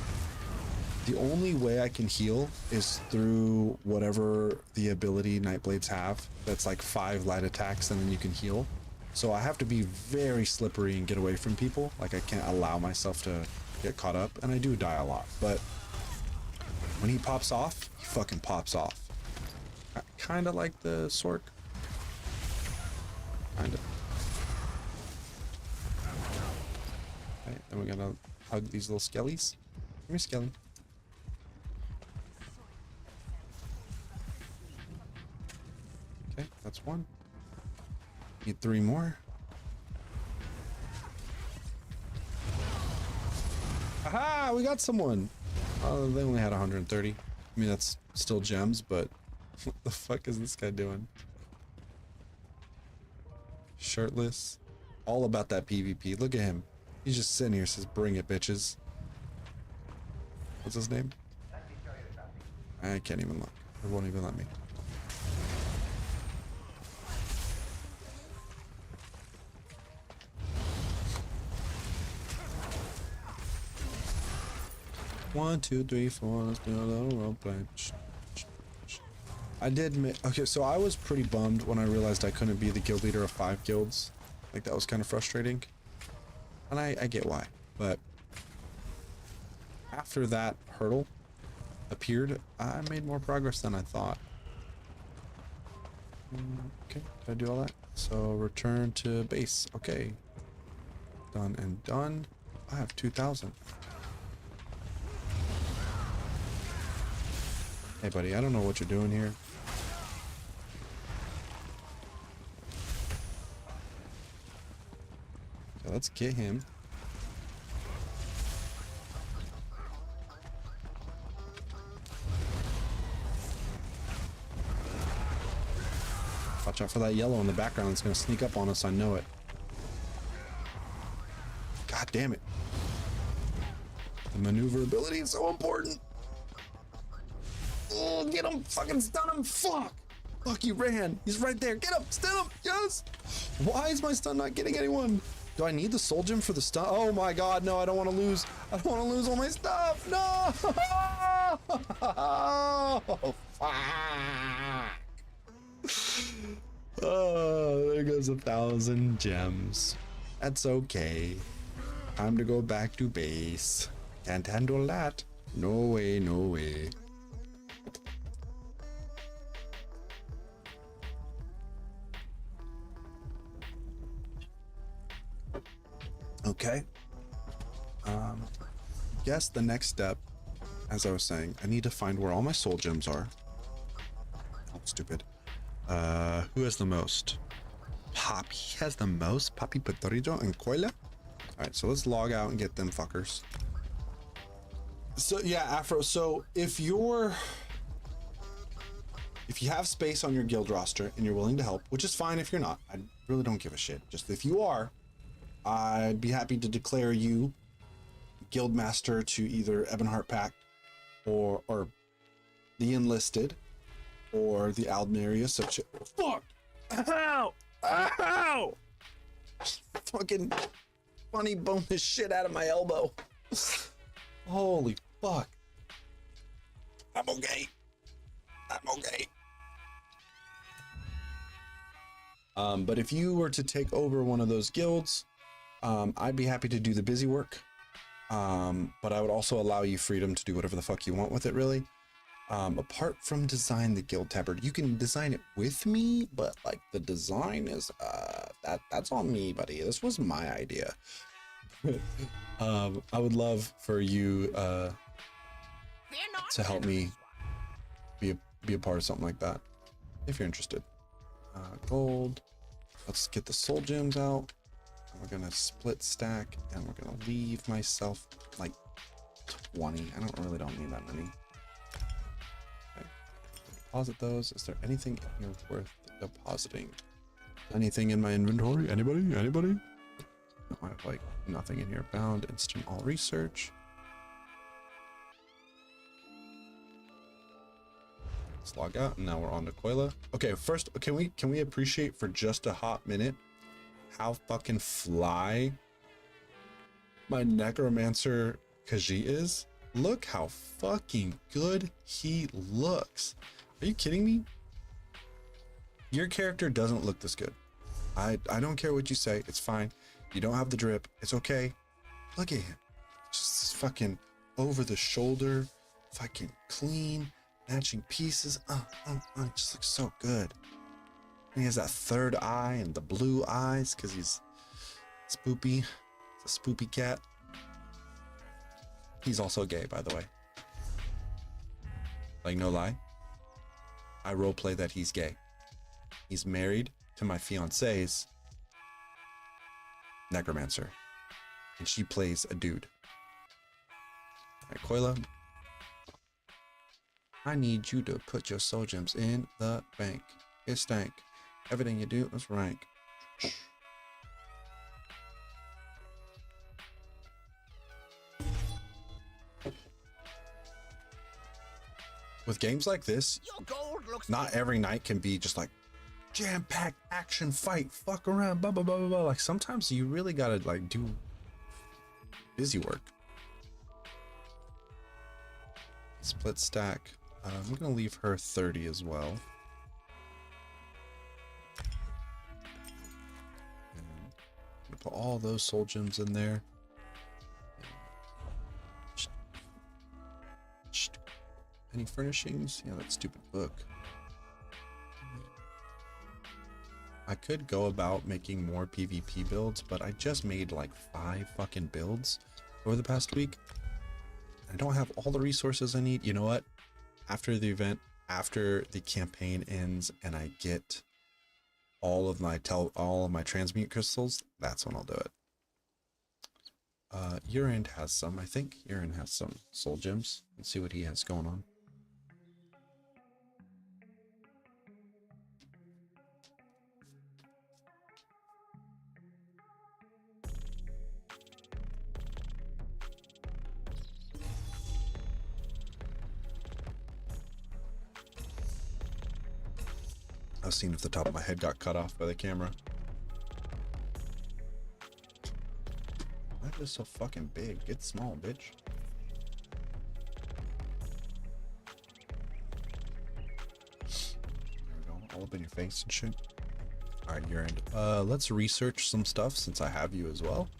The only way I can heal is through whatever the ability Nightblades have. That's like 5 light attacks and then you can heal. So I have to be very slippery and get away from people. Like I can't allow myself to get caught up. And I do die a lot. But when he pops off, he fucking pops off. Kind of like the Sork. Kind of. Okay, then we're gonna hug these little skellies. Come here, skelly. Okay, that's one. Need 3 more. Aha! We got someone! They only had 130. I mean, that's still gems, but what the fuck is this guy doing? Shirtless. All about that PvP. Look at him. He's just sitting here, says, bring it, bitches. What's his name? I can't even look. It won't even let me. One, two, three, four. Let's do a little role play. I did okay, so I was pretty bummed when I realized I couldn't be the guild leader of 5 guilds. Like, that was kind of frustrating. And I get why. But after that hurdle appeared, I made more progress than I thought. Okay, did I do all that? So return to base. Okay. Done and done. I have 2,000. Hey buddy, I don't know what you're doing here. So let's get him. Watch out for that yellow in the background. It's going to sneak up on us. I know it. God damn it. The maneuverability is so important. Oh, get him. Fucking stun him. Fuck. Fuck, he ran. He's right there. Get him. Stun him. Yes. Why is my stun not getting anyone? Do I need the soul gem for the stun? Oh my God. No, I don't want to lose. I don't want to lose all my stuff. No. Oh, fuck. Oh, there goes 1,000 gems. That's okay. Time to go back to base. Can't handle that. No way, no way. Okay. Guess the next step, as I was saying, I need to find where all my soul gems are. Oh, stupid. Who has the most? Poppy has the most. Poppy, Patorito, and Coila. All right, so let's log out and get them fuckers. So yeah, Afro. So if you have space on your guild roster and you're willing to help, which is fine if you're not, I really don't give a shit. Just if you are, I'd be happy to declare you guild master to either Ebonheart Pact or the Enlisted or the Aldmeria. Such a fuck. Ow! Ow! Fucking funny bone the shit out of my elbow. Holy fuck. I'm okay. I'm okay. But if you were to take over one of those guilds, I'd be happy to do the busy work. But I would also allow you freedom to do whatever the fuck you want with it, really. Apart from design the guild tabard, you can design it with me, but like the design is that's on me, buddy. This was my idea. I would love for you to help me be a part of something like that if you're interested. Gold. Let's get the soul gems out. And we're gonna split stack, and we're gonna leave myself like 20. I really don't need that many. Okay. Deposit those. Is there anything in here worth depositing? Anything in my inventory? Anybody? No, I have like nothing in here. Bound instant all research. Let's log out, and now we're on to Coila. Okay, first, can we appreciate for just a hot minute how fucking fly my Necromancer Khajiit is? Look how fucking good he looks. Are you kidding me? Your character doesn't look this good. I don't care what you say. It's fine. You don't have the drip. It's okay. Look at him. Just this fucking over the shoulder, fucking clean, matching pieces. It just looks so good. And he has that third eye and the blue eyes because he's spoopy. It's a spoopy cat. He's also gay, by the way. Like, no lie. I roleplay that he's gay. He's married to my fiance's necromancer, and she plays a dude. All right, Coila, I need you to put your soul gems in the bank. It's stank. Everything you do is rank. With games like this, not every night can be just like jam-packed action fight, fuck around, blah blah blah blah blah. Like sometimes you really gotta like do busy work. Split stack. I'm gonna leave her 30 as well. And I'm gonna put all those soul gems in there. Any furnishings? Yeah, that stupid book. I could go about making more PvP builds, but I just made like 5 fucking builds over the past week. I don't have all the resources I need. You know what? After the event, after the campaign ends and I get all of my transmute crystals, that's when I'll do it. Urand has some, I think. Urand has some soul gems. Let's see what he has going on. I was seeing if the top of my head got cut off by the camera. Why is this so fucking big? Get small, bitch. There we go. All up in your face and shit. Alright, you're in. Let's research some stuff since I have you as well.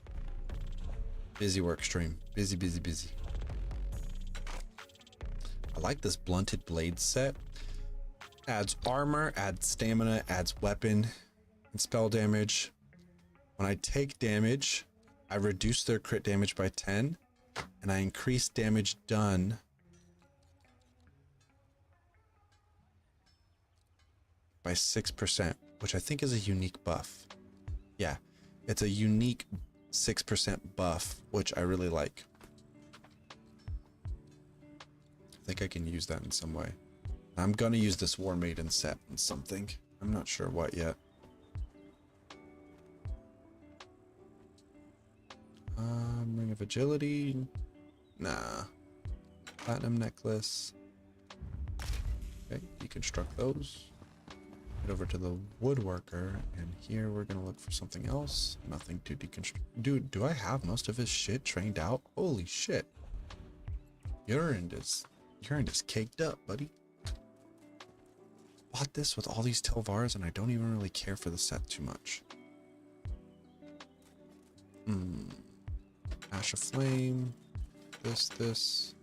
Busy work stream. Busy, busy, busy. I like this blunted blade set. Adds armor, adds stamina, adds weapon and spell damage. When I take damage, I reduce their crit damage by 10 and I increase damage done by 6%, which I think is a unique buff. Yeah, it's a unique 6% buff, which I really like. I think I can use that in some way. I'm gonna use this War Maiden set in something. I'm not sure what yet. Ring of Agility. Nah. Platinum necklace. Okay, deconstruct those. Head over to the woodworker, and here we're gonna look for something else. Nothing to deconstruct. Dude, do I have most of his shit trained out? Holy shit. Urand is caked up, buddy. Bought this with all these Telvars and I don't even really care for the set too much. Ash of Flame. This.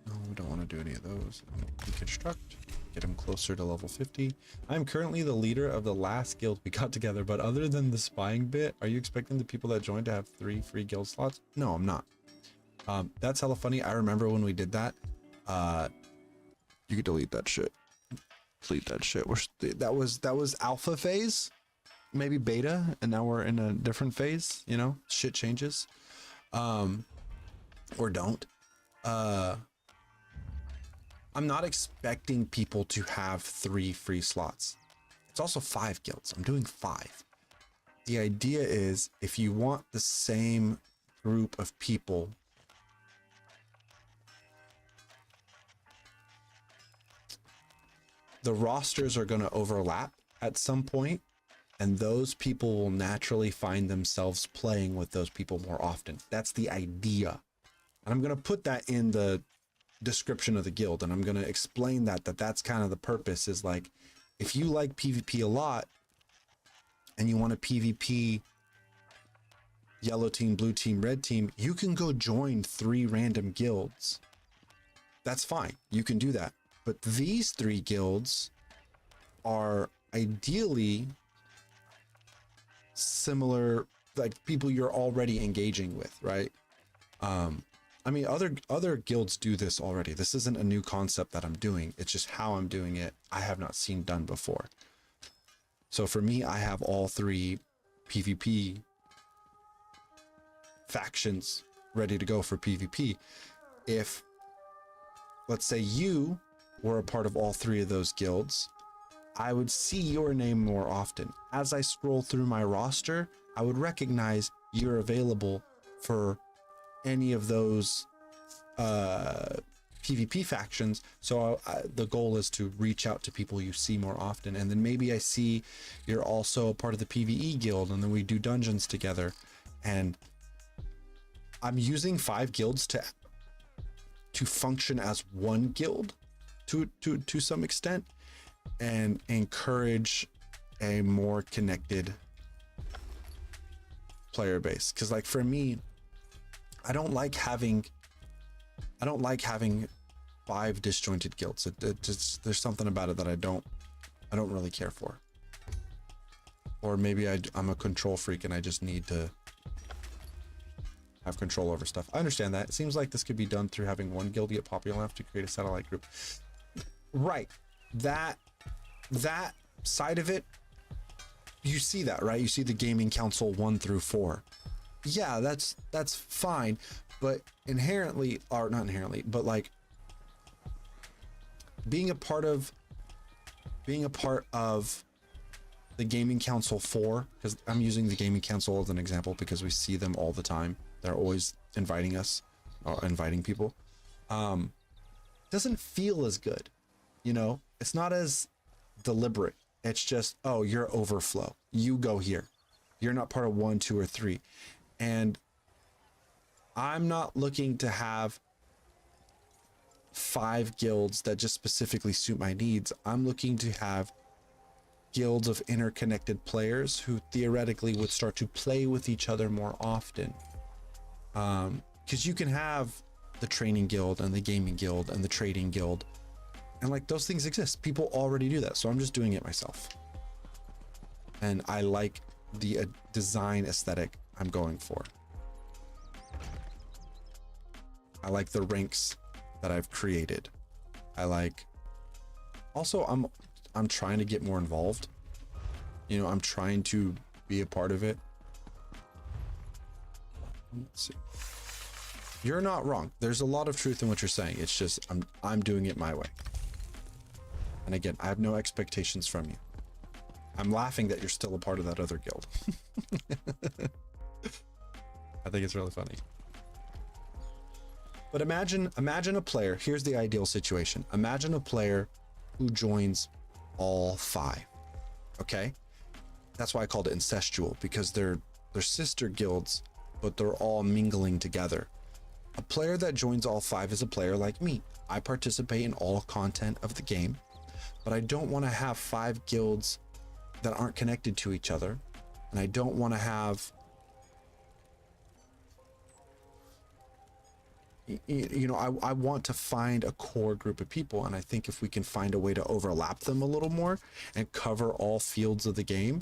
No, we don't want to do any of those. Deconstruct. Get him closer to level 50. I'm currently the leader of the last guild we got together, but other than the spying bit, are you expecting the people that joined to have 3 free guild slots? No, I'm not. That's hella funny. I remember when we did that. You could delete that shit. Delete that shit. That was alpha phase, maybe beta, and now we're in a different phase. You know, shit changes, or don't. I'm not expecting people to have 3 free slots. It's also 5 guilds. I'm doing 5. The idea is if you want the same group of people the rosters are going to overlap at some point, and those people will naturally find themselves playing with those people more often. That's the idea. And I'm going to put that in the description of the guild, and I'm going to explain that's kind of the purpose, is like, if you like PvP a lot and you want to PvP yellow team, blue team, red team, you can go join 3 random guilds. That's fine. You can do that. But these 3 guilds are ideally similar, like people you're already engaging with, right? I mean, other guilds do this already. This isn't a new concept that I'm doing. It's just how I'm doing it. I have not seen done before. So for me, I have all 3 PvP factions ready to go for PvP. If, let's say, you were a part of all 3 of those guilds, I would see your name more often. As I scroll through my roster, I would recognize you're available for any of those PvP factions. So the goal is to reach out to people you see more often, and then maybe I see you're also a part of the PvE guild, and then we do dungeons together. And I'm using 5 guilds to function as one guild to some extent, and encourage a more connected player base. Because like for me, I don't like having 5 disjointed guilds. There's something about it that I don't really care for. Or maybe I'm a control freak and I just need to have control over stuff. I understand that. It seems like this could be done through having one guild get popular enough to create a satellite group. Right. That side of it, you see that, right? You see the gaming council 1 through 4. Yeah, that's fine, but inherently, or not inherently, but like being a part of the gaming council 4, because I'm using the gaming council as an example because we see them all the time. They're always inviting us or inviting people. Doesn't feel as good, you know? It's not as deliberate. It's just, oh, you're overflow. You go here. You're not part of 1, 2, or 3. And I'm not looking to have 5 guilds that just specifically suit my needs. I'm looking to have guilds of interconnected players who theoretically would start to play with each other more often. Because you can have the training guild and the gaming guild and the trading guild, and like those things exist. People already do that, so I'm just doing it myself. And I like the design aesthetic I'm going for. I like the ranks that I've created. I like, also I'm trying to get more involved. You know, I'm trying to be a part of it. Let's see. You're not wrong. There's a lot of truth in what you're saying. It's just I'm doing it my way. And again, I have no expectations from you. I'm laughing that you're still a part of that other guild. I think it's really funny. But imagine a player. Here's the ideal situation. Imagine a player who joins all 5. Okay? That's why I called it incestual, because they're sister guilds, but they're all mingling together. A player that joins all 5 is a player like me. I participate in all content of the game, but I don't want to have 5 guilds that aren't connected to each other. And I don't want to have, you know, I want to find a core group of people. And I think if we can find a way to overlap them a little more and cover all fields of the game,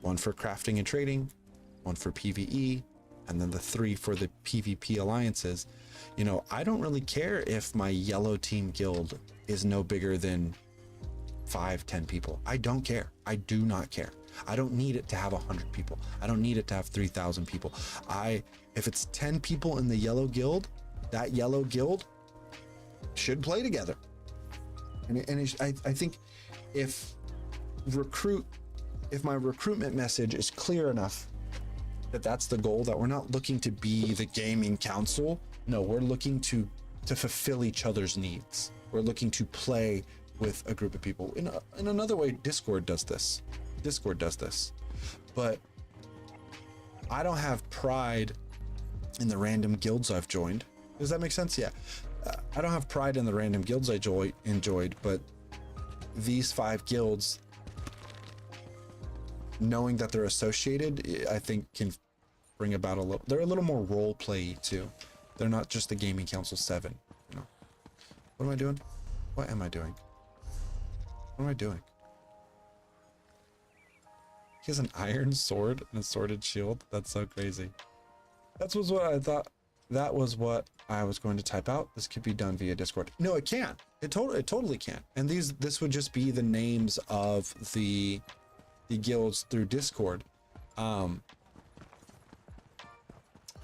1 for crafting and trading, 1 for PvE, and then the 3 for the PvP alliances. You know, I don't really care if my yellow team guild is no bigger than 5-10 people. I don't care. I do not care. I don't need it to have 100 people. I don't need it to have 3,000 people. If it's 10 people in the yellow guild, that yellow guild should play together. I think if my recruitment message is clear enough that that's the goal, that we're not looking to be the gaming council. No, we're looking to fulfill each other's needs. We're looking to play with a group of people. In another way, Discord does this. But I don't have pride in the random guilds I've joined. Does that make sense? Yeah. I don't have pride in the random guilds I enjoyed, but these 5 guilds, knowing that they're associated, I think can bring about they're a little more role play too. They're not just the gaming council 7, you know. What am I doing? What am I doing? What am I doing? He has an iron sword and a sworded shield. That's so crazy. That was what I thought. That was what I was going to type out. This could be done via Discord. No, it can. It totally can. And this would just be the names of the guilds through Discord.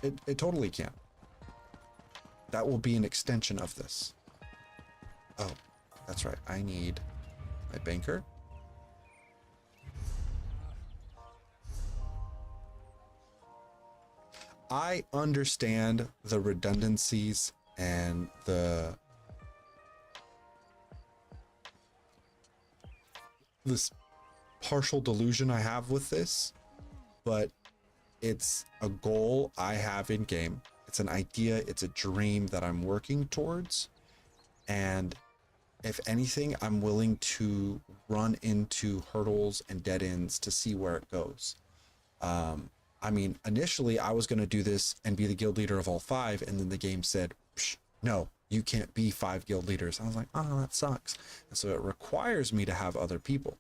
It totally can. That will be an extension of this. Oh, that's right. I need my banker. I understand the redundancies and this partial delusion I have with this, but it's a goal I have in game. It's an idea, it's a dream that I'm working towards. And if anything, I'm willing to run into hurdles and dead ends to see where it goes. I mean, initially I was going to do this and be the guild leader of all 5. And then the game said, no, you can't be 5 guild leaders. I was like, oh, that sucks. And so it requires me to have other people.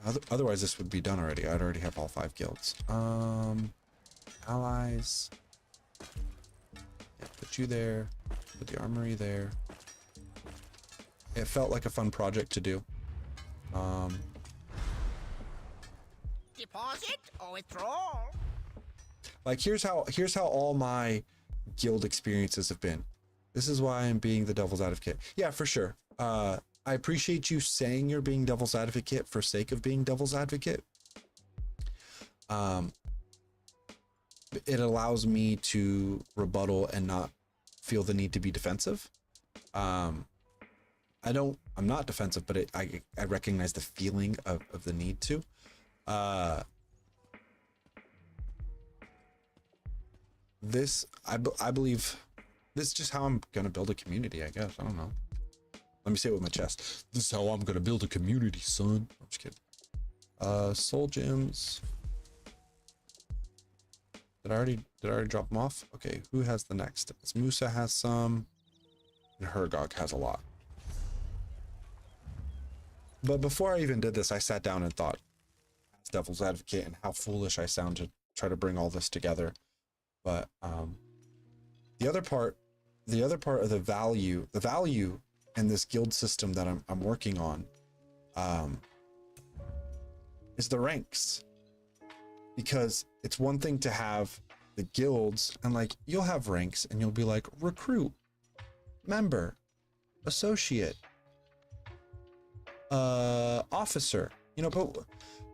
Otherwise, this would be done already. I'd already have all 5 guilds. Allies. Yeah, put you there. Put the armory there. It felt like a fun project to do. Deposit or withdrawal? Like here's how all my guild experiences have been. This is why I'm being the devil's advocate. Yeah, for sure. I appreciate you saying you're being devil's advocate for sake of being devil's advocate. It allows me to rebuttal and not feel the need to be defensive. I'm not defensive, but I recognize the feeling of the need to. I believe this is just how I'm gonna build a community, I guess. I don't know. Let me say it with my chest. This is how I'm gonna build a community, son. I'm just kidding. Soul gems. Did I already drop them off? Okay, who has the next? Musa has some, and Hergog has a lot. But before I even did this, I sat down and thought, as devil's advocate, and how foolish I sound to try to bring all this together. But the other part of the value in this guild system that I'm working on is the ranks. Because it's one thing to have the guilds and like you'll have ranks and you'll be like recruit, member, associate, officer, you know, but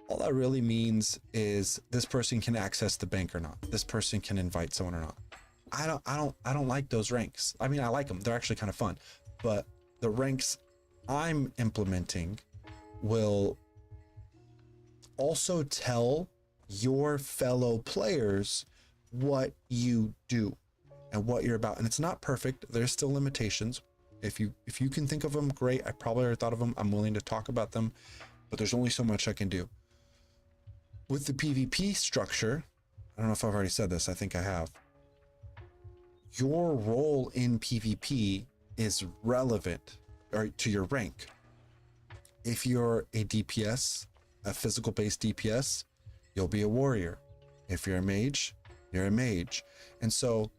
all that really means is this person can access the bank or not. This person can invite someone or not. I don't like those ranks. I mean, I like them. They're actually kind of fun, but the ranks I'm implementing will also tell your fellow players what you do and what you're about. And it's not perfect. There's still limitations. If you can think of them, great. I probably already thought of them. I'm willing to talk about them, but there's only so much I can do. With the PvP structure, I don't know if I've already said this. I think I have. Your role in PvP is relevant to your rank. If you're a DPS, a physical-based DPS, you'll be a warrior. If you're a mage, you're a mage. And so,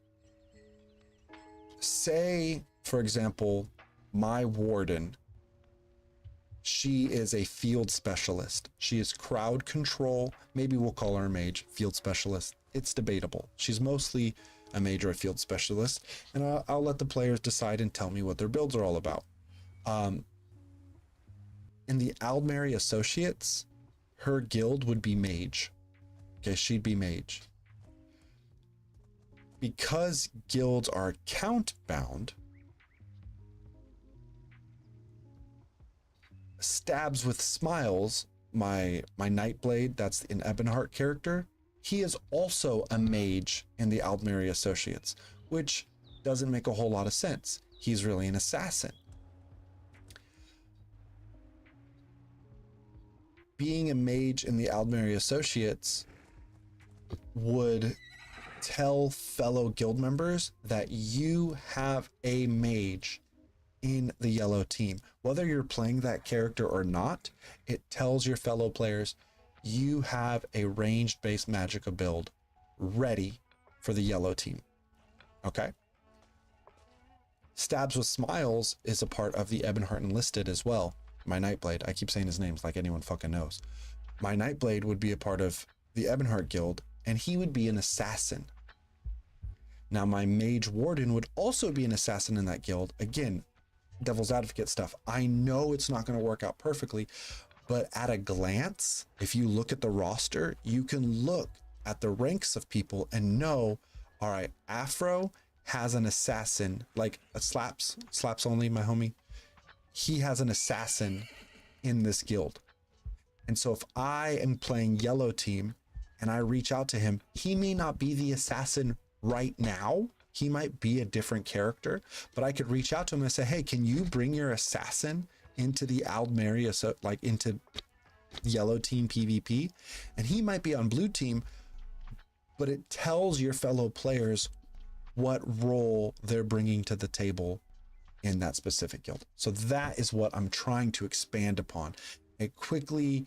say, for example, my warden, she is a field specialist. She is crowd control. Maybe we'll call her a mage, field specialist. It's debatable. She's mostly a mage or a field specialist. And I'll let the players decide and tell me what their builds are all about. In the Aldmeri Associates, her guild would be mage. Okay, she'd be mage. Because guilds are count bound, Stabs with Smiles, my Nightblade, that's an Ebonheart character, he is also a mage in the Aldmeri Associates, which doesn't make a whole lot of sense. He's really an assassin. Being a mage in the Aldmeri Associates would tell fellow guild members that you have a mage in the yellow team. Whether you're playing that character or not, it tells your fellow players you have a ranged-based Magicka build ready for the yellow team. Okay? Stabs with Smiles is a part of the Ebonheart Enlisted as well. My Nightblade, I keep saying his names like anyone fucking knows. My Nightblade would be a part of the Ebonheart Guild, and he would be an assassin. Now, my Mage Warden would also be an assassin in that guild. Again, devil's advocate stuff. I know it's not going to work out perfectly, but at a glance, if you look at the roster, you can look at the ranks of people and know, all right, Afro has an assassin, like a slaps only, my homie. He has an assassin in this guild. And so if I am playing yellow team and I reach out to him, he may not be the assassin right now. He might be a different character, but I could reach out to him and say, hey, can you bring your assassin into the Aldmeri, so like into yellow team PvP? And he might be on blue team, but it tells your fellow players what role they're bringing to the table in that specific guild. So that is what I'm trying to expand upon. It quickly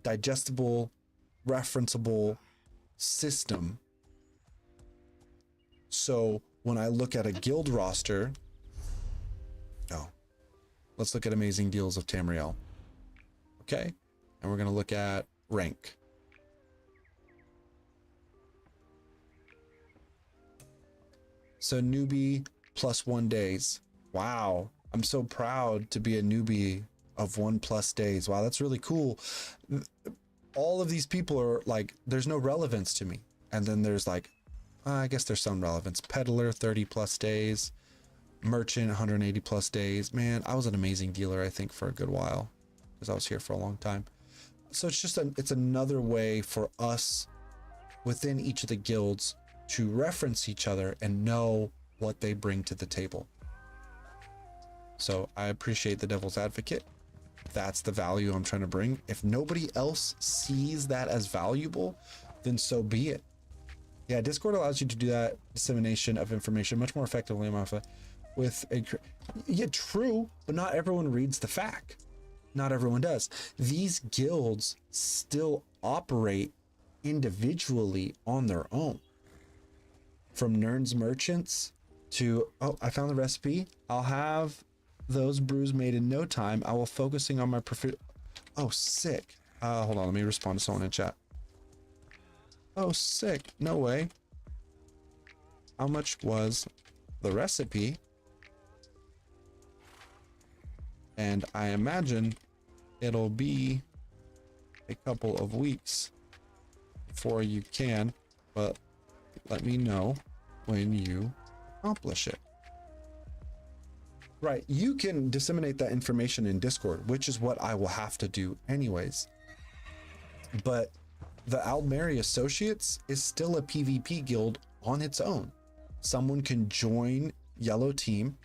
digestible, referenceable system. So when I look at a guild roster, let's look at Amazing Deals of Tamriel. Okay, and we're gonna look at rank. So newbie +1 days. Wow, I'm so proud to be a newbie of 1+ days. Wow, that's really cool. All of these people are like, there's no relevance to me. And then there's like, I guess there's some relevance. Peddler 30+ days. Merchant 180+ days. Man, I was an amazing dealer, I think, for a good while, because I was here for a long time. So it's just it's another way for us within each of the guilds to reference each other and know what they bring to the table. So I appreciate the devil's advocate. That's the value I'm trying to bring. If nobody else sees that as valuable, then so be it. Yeah, Discord allows you to do that dissemination of information much more effectively, Mafa, with a, yeah, true, but not everyone reads the FAQ. Not everyone does. These guilds still operate individually on their own. From Nern's Merchants to, oh, I found the recipe. I'll have those brews made in no time. I will focusing on my oh, sick. Hold on, let me respond to someone in chat. Oh, sick. No way. How much was the recipe? And I imagine it'll be a couple of weeks before you can, but let me know when you accomplish it. Right, you can disseminate that information in Discord, which is what I will have to do anyways. But the Aldmeri Associates is still a PvP guild on its own. Someone can join Yellow Team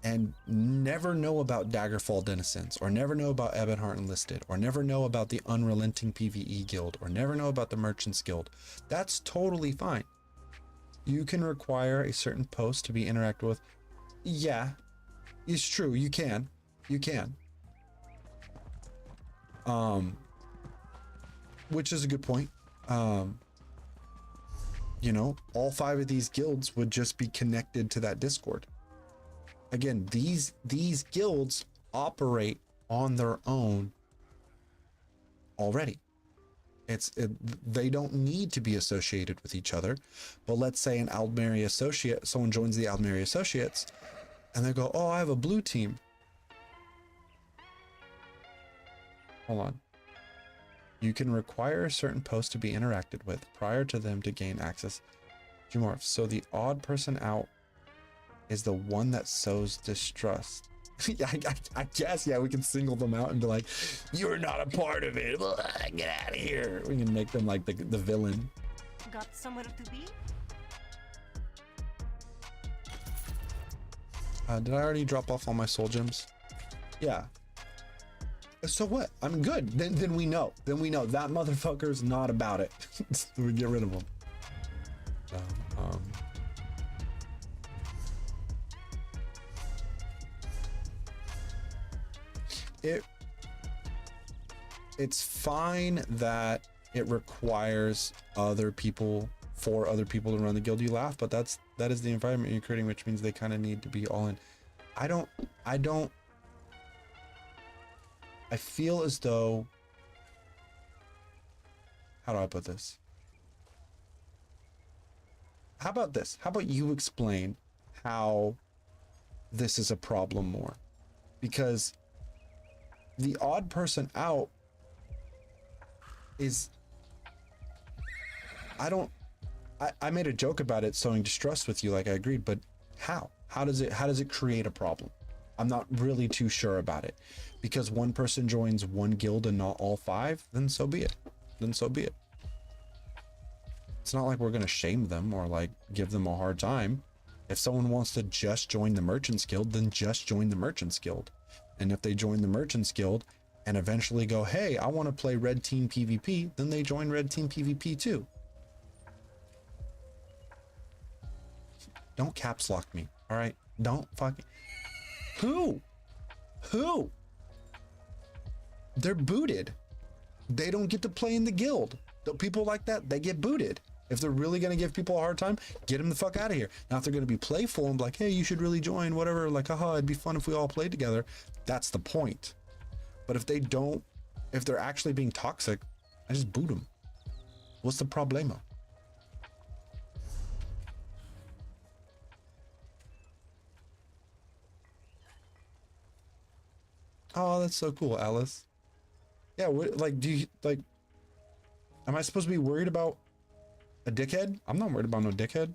and never know about Daggerfall Denizens, or never know about Ebonheart Enlisted, or never know about the Unrelenting PvE Guild, or never know about the Merchants Guild. That's totally fine. You can require a certain post to be interacted with. Yeah, it's true. You can. You can. Which is a good point. You know, all 5 of these guilds would just be connected to that Discord. Again, these guilds operate on their own already. They don't need to be associated with each other. But let's say an Aldmeri Associate, someone joins the Aldmeri Associates, and they go, oh, I have a blue team. Hold on. You can require a certain post to be interacted with prior to them to gain access to morphs. So the odd person out is the one that sows distrust. I guess, yeah, we can single them out and be like, you're not a part of it. Get out of here. We can make them like the villain. Got somewhere to be? Did I already drop off all my soul gems? Yeah. So what? I'm good. Then we know. Then we know that motherfucker's not about it. We get rid of him. It's fine that it requires other people to run the guild. You laugh, but that is the environment you're creating, which means they kind of need to be all in. I feel as though, how do I put this? How about this? How about you explain how this is a problem more? Because the odd person out is, I made a joke about it sowing distrust with you, like I agreed, but how does it create a problem? I'm not really too sure about it. Because one person joins one guild and not all 5, then so be it. It's not like we're gonna shame them or like give them a hard time. If someone wants to just join the Merchants Guild, then just join the Merchants Guild. And if they join the Merchants Guild and eventually go, hey, I want to play Red Team PvP, then they join Red Team PvP too. Don't caps lock me, all right? Don't fucking... Who? They're booted. they don't get to play in the guild. The people like that, they get booted. If they're really going to give people a hard time, get them the fuck out of here. Now, if they're going to be playful and like, hey, you should really join, whatever, like, haha, it'd be fun if we all played together. That's the point. But if they don't, if they're actually being toxic, I just boot them. What's the problemo? Oh, that's so cool, Alice. Yeah, like, do you, like, am I supposed to be worried about a dickhead? I'm not worried about no dickhead.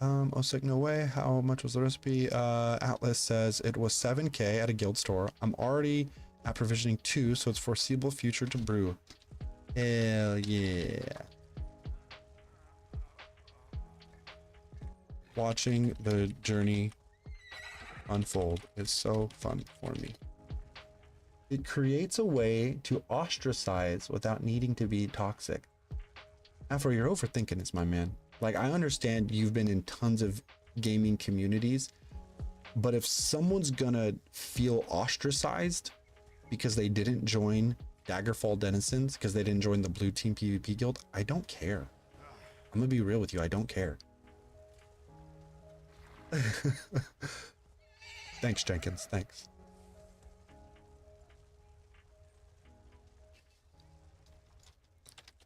Oh, sick, no way. How much was the recipe? Atlas says it was 7K at a guild store. I'm already at provisioning 2, so it's foreseeable future to brew. Hell yeah. Watching the journey unfold is so fun for me. It creates a way to ostracize without needing to be toxic. Afro, you're overthinking this, my man. Like, I understand you've been in tons of gaming communities, but if someone's gonna feel ostracized because they didn't join Daggerfall Denizens, because they didn't join the Blue Team PvP Guild, I don't care. I'm gonna be real with you, I don't care. Thanks, Jenkins, thanks.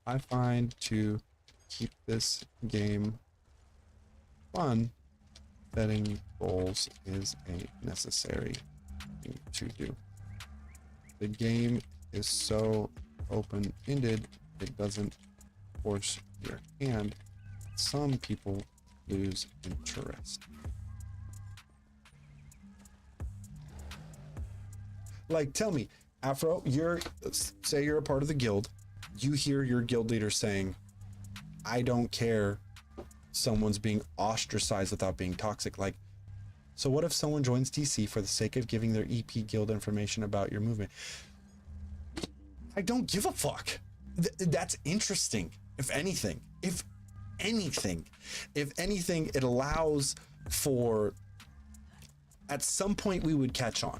I find to keep this game fun, setting goals is a necessary thing to do. The game is so open-ended, it doesn't force your hand. Some people lose interest. Like, tell me, Afro, say you're a part of the guild. You hear your guild leader saying, I don't care, someone's being ostracized without being toxic. Like, so what if someone joins TC for the sake of giving their EP guild information about your movement? I don't give a fuck. That's interesting. If anything, it allows for, at some point we would catch on.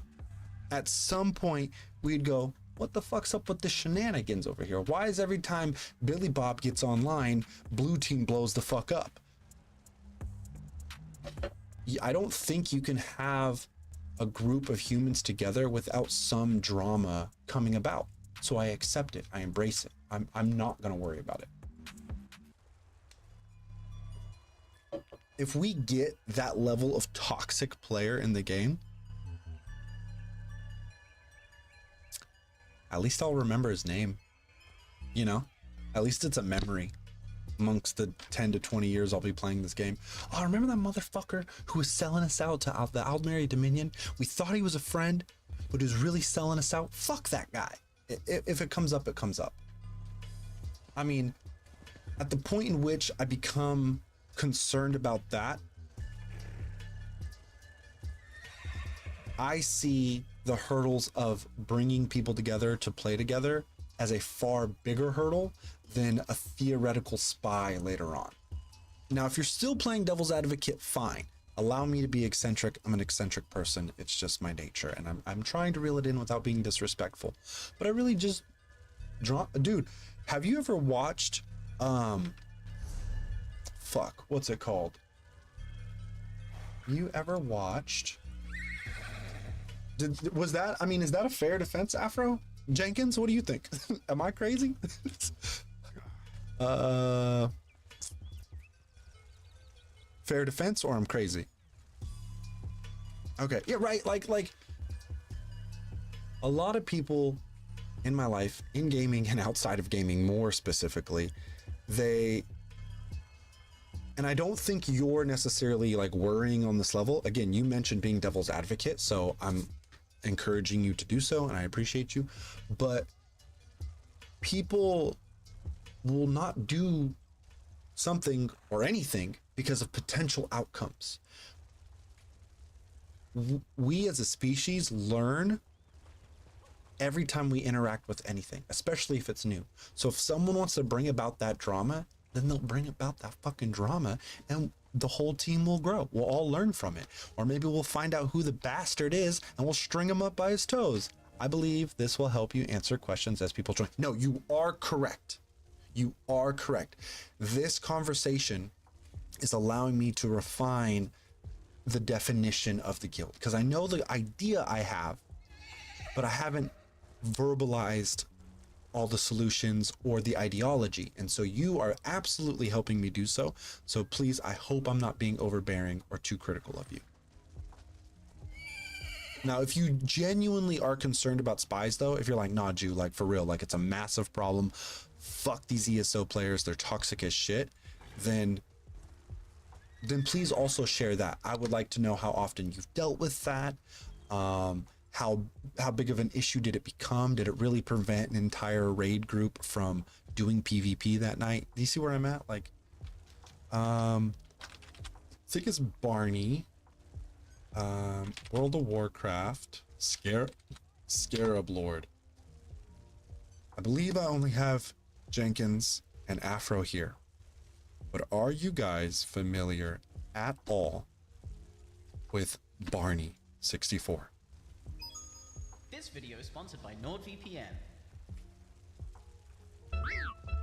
At some point we'd go, what the fuck's up with the shenanigans over here? Why is every time Billy Bob gets online, Blue Team blows the fuck up? I don't think you can have a group of humans together without some drama coming about. So I accept it. I embrace it. I'm not gonna worry about it. If we get that level of toxic player in the game, at least I'll remember his name, you know? At least it's a memory amongst the 10 to 20 years I'll be playing this game. Oh, remember that motherfucker who was selling us out to the Aldmeri Dominion? We thought he was a friend, but he was really selling us out. Fuck that guy. If it comes up, it comes up. I mean, at the point in which I become concerned about that, I see the hurdles of bringing people together to play together as a far bigger hurdle than a theoretical spy later on. Now, if you're still playing devil's advocate, fine. Allow me to be eccentric. I'm an eccentric person. It's just my nature. And I'm trying to reel it in without being disrespectful. But I really just dude, have you ever watched, fuck, what's it called? You ever watched, was that, I mean, is that a fair defense, Afro? Jenkins, what do you think? Am I crazy? Fair defense, or I'm crazy? Okay, yeah, right. Like a lot of people in my life, in gaming and outside of gaming more specifically, and I don't think you're necessarily like worrying on this level. Again, you mentioned being devil's advocate, so I'm encouraging you to do so, and I appreciate you. But people will not do something or anything because of potential outcomes. We as a species learn every time we interact with anything, especially if it's new. So if someone wants to bring about that drama, then they'll bring about that fucking drama, and the whole team will grow. We'll all learn from it. Or maybe we'll find out who the bastard is and we'll string him up by his toes. I believe this will help you answer questions as people join. No, you are correct. You are correct. This conversation is allowing me to refine the definition of the guild, because I know the idea I have, but I haven't verbalized all the solutions or the ideology. And so you are absolutely helping me do so. So please, I hope I'm not being overbearing or too critical of you. Now, if you genuinely are concerned about spies, though, if you're like, nah, Jew, like for real, like it's a massive problem, fuck these ESO players, they're toxic as shit, then please also share that. I would like to know how often you've dealt with that. How big of an issue did it become? Did it really prevent an entire raid group from doing PvP that night? Do you see where I'm at? Like, I think it's Barney. World of Warcraft, Scarab Lord. I believe I only have Jenkins and Afro here, but are you guys familiar at all with Barney 64? This video is sponsored by NordVPN.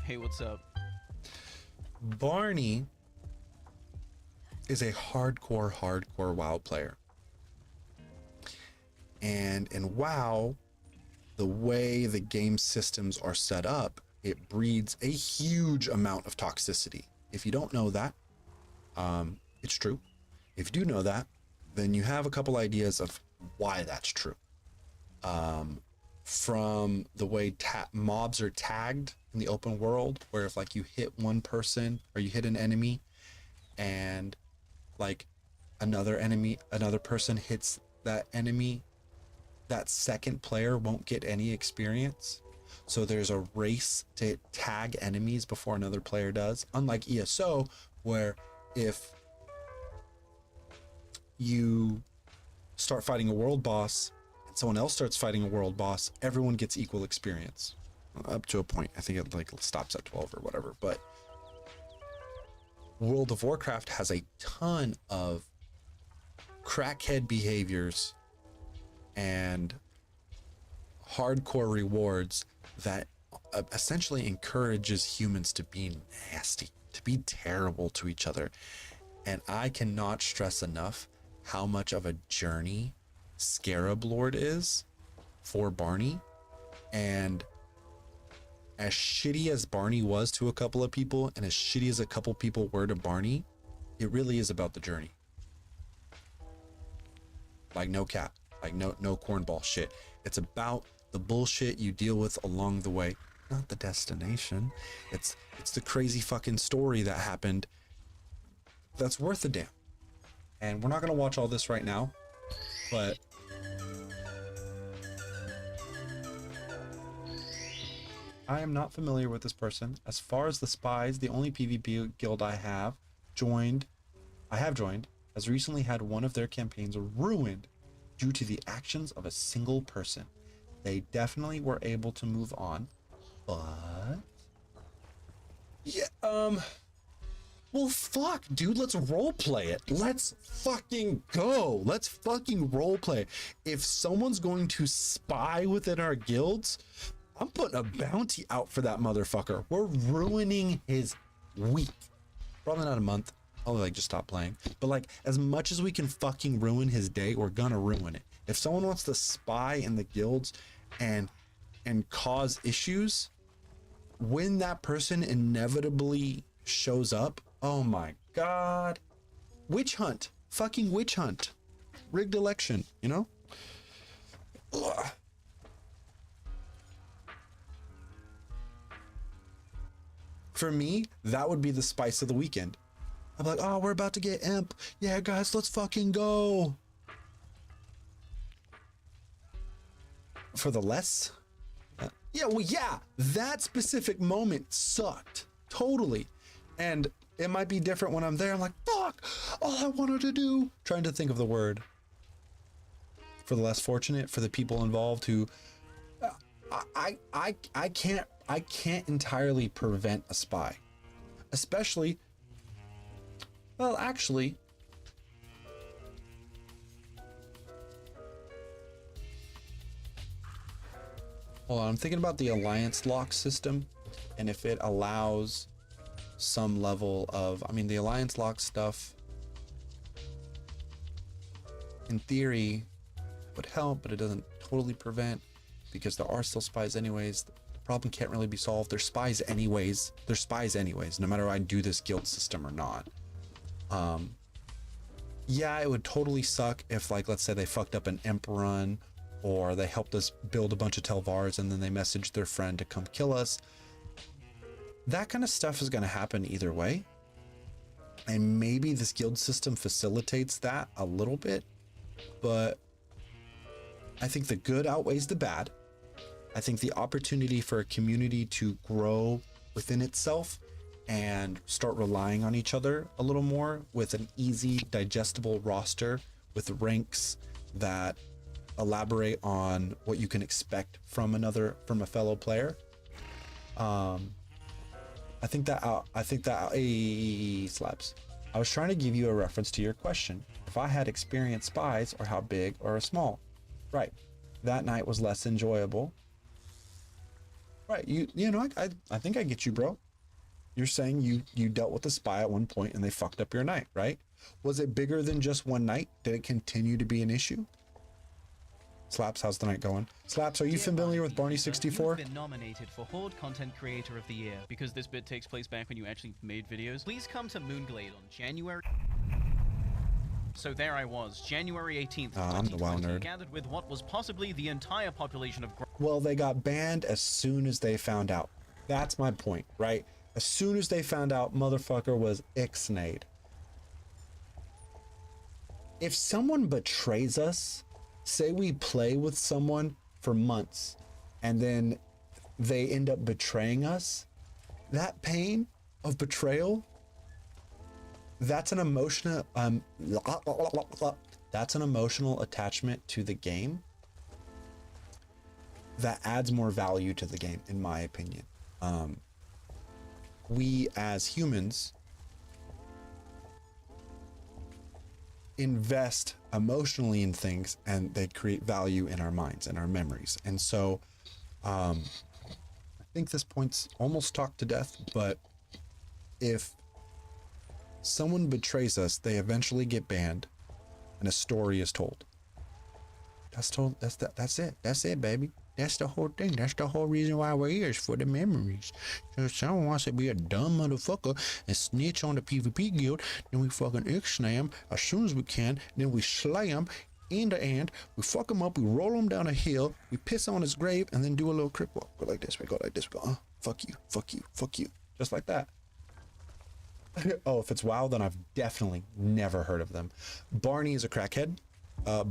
Hey, what's up? Barney is a hardcore WoW player. And in WoW, the way the game systems are set up, it breeds a huge amount of toxicity. If you don't know that, it's true. If you do know that, then you have a couple ideas of why that's true. From the way mobs are tagged in the open world, where if like you hit one person or you hit an enemy and like another person hits that enemy, that second player won't get any experience. So there's a race to tag enemies before another player does. Unlike ESO, where if you start fighting a world boss and someone else starts fighting a world boss, everyone gets equal experience. Up to a point. I think it like stops at 12 or whatever. But World of Warcraft has a ton of crackhead behaviors and hardcore rewards that essentially encourages humans to be nasty, to be terrible to each other. And I cannot stress enough how much of a journey Scarab Lord is for Barney. And as shitty as Barney was to a couple of people, and as shitty as a couple people were to Barney, it really is about the journey. Like no cap, like no cornball shit. It's about the bullshit you deal with along the way, not the destination. It's the crazy fucking story that happened that's worth a damn. And we're not gonna watch all this right now, but I am not familiar with this person. As far as the spies, the only PvP guild I have joined, has recently had one of their campaigns ruined due to the actions of a single person. They definitely were able to move on, but yeah, well, fuck, dude, let's role play it. Let's fucking go. Let's fucking role play. If someone's going to spy within our guilds, I'm putting a bounty out for that motherfucker. We're ruining his week. Probably not a month. I'll like just stop playing. But like, as much as we can fucking ruin his day, we're gonna ruin it. If someone wants to spy in the guilds and cause issues, when that person inevitably shows up, oh my god. Witch hunt. Fucking witch hunt. Rigged election, you know? Ugh. For me, that would be the spice of the weekend. I'm like, oh, we're about to get imp. Yeah, guys, let's fucking go. For the less? Yeah, well, yeah, that specific moment sucked. Totally. And it might be different when I'm there. I'm like, fuck, all I wanted to do. Trying to think of the word. For the less fortunate, for the people involved who... I can't entirely prevent a spy. Especially... Well, actually... Hold on, I'm thinking about the alliance lock system and if it allows some level of, I mean, the alliance lock stuff in theory would help, but it doesn't totally prevent because there are still spies anyways. The problem can't really be solved. They're spies anyways. They're spies anyways, no matter if I do this guild system or not. Yeah, it would totally suck if, like, let's say they fucked up an imp run or they helped us build a bunch of Telvars and then they messaged their friend to come kill us. That kind of stuff is going to happen either way. And maybe this guild system facilitates that a little bit, but I think the good outweighs the bad. I think the opportunity for a community to grow within itself and start relying on each other a little more with an easy, digestible roster with ranks that elaborate on what you can expect from a fellow player. I think that slaps. I was trying to give you a reference to your question. If I had experienced spies, or how big or small, right? That night was less enjoyable. Right? You know, I think I get you, bro. You're saying you dealt with a spy at one point and they fucked up your night, right? Was it bigger than just one night? Did it continue to be an issue? Slaps, how's the night going? Slaps, are you familiar with Barney64? You've been nominated for Horde Content Creator of the Year. Because this bit takes place back when you actually made videos, please come to Moonglade on January... So there I was, January 18th, I'm the WoW nerd. gathered with what was possibly the entire population of... Well, they got banned as soon as they found out. That's my point, right? As soon as they found out motherfucker was ixnayed. If someone betrays us, say we play with someone for months and then they end up betraying us, that pain of betrayal, that's an emotional attachment to the game that adds more value to the game, in my opinion. We as humans invest emotionally in things and they create value in our minds and our memories. And so I think this point's almost talked to death, but if someone betrays us, they eventually get banned and a story is told. That's it, baby. That's the whole thing. That's the whole reason why we're here, is for the memories. So if someone wants to be a dumb motherfucker and snitch on the PvP guild, then we fucking ixnay them as soon as we can. Then we slay them in the end. We fuck him up. We roll him down a hill. We piss on his grave and then do a little crip walk. Go like this. We go like this. We go, fuck you, fuck you, fuck you. Just like that. Oh, if it's WoW, then I've definitely never heard of them. Barney is a crackhead.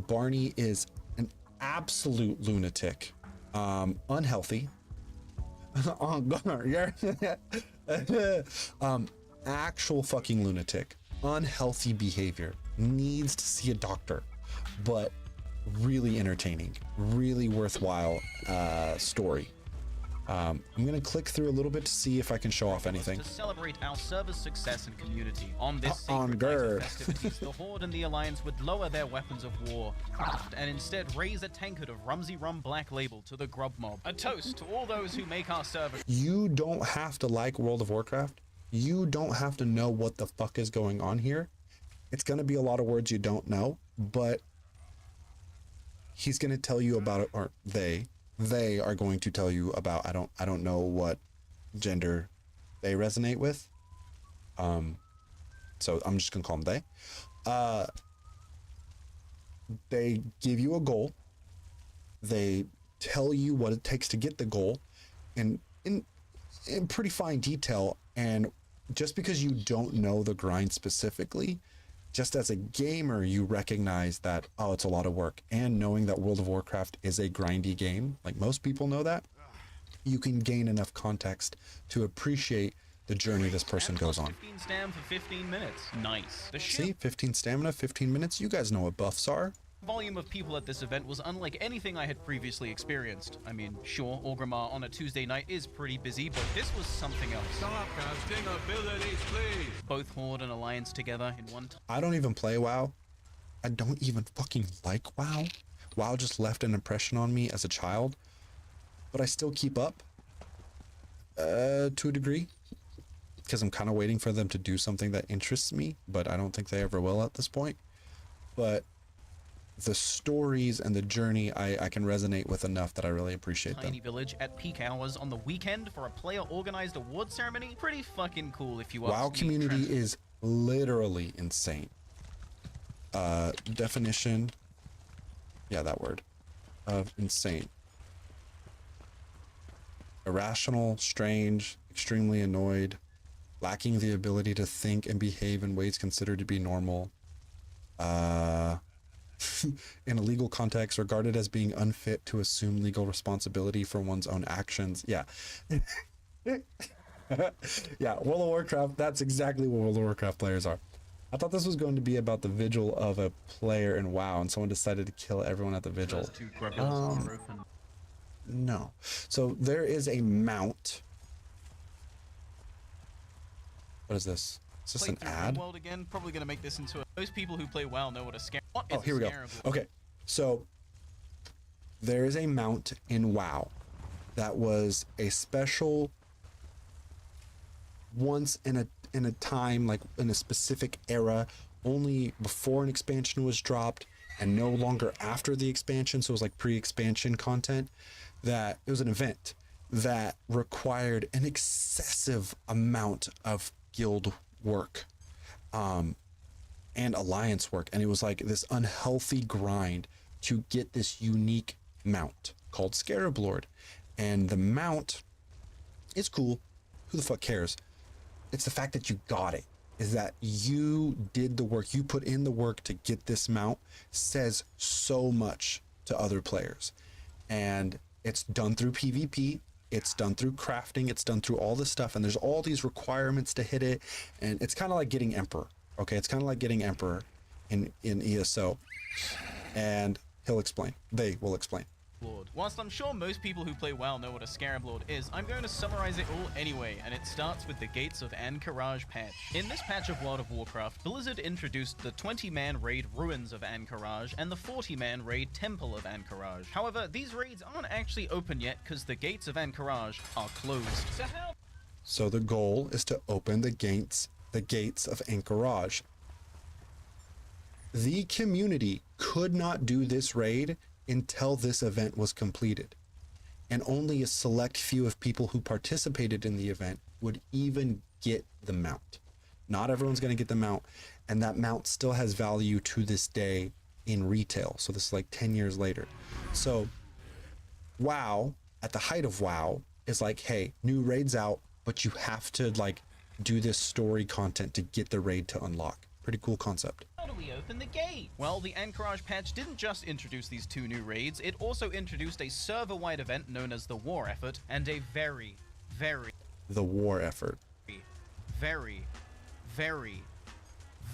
Barney is an absolute lunatic. Unhealthy. Oh god, yeah. Actual fucking lunatic. Unhealthy behavior. Needs to see a doctor, but really entertaining, really worthwhile story. I'm gonna click through a little bit to see if I can show off anything. To celebrate our server's success and community. On this On sacred night of gird. festivities, the Horde and the Alliance would lower their weapons of war and instead raise a tankard of Rumsey Rum Black Label to the grub mob. A toast to all those who make our server. You don't have to like World of Warcraft. You don't have to know what the fuck is going on here. It's gonna be a lot of words you don't know, but he's gonna tell you about it, or they are going to tell you about, I don't know what gender they resonate with. So I'm just gonna call them they. They give you a goal. They tell you what it takes to get the goal in pretty fine detail. And just because you don't know the grind specifically, just as a gamer, you recognize that, oh, it's a lot of work. And knowing that World of Warcraft is a grindy game, like most people know that, you can gain enough context to appreciate the journey this person goes on. 15 stam for 15 minutes. Nice. The sheer See, 15 stamina, 15 minutes. You guys know what buffs are. volume of people at this event was unlike anything I had previously experienced. I mean, sure, Orgrimmar on a Tuesday night is pretty busy, but this was something else. Stop casting abilities, please. Both Horde and Alliance together in one time. I don't even play WoW. I don't even fucking like WoW. WoW just left an impression on me as a child. but I still keep up to a degree because I'm kind of waiting for them to do something that interests me, but I don't think they ever will at this point. But the stories and the journey I can resonate with enough that I really appreciate them. Tiny village at peak hours on the weekend for a player-organized award ceremony. Pretty fucking cool if you ask WoW me, community Trent. is literally insane. Definition, yeah, that word, of insane. Irrational, strange, extremely annoyed, lacking the ability to think and behave in ways considered to be normal. In a legal context, regarded as being unfit to assume legal responsibility for one's own actions. Yeah. Yeah, World of Warcraft, that's exactly what World of Warcraft players are. I thought this was going to be about the vigil of a player in WoW, and someone decided to kill everyone at the vigil. No. So there is a mount. What is this? Is this an ad? World again, probably gonna make this into a... Most people who play WoW know what a scare... What is Oh, here we go. Okay, so there is a mount in WoW that was a special once in a time, like in a specific era, only before an expansion was dropped and no longer after the expansion. So it was like pre-expansion content. That it was an event that required an excessive amount of guild work and alliance work, and it was like this unhealthy grind to get this unique mount called Scarab Lord. And the mount is cool, who the fuck cares? It's the fact that you got it, is that you did the work, you put in the work to get this mount, says so much to other players. And it's done through PvP, it's done through crafting, it's done through all this stuff, and there's all these requirements to hit it, and it's kind of like getting Emperor. Okay, it's kind of like getting Emperor in ESO, and he'll explain. They will explain. Lord. Whilst I'm sure most people who play WoW know what a Scarab Lord is, I'm going to summarize it all anyway, and it starts with the Gates of Ahn'Qiraj patch. In this patch of World of Warcraft, Blizzard introduced the 20-man raid Ruins of Ahn'Qiraj and the 40-man raid Temple of Ahn'Qiraj. However, these raids aren't actually open yet because the Gates of Ahn'Qiraj are closed. So the goal is to open the gates of Ahn'Qiraj. The community could not do this raid until this event was completed, and only a select few of people who participated in the event would even get the mount. Not everyone's going to get the mount, and that mount still has value to this day in retail. So this is like 10 years later. So WoW, at the height of WoW, is like, hey, new raid's out, but you have to like do this story content to get the raid to unlock. Pretty cool concept. How do we open the gate? Well, the Ahn'Qiraj patch didn't just introduce these two new raids, it also introduced a server-wide event known as the War Effort, and a very, very, The War Effort.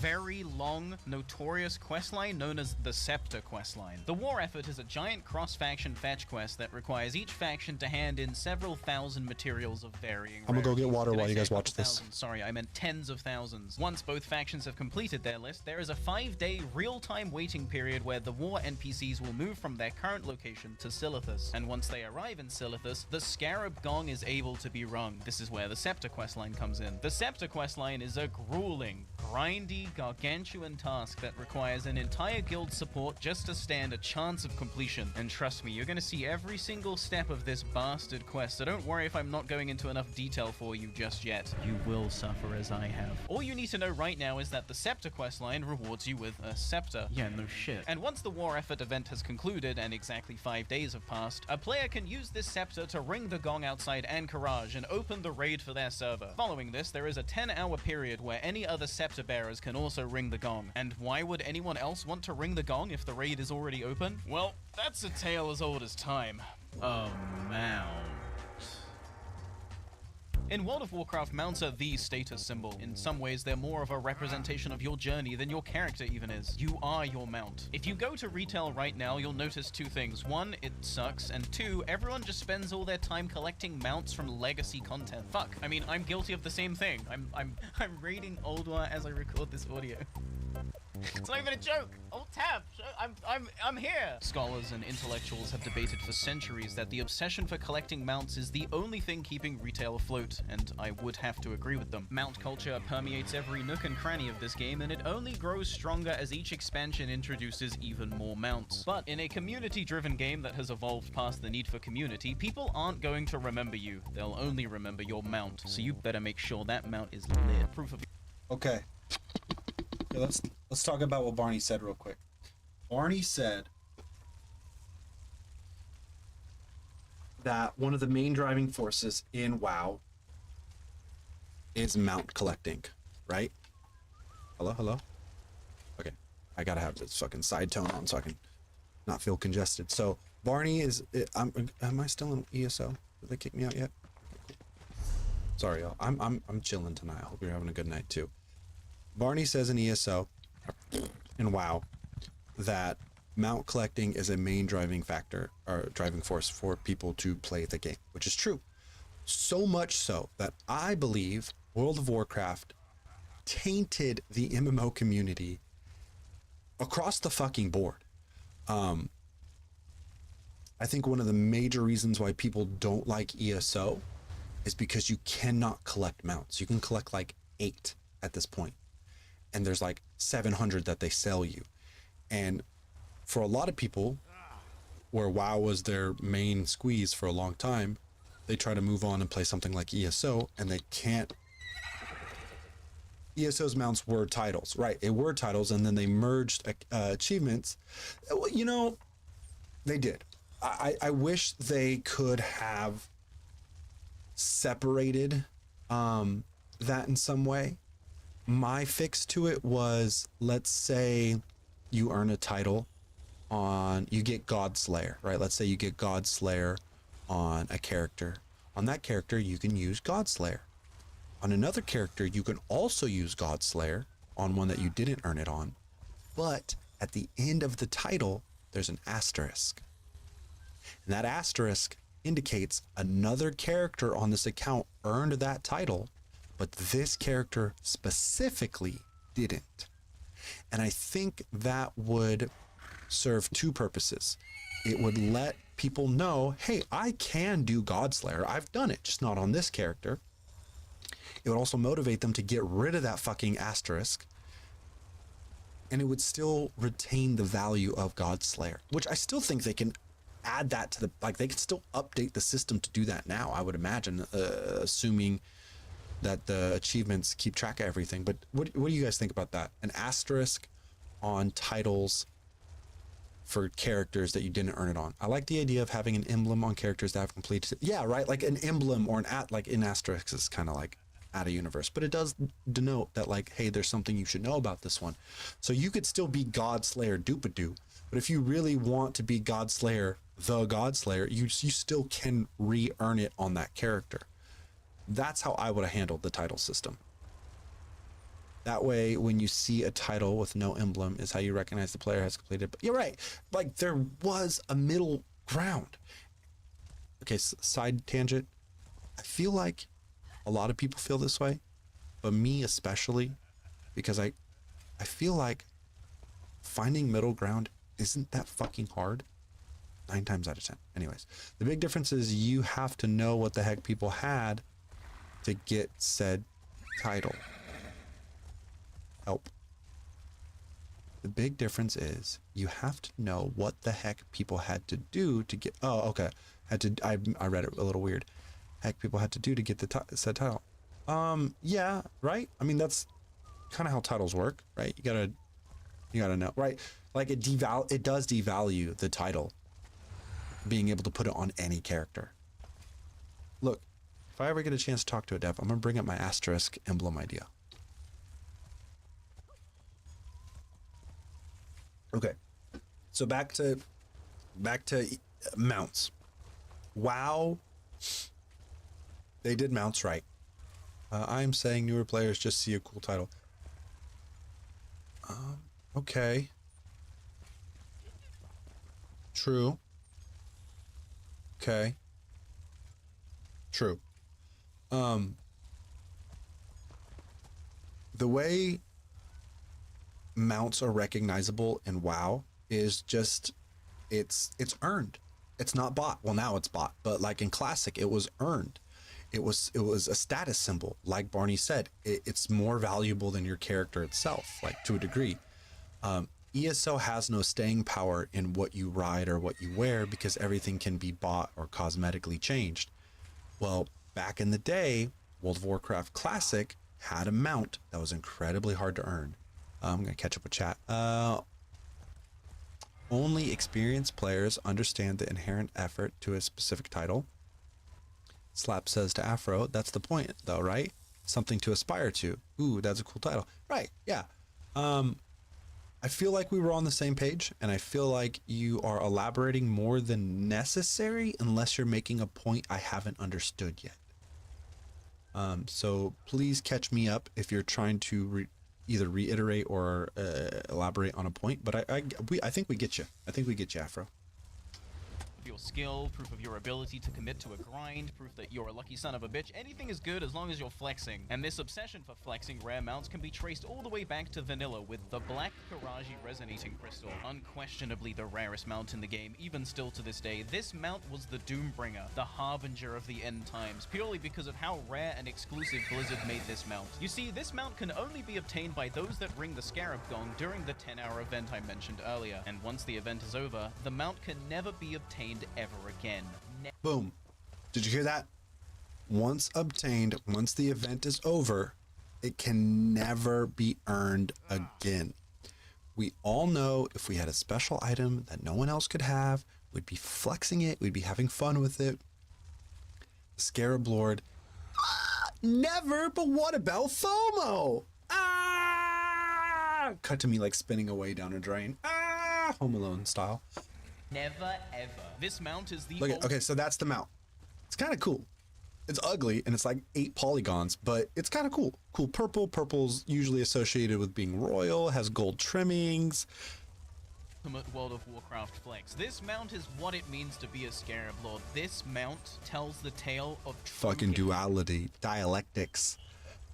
very long, notorious questline known as the Scepter questline. The War Effort is a giant cross-faction fetch quest that requires each faction to hand in several thousand materials of varying I'm gonna go rarities. get water Did I while you say guys a watch couple this. thousand? Sorry, I meant tens of thousands. Once both factions have completed their list, there is a 5-day real-time waiting period where the war NPCs will move from their current location to Silithus. And once they arrive in Silithus, the Scarab Gong is able to be rung. This is where the Scepter questline comes in. The Scepter questline is a grueling, grindy, gargantuan task that requires an entire guild support just to stand a chance of completion. And trust me, you're gonna see every single step of this bastard quest, so don't worry if I'm not going into enough detail for you just yet. You will suffer as I have. All you need to know right now is that the Scepter questline rewards you with a scepter. Yeah, no shit. And once the War Effort event has concluded and exactly 5 days have passed, a player can use this scepter to ring the gong outside Ahn'Qiraj and open the raid for their server. Following this, there is a 10-hour period where any other scepter bearers can also ring the gong. And why would anyone else want to ring the gong if the raid is already open? Well, that's a tale as old as time. Oh, man. In World of Warcraft, mounts are the status symbol. In some ways, they're more of a representation of your journey than your character even is. You are your mount. If you go to retail right now, you'll notice two things. One, it sucks, and two, everyone just spends all their time collecting mounts from legacy content. Fuck. I mean, I'm guilty of the same thing. I'm raiding Ulduar as I record this audio. It's not even a joke. Oh, tab. I'm here. Scholars and intellectuals have debated for centuries that the obsession for collecting mounts is the only thing keeping retail afloat, and I would have to agree with them. Mount culture permeates every nook and cranny of this game, and it only grows stronger as each expansion introduces even more mounts. But in a community-driven game that has evolved past the need for community, people aren't going to remember you. They'll only remember your mount, so you better make sure that mount is lit. Proof of... Okay. Yeah, let's talk about what Barney said real quick. Barney said that one of the main driving forces in WoW is mount collecting, right? Hello? Okay. I gotta have this fucking side tone on so I can not feel congested. So Barney is, am I still in ESO? Did they kick me out yet? Sorry, y'all. I'm chilling tonight. I hope you're having a good night too. Barney says in ESO, in WoW, that mount collecting is a main driving factor or driving force for people to play the game, which is true. So much so that I believe World of Warcraft tainted the MMO community across the fucking board. I think one of the major reasons why people don't like ESO is because you cannot collect mounts. You can collect like 8 at this point, and there's like 700 that they sell you. And for a lot of people, where WoW was their main squeeze for a long time, they try to move on and play something like ESO, and they can't. ESO's mounts were titles, right? They were titles, and then they merged achievements. You know, they did. I wish they could have separated that in some way. My fix to it was, let's say you earn a title on, you get Godslayer, right? Let's say you get Godslayer on a character. On that character, you can use Godslayer. On another character, you can also use Godslayer on one that you didn't earn it on. But at the end of the title, there's an asterisk. And that asterisk indicates another character on this account earned that title, but this character specifically didn't. And I think that would serve two purposes. It would let people know, hey, I can do Godslayer. I've done it, just not on this character. It would also motivate them to get rid of that fucking asterisk. And it would still retain the value of Godslayer, which I still think they can add that to the, like, they can still update the system to do that now, I would imagine, assuming that the achievements keep track of everything. But what do you guys think about that? An asterisk on titles for characters that you didn't earn it on. I like the idea of having an emblem on characters that have completed. Yeah, right. Like an emblem or like in asterisk is kind of like out of universe, but it does denote that, like, hey, there's something you should know about this one. So you could still be Godslayer Dupadoo, but if you really want to be Godslayer, the Godslayer, you still can re-earn it on that character. That's how I would have handled the title system. That way, when you see a title with no emblem, is how you recognize the player has completed. But you're right. Like, there was a middle ground. Okay, side tangent. I feel like a lot of people feel this way, but me especially, because I feel like finding middle ground isn't that fucking hard. 9 times out of 10. Anyways, the big difference is you have to know what the heck people had to get said title. Help. The big difference is you have to know what the heck people had to do to get. Oh, okay. I read it a little weird. Heck, people had to do to get the said title. Yeah, right. I mean, that's kind of how titles work, right? You gotta know, right? Like it does devalue the title, being able to put it on any character. Look, if I ever get a chance to talk to a dev, I'm gonna bring up my asterisk emblem idea. Okay, so back to mounts. WoW, they did mounts right. I'm saying newer players just see a cool title. Okay. True. Okay. True. The way mounts are recognizable in WoW is just it's earned. It's not bought. Well, now it's bought, but like in Classic, it was earned. It was a status symbol. Like Barney said, it's more valuable than your character itself, like to a degree. ESO has no staying power in what you ride or what you wear because everything can be bought or cosmetically changed. Well, back in the day, World of Warcraft Classic had a mount that was incredibly hard to earn. I'm going to catch up with chat. Only experienced players understand the inherent effort to a specific title. Slap says to Afro, that's the point though, right? Something to aspire to. Ooh, that's a cool title. Right, yeah. I feel like we were on the same page, and I feel like you are elaborating more than necessary unless you're making a point I haven't understood yet. So please catch me up if you're trying to either reiterate or elaborate on a point, but I think we get you. I think we get you, Afro. Of your skill, proof of your ability to commit to a grind, proof that you're a lucky son of a bitch. Anything is good as long as you're flexing. And this obsession for flexing rare mounts can be traced all the way back to vanilla with the Black Karaji Resonating Crystal. Unquestionably the rarest mount in the game, even still to this day. This mount was the Doombringer, the harbinger of the end times, purely because of how rare and exclusive Blizzard made this mount. You see, this mount can only be obtained by those that ring the Scarab Gong during the 10-hour event I mentioned earlier. And once the event is over, the mount can never be obtained ever again. Boom. Did you hear that? Once obtained, once the event is over, it can never be earned again. We all know if we had a special item that no one else could have, we'd be flexing it, we'd be having fun with it. Scarab Lord. Never, but what about FOMO? Cut to me like spinning away down a drain. Home Alone style. Never ever. This mount is the Okay, so that's the mount. It's kind of cool. It's ugly and it's like 8 polygons, but it's kind of cool. Cool purple. Purple's usually associated with being royal, has gold trimmings. Ultimate World of Warcraft flex. This mount is what it means to be a Scarab Lord. This mount tells the tale of fucking duality, dialectics.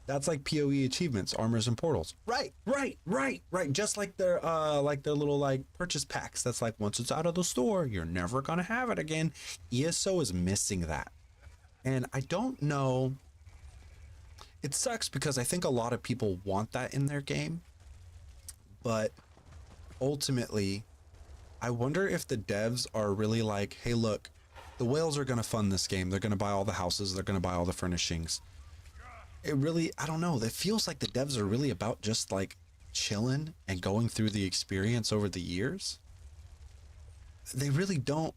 That's like PoE achievements, armors and portals. Right. Just like their little like purchase packs. That's like once it's out of the store, you're never gonna have it again. ESO is missing that. And I don't know. It sucks because I think a lot of people want that in their game. But ultimately, I wonder if the devs are really like, hey look, the whales are gonna fund this game. They're gonna buy all the houses, they're gonna buy all the furnishings. It really, I don't know, it feels like the devs are really about just like chilling and going through the experience over the years. They really don't.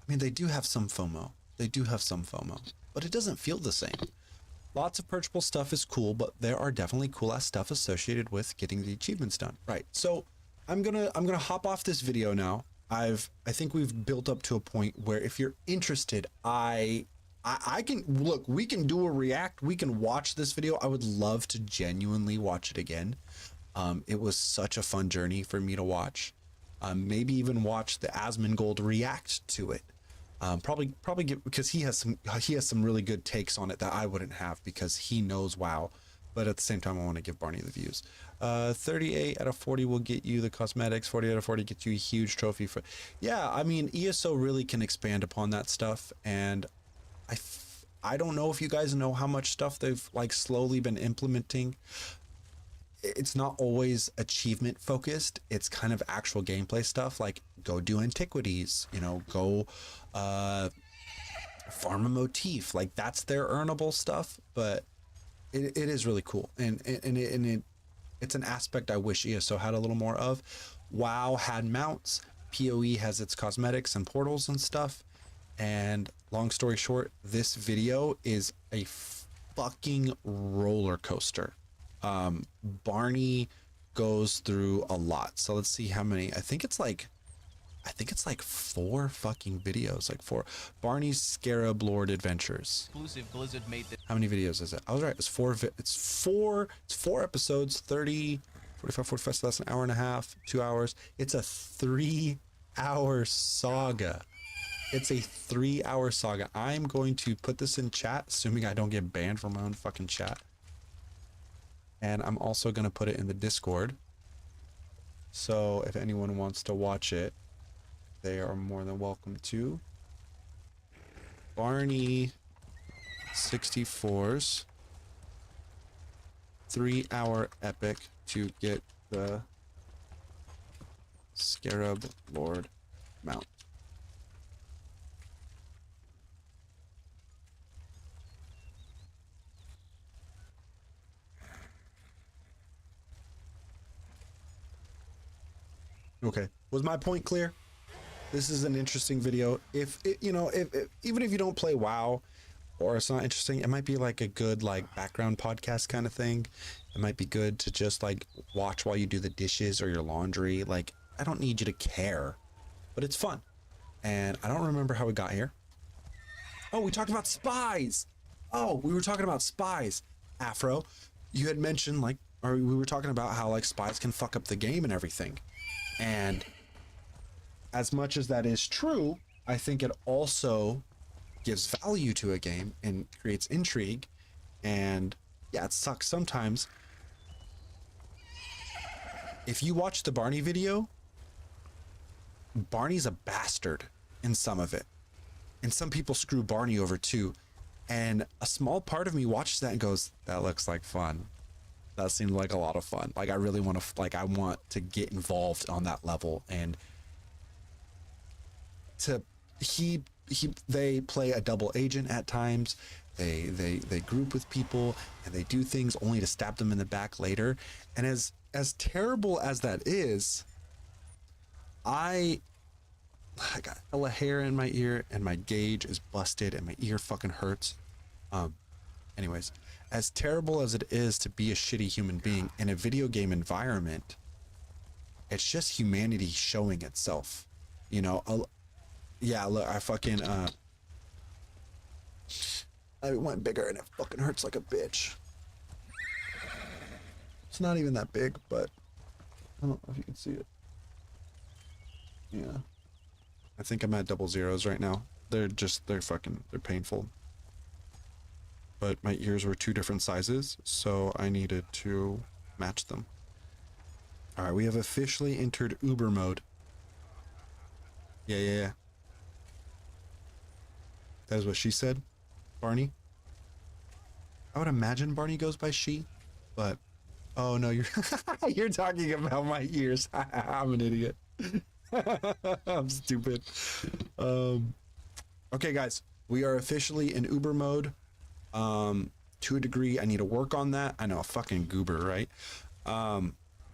I mean, they do have some FOMO, but it doesn't feel the same. Lots of purchasable stuff is cool, but there are definitely cool ass stuff associated with getting the achievements done. Right. So I'm gonna hop off this video now. I think we've built up to a point where if you're interested, I can look, we can do a react, we can watch this video. I would love to genuinely watch it again. It was such a fun journey for me to watch. Maybe even watch the Asmongold react to it. Probably get, because he has some really good takes on it that I wouldn't have because he knows WoW. But at the same time, I want to give Barney the views. 38 out of 40 will get you the cosmetics. 40 out of 40 gets you a huge trophy for. Yeah, I mean, ESO really can expand upon that stuff, and I don't know if you guys know how much stuff they've like slowly been implementing. It's not always achievement focused. It's kind of actual gameplay stuff, like go do antiquities, you know, go farm a motif. Like that's their earnable stuff, but it is really cool. And it's an aspect I wish ESO had a little more of. WoW had mounts. PoE has its cosmetics and portals and stuff. And long story short, this video is a fucking roller coaster. Barney goes through a lot. So let's see how many. I think it's like 4 fucking videos. Like 4. Barney's Scarab Lord Adventures. Exclusive Blizzard made this. How many videos is it? I was right. It's 4. It's 4 episodes. 30, 45, 45. So that's an hour and a half. 2 hours. It's a 3-hour saga. It's a 3-hour saga. I'm going to put this in chat, assuming I don't get banned from my own fucking chat. And I'm also going to put it in the Discord. So if anyone wants to watch it, they are more than welcome to. Barney 64's 3-hour epic to get the Scarab Lord mount. Okay, was my point clear? This is an interesting video. If it, you know, if even if you don't play WoW, or it's not interesting, it might be like a good like background podcast kind of thing. It might be good to just like watch while you do the dishes or your laundry. Like, I don't need you to care, but it's fun. And I don't remember how we got here. Oh, we talked about spies. Oh, we were talking about spies. Afro, you had mentioned like, or we were talking about how like spies can fuck up the game and everything. And as much as that is true, I think it also gives value to a game and creates intrigue. And yeah, it sucks sometimes. If you watch the Barney video, Barney's a bastard in some of it. And some people screw Barney over too. And a small part of me watches that and goes, that looks like fun. That seemed like a lot of fun. Like, I really want to, like, I want to get involved on that level. And they play a double agent at times. They group with people and they do things only to stab them in the back later. And as terrible as that is, I got hella hair in my ear and my gauge is busted and my ear fucking hurts. Anyways, as terrible as it is to be a shitty human being in a video game environment, it's just humanity showing itself. You know, yeah, look, I fucking, I went bigger and it fucking hurts like a bitch. It's not even that big, but I don't know if you can see it. Yeah. I think I'm at 00s right now. They're painful. But my ears were 2 different sizes, so I needed to match them. All right, we have officially entered Uber mode. Yeah. That is what she said, Barney. I would imagine Barney goes by she, but oh no, you're you're talking about my ears. I'm an idiot. I'm stupid. Okay, guys, we are officially in Uber mode. To a degree, I need to work on that. I know, a fucking goober, right?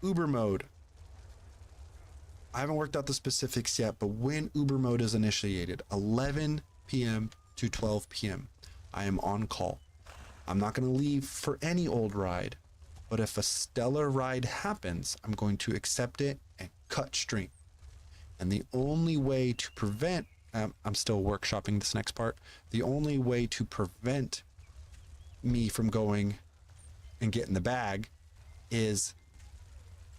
Uber mode. I haven't worked out the specifics yet, but when Uber mode is initiated, 11 p.m. to 12 p.m., I am on call. I'm not going to leave for any old ride, but if a stellar ride happens, I'm going to accept it and cut stream. And the only way to prevent, I'm still workshopping this next part, the only way to prevent me from going and getting the bag is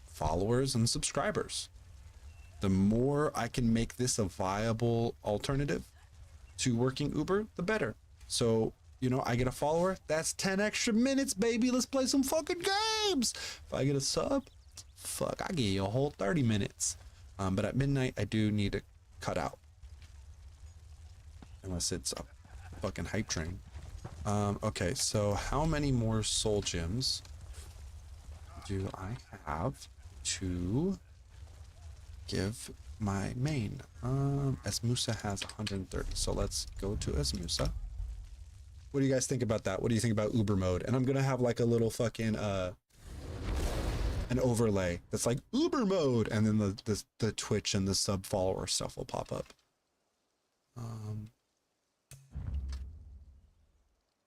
followers and subscribers. The more I can make this a viable alternative to working Uber, the better. So, you know, I get a follower, that's 10 extra minutes, baby. Let's play some fucking games. If I get a sub, fuck, I give you a whole 30 minutes. But at midnight, I do need to cut out. Unless it's a fucking hype train. Okay, so how many more soul gems do I have to give my main? Esmusa has 130, so let's go to Esmusa. What do you guys think about that? What do you think about Uber mode? And I'm gonna have like a little fucking an overlay that's like Uber mode, and then the Twitch and the sub follower stuff will pop up.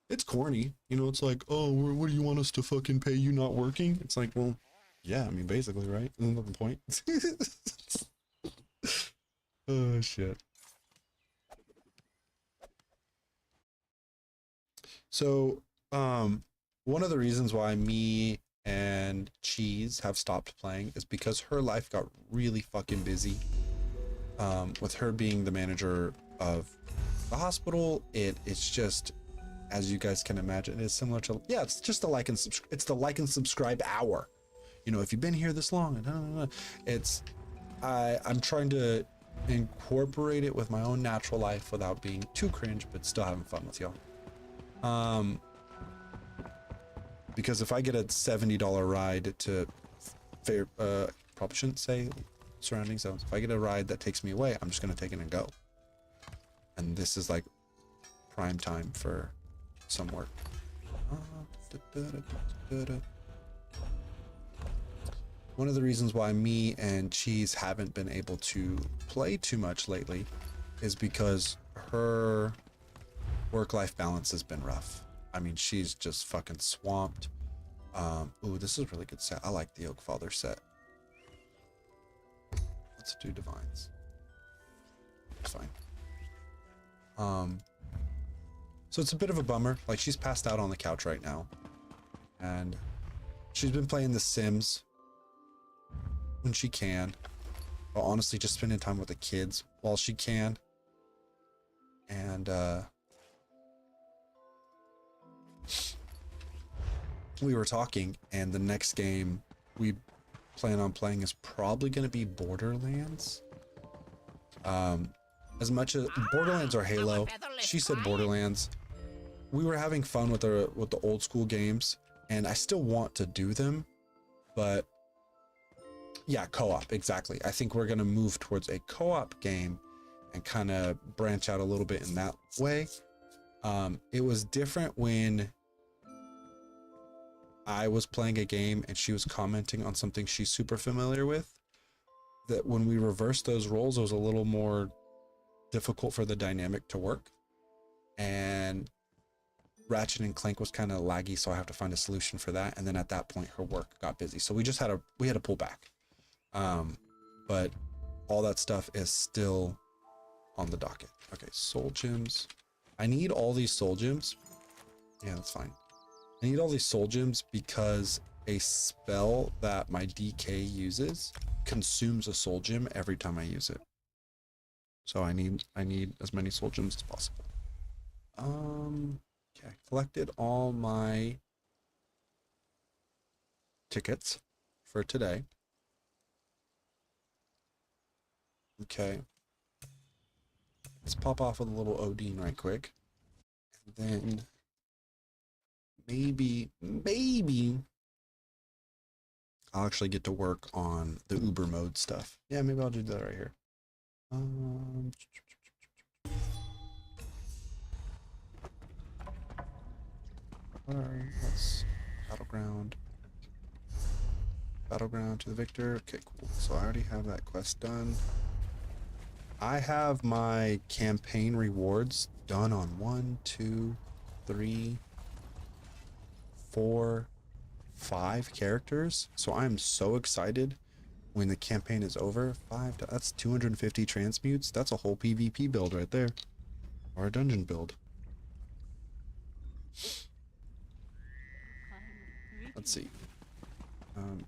It's corny, you know. It's like, oh, what do you want us to fucking pay you not working? It's like, well, yeah, I mean, basically, right? Isn't that the point? Oh shit. So, one of the reasons why me and Cheese have stopped playing is because her life got really fucking busy. With her being the manager of the hospital, it's just, as you guys can imagine, it's similar to, yeah, it's just the like and subscribe hour. you know, if you've been here this long, and it's, I'm trying to incorporate it with my own natural life without being too cringe, but still having fun with y'all. Because if I get a $70 ride to fair, probably shouldn't say surrounding zones. If I get a ride that takes me away, I'm just gonna take it and go. And this is like prime time for some work. One of the reasons why me and Cheese haven't been able to play too much lately is because her work-life balance has been rough. I mean, she's just fucking swamped. Ooh, this is a really good set. I like the Oak Father set. Let's do Divines. It's fine. So it's a bit of a bummer. Like, she's passed out on the couch right now. And she's been playing The Sims when she can. But honestly, just spending time with the kids while she can. And, we were talking, and the next game we plan on playing is probably going to be Borderlands. As much as Borderlands or Halo, she said Borderlands. We were having fun with the old school games, and I still want to do them, but yeah, co-op, exactly. I think we're going to move towards a co-op game and kind of branch out a little bit in that way. It was different when I was playing a game and she was commenting on something she's super familiar with. That when we reversed those roles, it was a little more difficult for the dynamic to work. And Ratchet and Clank was kind of laggy, so I have to find a solution for that. And then at that point, her work got busy, so we just had to pull back. But all that stuff is still on the docket. Okay, soul gems. I need all these soul gems. Yeah, that's fine. I need all these soul gems because a spell that my DK uses consumes a soul gem every time I use it. So I need as many soul gems as possible. Okay, collected all my tickets for today. Okay. Let's pop off with a little Odin right quick. And then maybe I'll actually get to work on the Uber mode stuff. Yeah, maybe I'll do that right here. Let's battleground to the victor. Okay, cool. So I already have that quest done. I have my campaign rewards done on 1, 2, 3, 4, 5 characters. So I'm so excited when the campaign is over. That's 250 transmutes. That's a whole PvP build right there. Or a dungeon build. Let's see.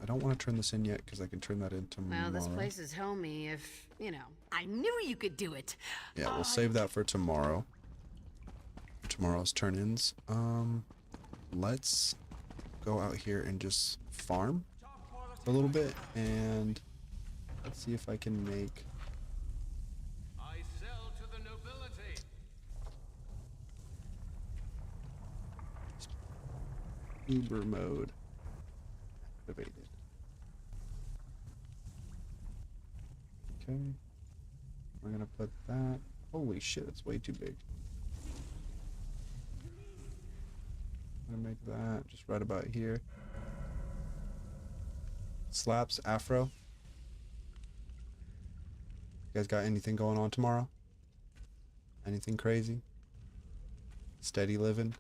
I don't want to turn this in yet because I can turn that in tomorrow. Well, this place is homey if, you know. I knew you could do it. Yeah, we'll save that for tomorrow. For tomorrow's turn-ins. Let's go out here and just farm a little bit, and let's see if I can make. I sell to the nobility. Uber mode activated. Okay, we're gonna put that. Holy shit, it's way too big. I'm gonna make that just right about here. Slaps afro. You guys got anything going on tomorrow? Anything crazy? Steady living?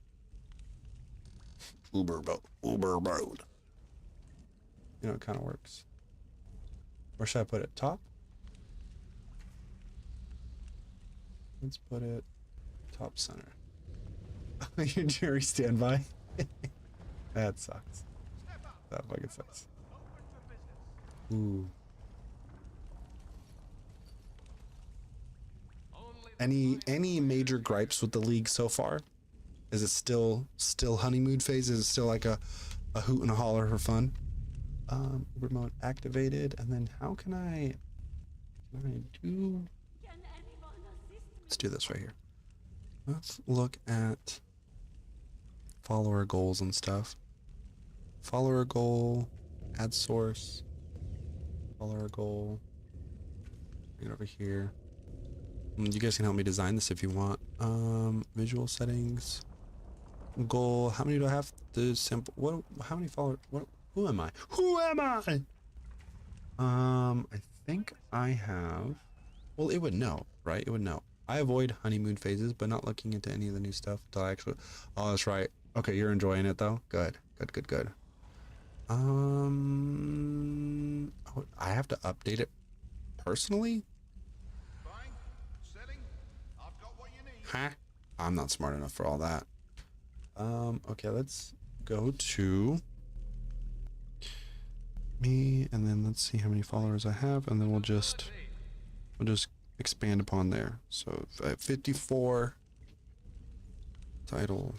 Uber mode. You know, it kind of works. Where should I put it? Top? Let's put it top center. Your jury standby. That sucks. That fucking sucks. Ooh. Any major gripes with the league so far? Is it still honeymoon phase? Is it still like a hoot and a holler for fun? remote activated. And then how can I do? Let's do this right here. Let's look at follower goals and stuff. Follower goal, add source, follower goal. Bring it over here. You guys can help me design this if you want. Visual settings, goal. How many do I have? The simple. What? How many followers? What? Who am I? Who am I? I think I have. Well, it would know, right? It would know. I avoid honeymoon phases, but not looking into any of the new stuff until I actually. Oh, that's right. Okay, you're enjoying it though. Good. Good. Good. Good. Oh, I have to update it personally. Fine. Setting. I've got what you need. Huh? I'm not smart enough for all that. Okay, let's go to me, and then let's see how many followers I have, and then we'll just expand upon there. So 54 title.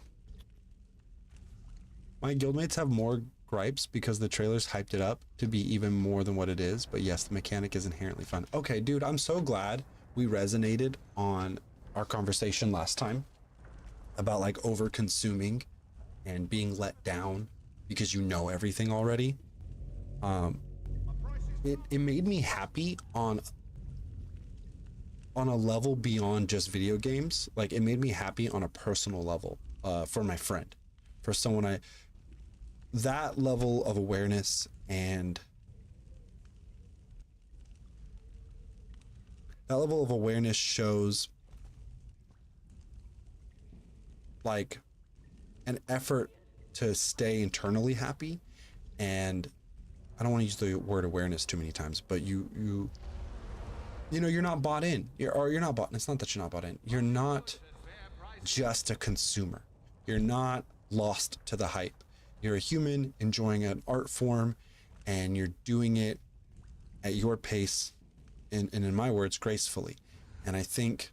My guildmates have more gripes because the trailers hyped it up to be even more than what it is, but yes, the mechanic is inherently fun. Okay, dude, I'm so glad we resonated on our conversation last time about like over consuming and being let down because you know everything already. It made me happy on a level beyond just video games. Like it made me happy on a personal level, for my friend, for someone that level of awareness and that level of awareness shows like an effort to stay internally happy. And I don't want to use the word awareness too many times, but you know, you're not bought in. You're not bought in. It's not that you're not bought in. You're not just a consumer. You're not lost to the hype. You're a human enjoying an art form, and you're doing it at your pace, and in my words, gracefully. And I think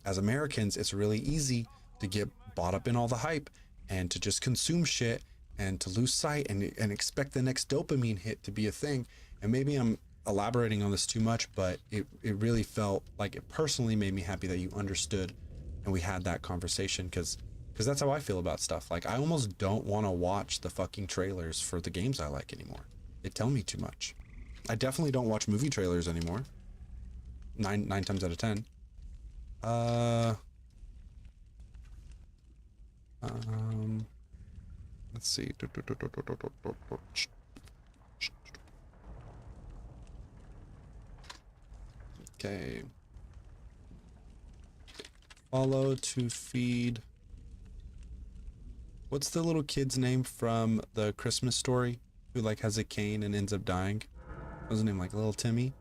as Americans, it's really easy to get bought up in all the hype and to just consume shit and to lose sight and expect the next dopamine hit to be a thing. And maybe I'm elaborating on this too much, but it really felt like it personally made me happy that you understood and we had that conversation, because that's how I feel about stuff. Like I almost don't want to watch the fucking trailers for the games I like anymore. They tell me too much. I definitely don't watch movie trailers anymore. Nine times out of 10. Let's see. Okay. Follow to feed. What's the little kid's name from the Christmas Story who like has a cane and ends up dying? What's his name? Like little Timmy?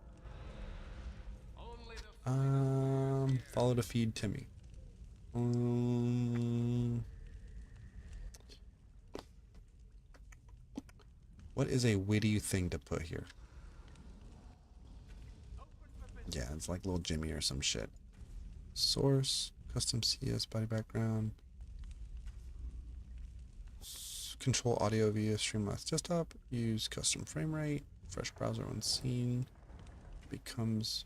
Follow to feed Timmy. What is a witty thing to put here? Yeah, it's like little Jimmy or some shit. Source, custom CS body background. Control audio via Streamlabs desktop. Use custom frame rate. Fresh browser when seen. Becomes.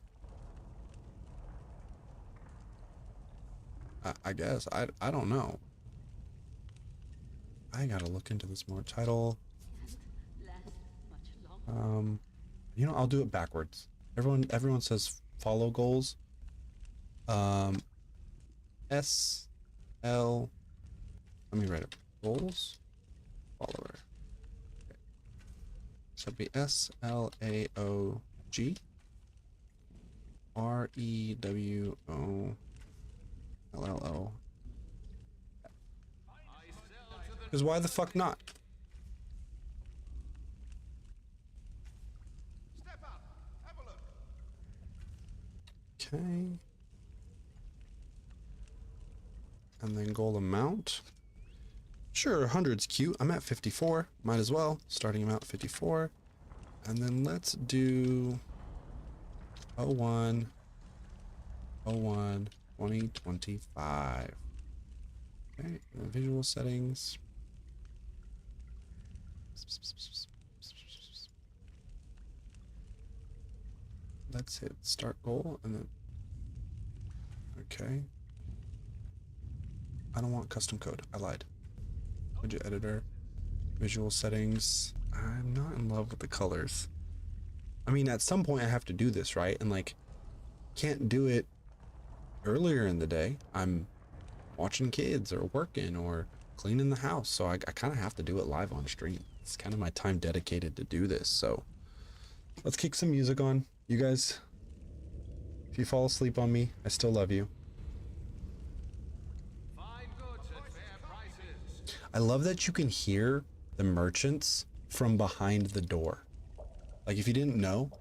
I guess. I don't know. I gotta look into this more. Title. You know, I'll do it backwards. Everyone says follow goals. S L. Let me write it. Goals. Follower. Okay. So it'd be SLAOG REWOLLO. Because why the fuck not? Step up. Have a look. Okay. And then goal amount. Sure, 100's cute. I'm at 54. Might as well. Starting amount 54. And then let's do 01 2025. Okay, visual settings. let's hit start goal and then, okay. I don't want custom code. I lied. Widget editor, visual settings. I'm not in love with the colors. I mean, at some point I have to do this, right? And like, can't do it earlier in the day. I'm watching kids or working or cleaning the house. So I kind of have to do it live on stream. It's kind of my time dedicated to do this. So let's kick some music on. You guys, if you fall asleep on me, I still love you. Fine goods at fair prices. I love that you can hear the merchants from behind the door. Like, if you didn't know,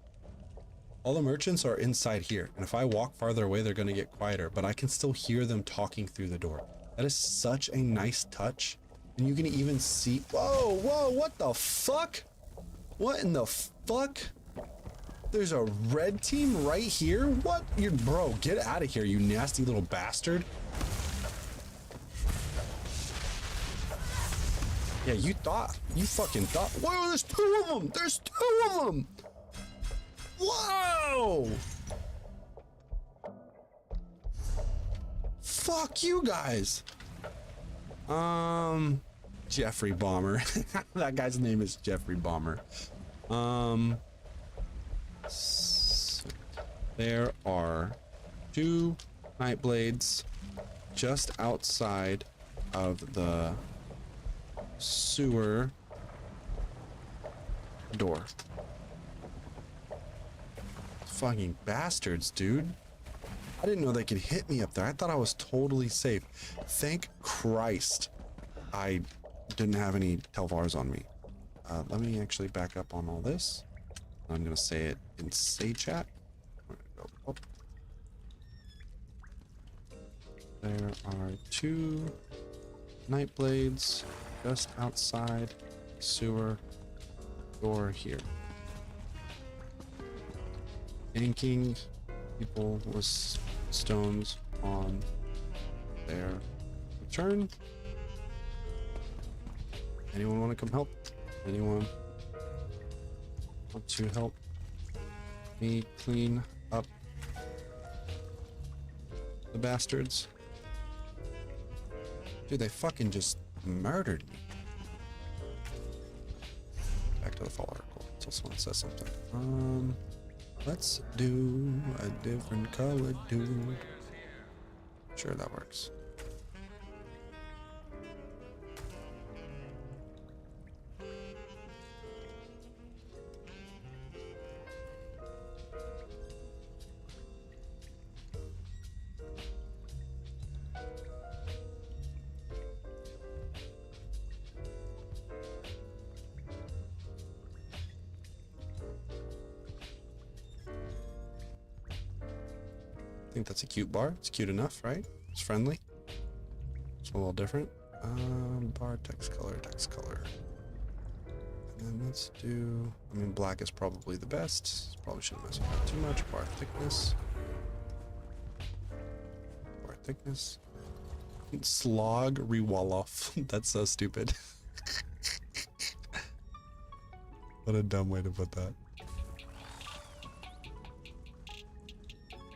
all the merchants are inside here. And if I walk farther away, they're going to get quieter, but I can still hear them talking through the door. That is such a nice touch. And you can even see, whoa, what the fuck? What in the fuck? There's a red team right here? What? Bro, get out of here, you nasty little bastard. Yeah, you fucking thought. Whoa, there's two of them. There's two of them. Whoa. Fuck you guys. Jeffrey Bomber. That guy's name is Jeffrey Bomber. There are two Nightblades just outside of the sewer door. Fucking bastards, dude. I didn't know they could hit me up there. I thought I was totally safe. Thank Christ I didn't have any Telvars on me. Let me actually back up on all this. I'm gonna say it in say chat. Go up. There are two Nightblades just outside sewer door here. Inking people with stones on their return. Anyone want to come help? Anyone want to help me clean up the bastards? Dude, they fucking just murdered me. Back to the fall article until someone says something. Let's do a different color, dude. Sure, that works. I think that's a cute bar. It's cute enough, right? It's friendly. It's a little different. Bar text color. And then let's do, I mean, black is probably the best. Probably shouldn't mess with that too much. Bar thickness. Bar thickness. Slog Rewoloff. That's so stupid. What a dumb way to put that.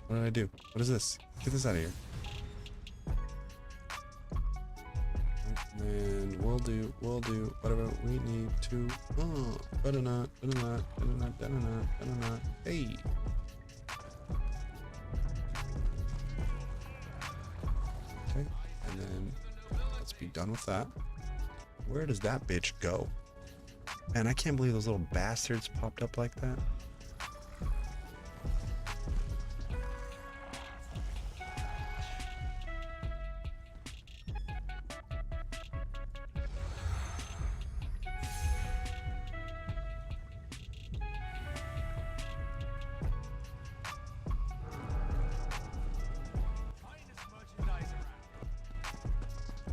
What did I do? What is this? Get this out of here. And then we'll do whatever we need to. Oh, better not. Hey. Okay, and then let's be done with that. Where does that bitch go? Man, I can't believe those little bastards popped up like that.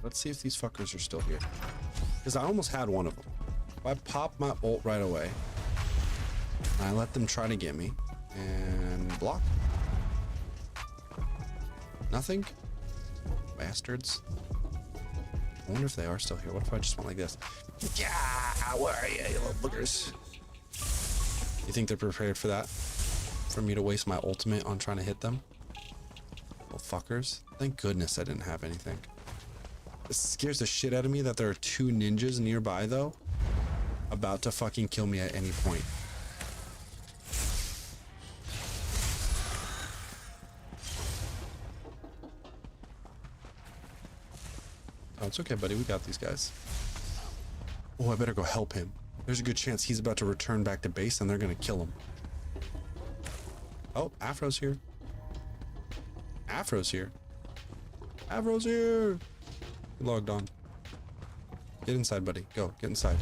Let's see if these fuckers are still here. Because I almost had one of them. If I pop my ult right away, and I let them try to get me, and block. Nothing? Bastards. I wonder if they are still here. What if I just went like this? Yeah, where are you little boogers? You think they're prepared for that? for me to waste my ultimate on trying to hit them. Little fuckers. Thank goodness I didn't have anything. It scares the shit out of me that there are 2 ninjas nearby though, about to fucking kill me at any point. Oh, it's okay, buddy. We got these guys. Oh, I better go help him. There's a good chance he's about to return back to base and they're gonna kill him. Oh, Afro's here. Afro's here. Afro's here. He logged on. Get inside, buddy. Go, get inside.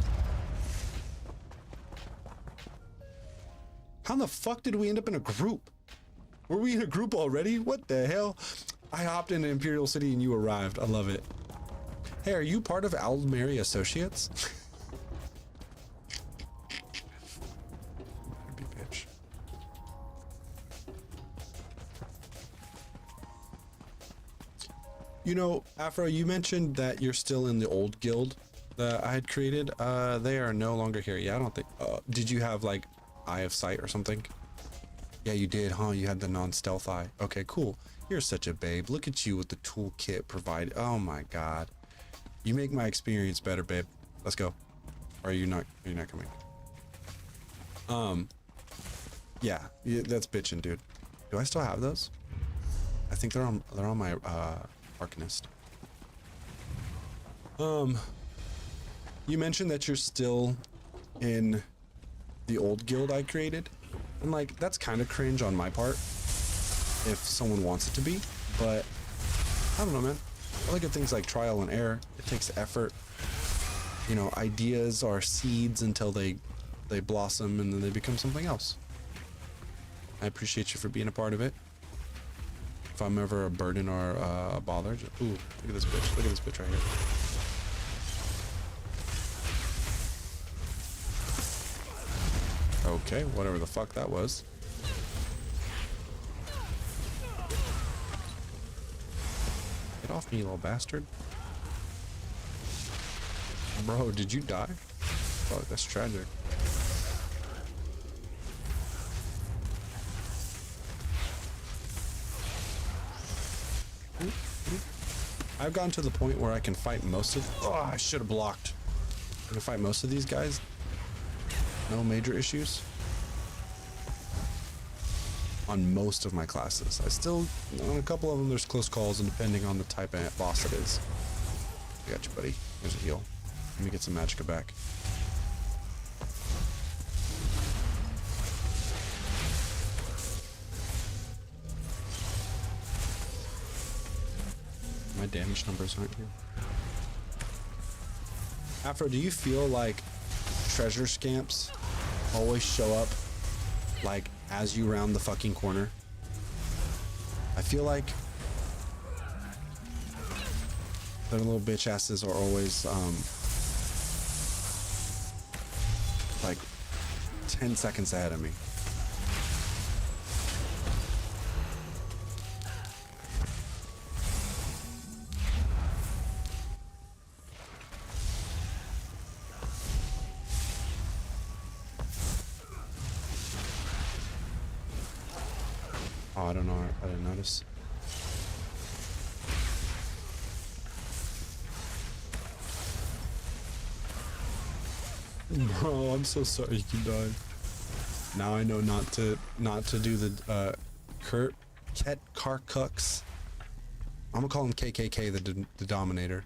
How the fuck did we end up in a group? Were we in a group already? What the hell? I hopped into Imperial City and you arrived. I love it. Hey, are you part of Aldmeri Associates? Bitch. You know, Afro, you mentioned that you're still in the old guild that I had created. They are no longer here. Yeah, I don't think. Did you have like Eye of Sight or something? Yeah, you did, huh? You had the non-stealth eye. Okay, cool. You're such a babe. Look at you with the toolkit provided. Oh my god. You make my experience better, babe. Let's go. Or are you not? Are you not coming? Yeah, that's bitching, dude. Do I still have those? I think they're on my Arcanist. You mentioned that you're still in the old guild I created, and like that's kind of cringe on my part if someone wants it to be, but I don't know, man. I look at things like trial and error. It takes effort. You know, ideas are seeds until they blossom and then they become something else. I appreciate you for being a part of it. If I'm ever a burden or a bother, ooh, look at this bitch. Look at this bitch right here. Okay, whatever the fuck that was. Get off me, you little bastard. Bro, did you die? Fuck, that's tragic. I've gotten to the point where I can fight most of... Oh, I should have blocked. I can fight most of these guys. No major issues. On most of my classes. I still... On a couple of them, there's close calls, and depending on the type of boss it is. I got you, buddy. Here's a heal. Let me get some magicka back. My damage numbers aren't here. Afro, do you feel like treasure scamps always show up like as you round the fucking corner? I feel like their little bitch asses are always like 10 seconds ahead of me. Oh, I don't know. I didn't notice. Bro, I'm so sorry you died. Now I know not to do the Ket Karkux. I'm gonna call him KKK, the Dominator,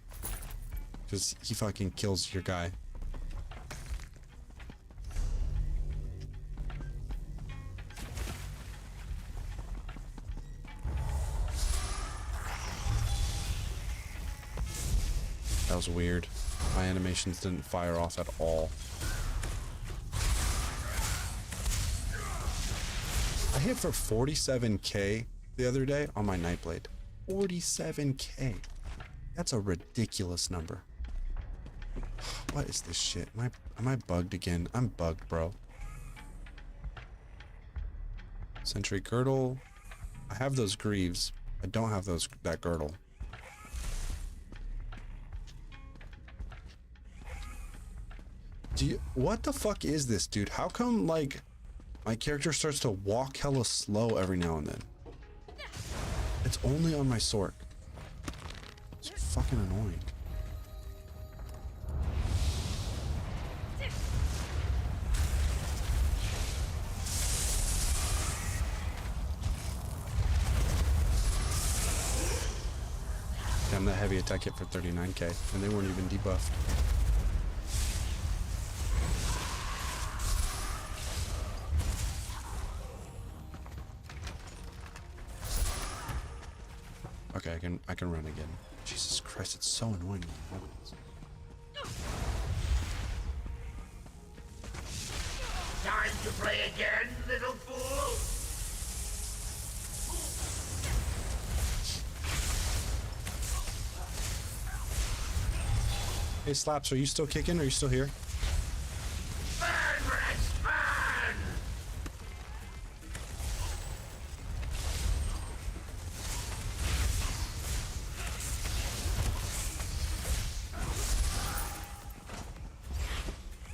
because he fucking kills your guy. That was weird. My animations didn't fire off at all. I hit for 47k the other day on my Nightblade. 47k. That's a ridiculous number. What is this shit? Am I bugged again? I'm bugged, bro. Sentry girdle. I have those greaves. I don't have that girdle. What the fuck is this, dude? How come, like, My character starts to walk hella slow every now and then. It's only on my sword. It's fucking annoying. Damn, that heavy attack hit for 39k, and they weren't even debuffed. Okay, I can run again. Jesus Christ, it's so annoying. Time to play again, little fool! Hey, Slaps, are you still kicking? Are you still here? Burn, Rex, burn!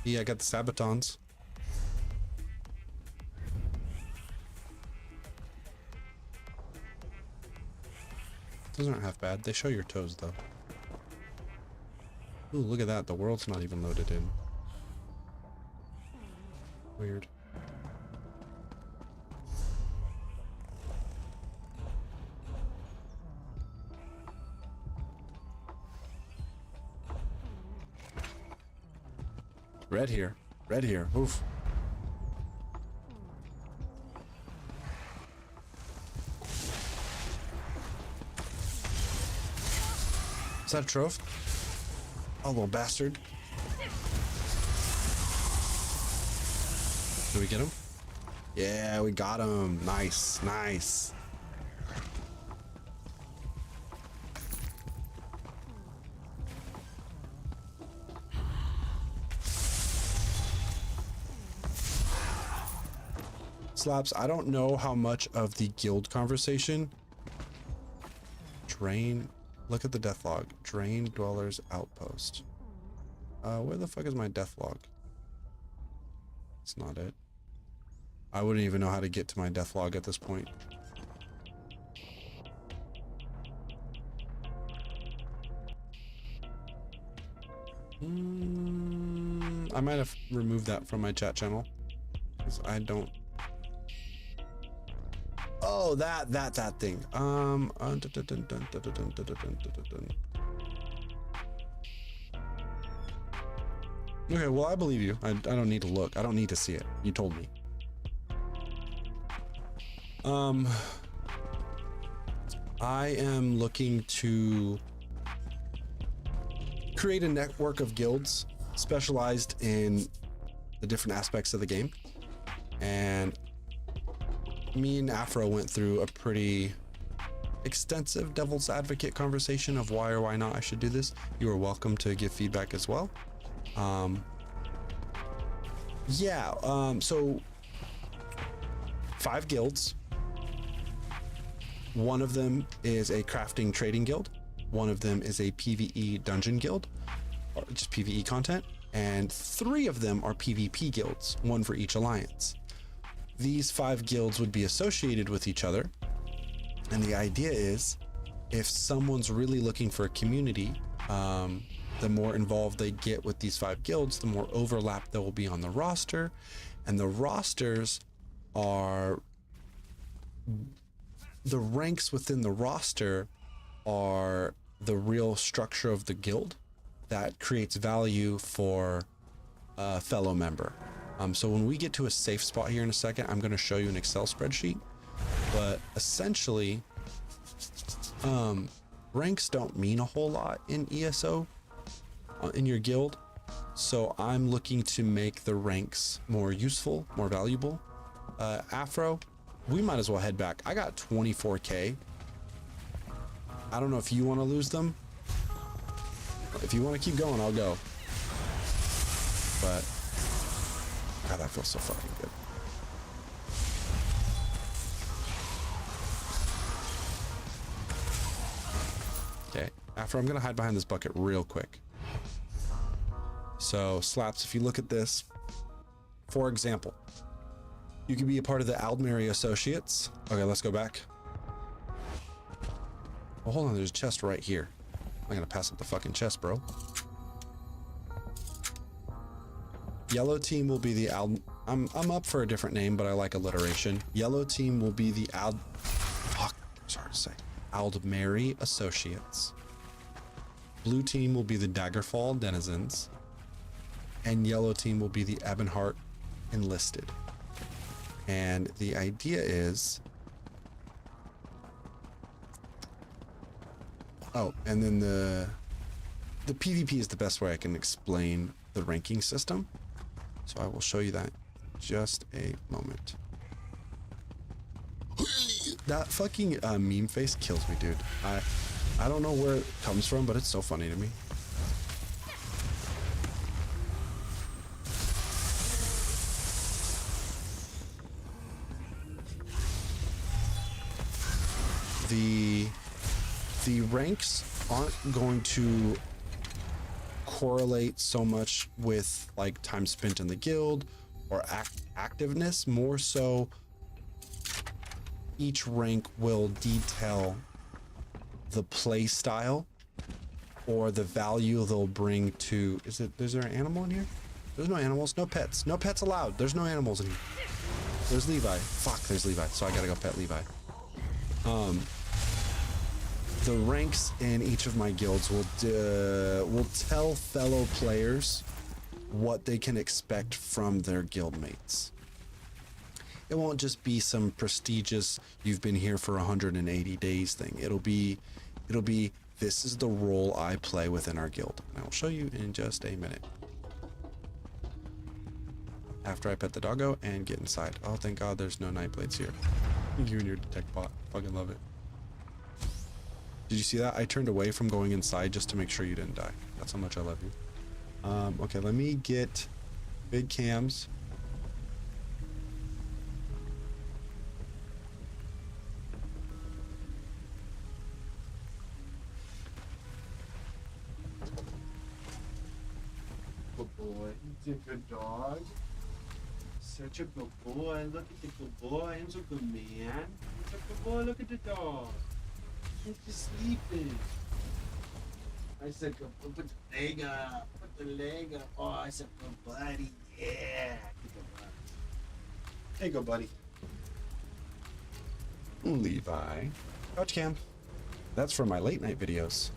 Yeah, I got the Sabatons. Those aren't half bad. They show your toes, though. Ooh, look at that. The world's not even loaded in. Weird. Red here. Red here. Oof. Is that a trophy? Oh, little bastard. Did we get him? Yeah, we got him. Nice, nice. Slaps, I don't know how much of the guild conversation. Drain. Look at the death log. Drain Dweller's Outpost. Where the fuck is my death log? It's not it. I wouldn't even know how to get to my death log at this point. I might have removed that from my chat channel. Because I don't... Oh, that thing. Okay, well, I believe you. I don't need to look. I don't need to see it. You told me. I am looking to create a network of guilds specialized in the different aspects of the game. And me and Afro went through a pretty extensive devil's advocate conversation of why or why not I should do this. You are welcome to give feedback as well. So 5 guilds. One of them is a crafting trading guild. One of them is a PvE dungeon guild, or just PvE content. And 3 of them are PvP guilds, one for each alliance. These 5 guilds would be associated with each other. And the idea is, if someone's really looking for a community, the more involved they get with these 5 guilds, the more overlap there will be on the roster. And the rosters are... The ranks within the roster are the real structure of the guild that creates value for a fellow member. So when we get to a safe spot here in a second, I'm going to show you an Excel spreadsheet. But essentially, ranks don't mean a whole lot in ESO, in your guild. So I'm looking to make the ranks more useful, more valuable. Afro, we might as well head back. I got 24k. I don't know if you want to lose them. If you want to keep going, I'll go. But God, that feels so fucking good. Okay, Afro, I'm gonna hide behind this bucket real quick. So Slaps, if you look at this, for example, You can be a part of the Aldmeri Associates. Okay, let's go back. Oh, hold on, there's a chest right here. I'm gonna pass up the fucking chest, bro. Yellow team will be the I'm up for a different name, but I like alliteration. Yellow team will be the fuck, it's hard to say. Aldmeri Associates. Blue team will be the Daggerfall Denizens. And yellow team will be the Ebonheart Enlisted. And the idea is... Oh, and then the PvP is the best way I can explain the ranking system. So I will show you that in just a moment. That fucking meme face kills me, dude. I don't know where it comes from, but it's so funny to me. The ranks aren't going to correlate so much with like time spent in the guild or activeness. More so, each rank will detail the play style or the value they'll bring to... Is there an animal in here? There's no animals, no pets. No pets allowed. There's no animals in here. There's Levi. Fuck, there's Levi. So I gotta go pet Levi. The ranks in each of my guilds will tell fellow players what they can expect from their guildmates. It won't just be some prestigious "you've been here for 180 days" thing. It'll be this is the role I play within our guild. And I will show you in just a minute. After I pet the doggo and get inside. Oh, thank God there's no Nightblades here. You and your detect bot. Fucking love it. Did you see that? I turned away from going inside just to make sure you didn't die. That's how much I love you. Okay, let me get big cams. Good boy. He's a good dog. Such a good boy. Look at the good boy. He's a good man. He's a good boy. Look at the dog. He's just sleeping. I said, go put the leg up. Put the leg up. Oh, I said, good buddy. Yeah. Hey, go buddy. Levi. Couch cam. That's for my late night videos.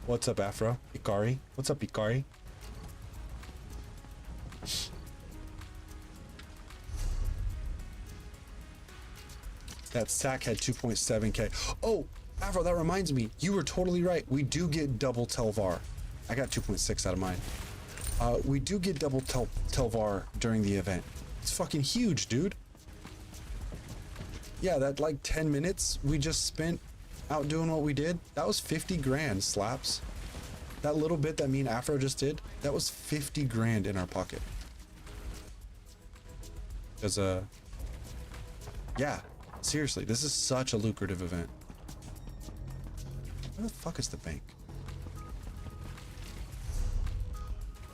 What's up, Afro? Ikari. What's up, Ikari? That stack had 2.7k. Oh, Afro, that reminds me. You were totally right. We do get double Telvar. I got 2.6 out of mine. We do get double Telvar during the event. It's fucking huge, dude. Yeah, that like 10 minutes we just spent out doing what we did, that was 50 grand, Slaps. That little bit that me and Afro just did, that was 50 grand in our pocket. Because, yeah. Seriously, this is such a lucrative event. Where the fuck is the bank?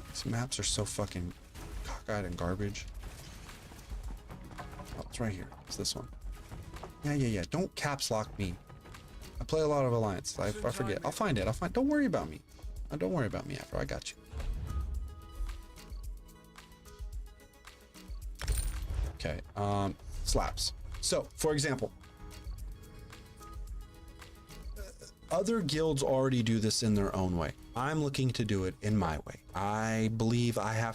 These maps are so fucking cockeyed and garbage. Oh, it's right here. It's this one. Yeah. Don't caps lock me. I play a lot of Alliance. I forget. I'll find it. Don't worry about me. Don't worry about me, Afro. I got you. Okay. Slaps. So, for example, other guilds already do this in their own way. I'm looking to do it in my way. I believe I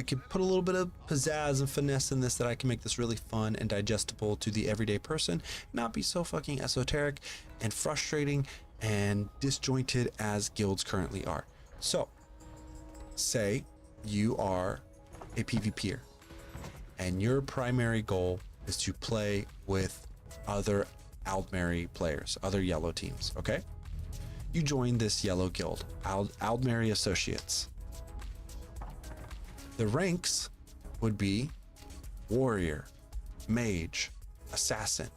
could put a little bit of pizzazz and finesse in this, that I can make this really fun and digestible to the everyday person, not be so fucking esoteric and frustrating and disjointed as guilds currently are. So, say you are a PvPer and your primary goal is to play with other Aldmeri players, other yellow teams, okay? You join this yellow guild, Aldmeri Associates. The ranks would be warrior, mage, assassin,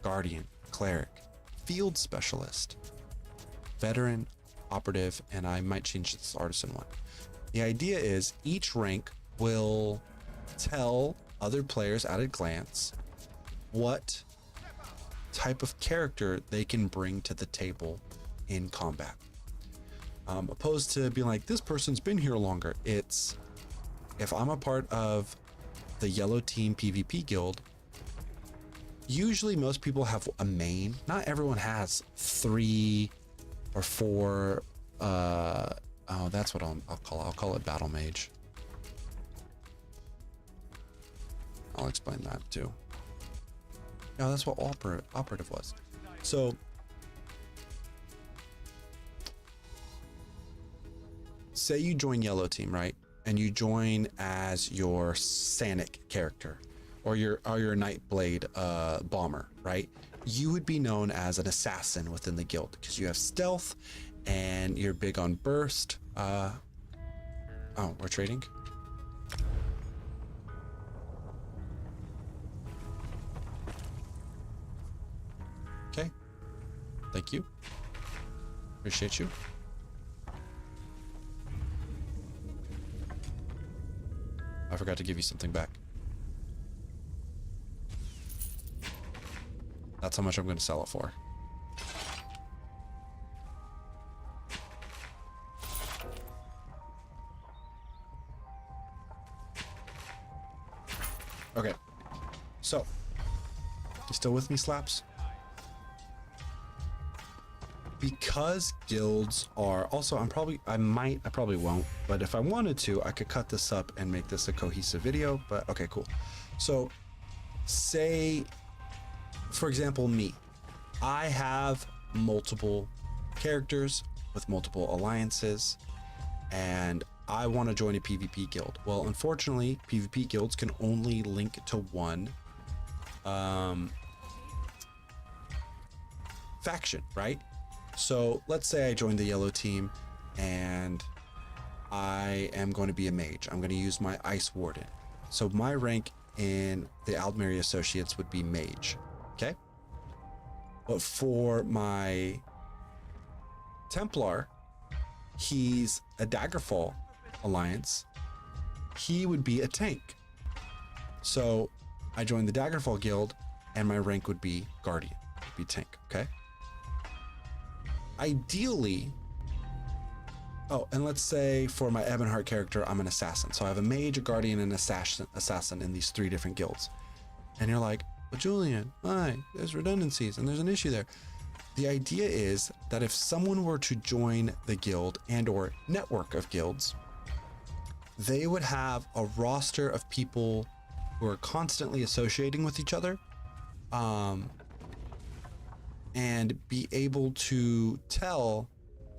guardian, cleric, field specialist, veteran, operative, and I might change this artisan one. The idea is each rank will tell other players at a glance what type of character they can bring to the table in combat. Opposed to being like, this person's been here longer. It's, if I'm a part of the yellow team PvP guild, usually most people have a main. Not everyone has 3 or 4. Oh, that's what I'll call it battle mage. I'll explain that too. Yeah, that's what operative was. So say you join yellow team, right? And you join as your Sanic character, or your Nightblade bomber, right? You would be known as an assassin within the guild because you have stealth and you're big on burst. Oh, we're trading. Okay. Thank you. Appreciate you. I forgot to give you something back. That's how much I'm going to sell it for. Okay. So, you still with me, Slaps? Because guilds are also, I probably won't, but if I wanted to, I could cut this up and make this a cohesive video, but okay, cool. So say, for example, me, I have multiple characters with multiple alliances and I want to join a PvP guild. Well, unfortunately, PvP guilds can only link to one faction, right? So let's say I join the yellow team and I am going to be a mage. I'm going to use my Ice Warden. So my rank in the Aldmeri Associates would be mage. Okay. But for my Templar, he's a Daggerfall alliance. He would be a tank. So I joined the Daggerfall guild and my rank would be Guardian, would be tank. Okay. Ideally, oh, and let's say for my Ebonheart character, I'm an assassin. So I have a mage, a guardian, and an assassin in these 3 different guilds. And you're like, but Julian, why? There's redundancies and there's an issue there. The idea is that if someone were to join the guild and or network of guilds, they would have a roster of people who are constantly associating with each other, and be able to tell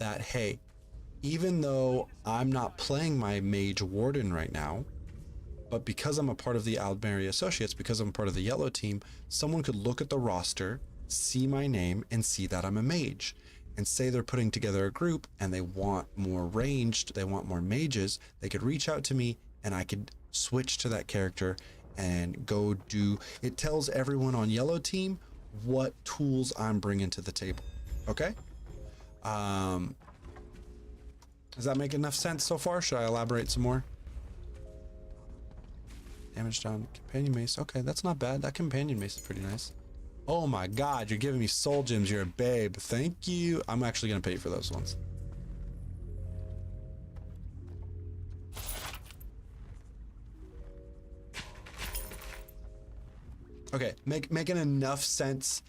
that, hey, even though I'm not playing my mage warden right now, but because I'm a part of the Aldmeri Associates, because I'm part of the yellow team, someone could look at the roster, see my name, and see that I'm a mage. And say they're putting together a group and they want more ranged, they want more mages, they could reach out to me and I could switch to that character and go do, it tells everyone on yellow team what tools I'm bringing to the table. Okay. Does that make enough sense so far? Should I elaborate some more? Damage down, companion mace. Okay, that's not bad. That companion mace is pretty nice. Oh my God, you're giving me soul gems. You're a babe. Thank you. I'm actually gonna pay you for those ones. Okay, making enough sense.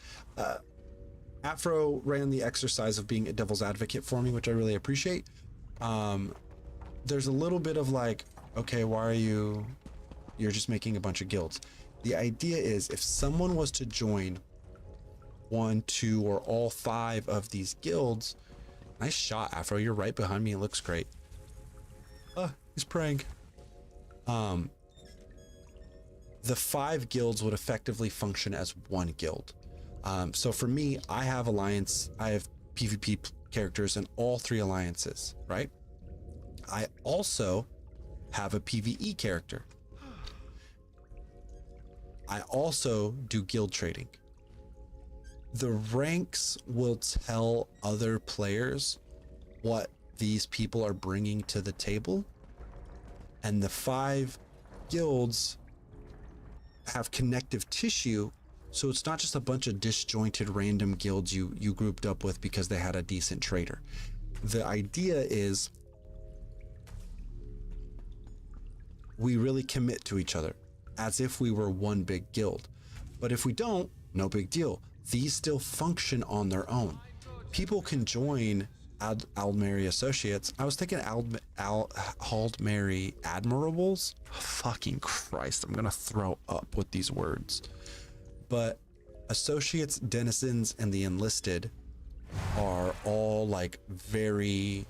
Afro ran the exercise of being a devil's advocate for me, which I really appreciate. There's a little bit of like, okay, why are you're just making a bunch of guilds. The idea is if someone was to join 1, 2, or all 5 of these guilds, nice shot, Afro. You're right behind me. It looks great. He's praying. The 5 guilds would effectively function as one guild. So for me, I have PvP characters in all 3 alliances, right? I also have a PvE character. I also do guild trading. The ranks will tell other players what these people are bringing to the table. And the 5 guilds have connective tissue, so it's not just a bunch of disjointed random guilds you grouped up with because they had a decent trader. The idea is we really commit to each other as if we were one big guild. But if we don't, no big deal. These still function on their own. People can join Aldmeri Associates. I was thinking Aldmeri Admirables. Fucking Christ, I'm gonna throw up with these words. But Associates, Denizens, and the Enlisted are all like very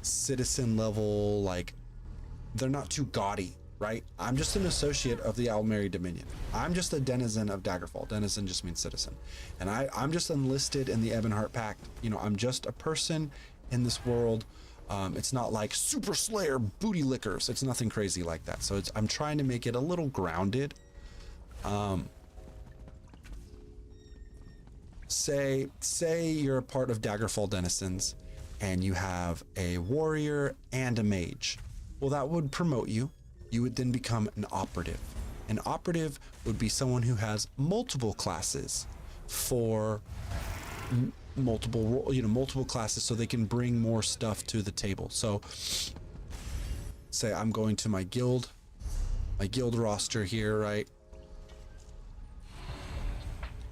citizen level, like they're not too gaudy, right? I'm just an associate of the Aldmeri Dominion. I'm just a denizen of Daggerfall. Denizen just means citizen. And I'm just enlisted in the Ebonheart Pact. You know, I'm just a person in this world. It's not like Super Slayer booty lickers. It's nothing crazy like that. So I'm trying to make it a little grounded. Say you're a part of Daggerfall Denizens and you have a warrior and a mage. Well, that would promote you. You would then become an operative. An operative would be someone who has multiple classes for multiple classes, so they can bring more stuff to the table. So say I'm going to my guild roster here, right?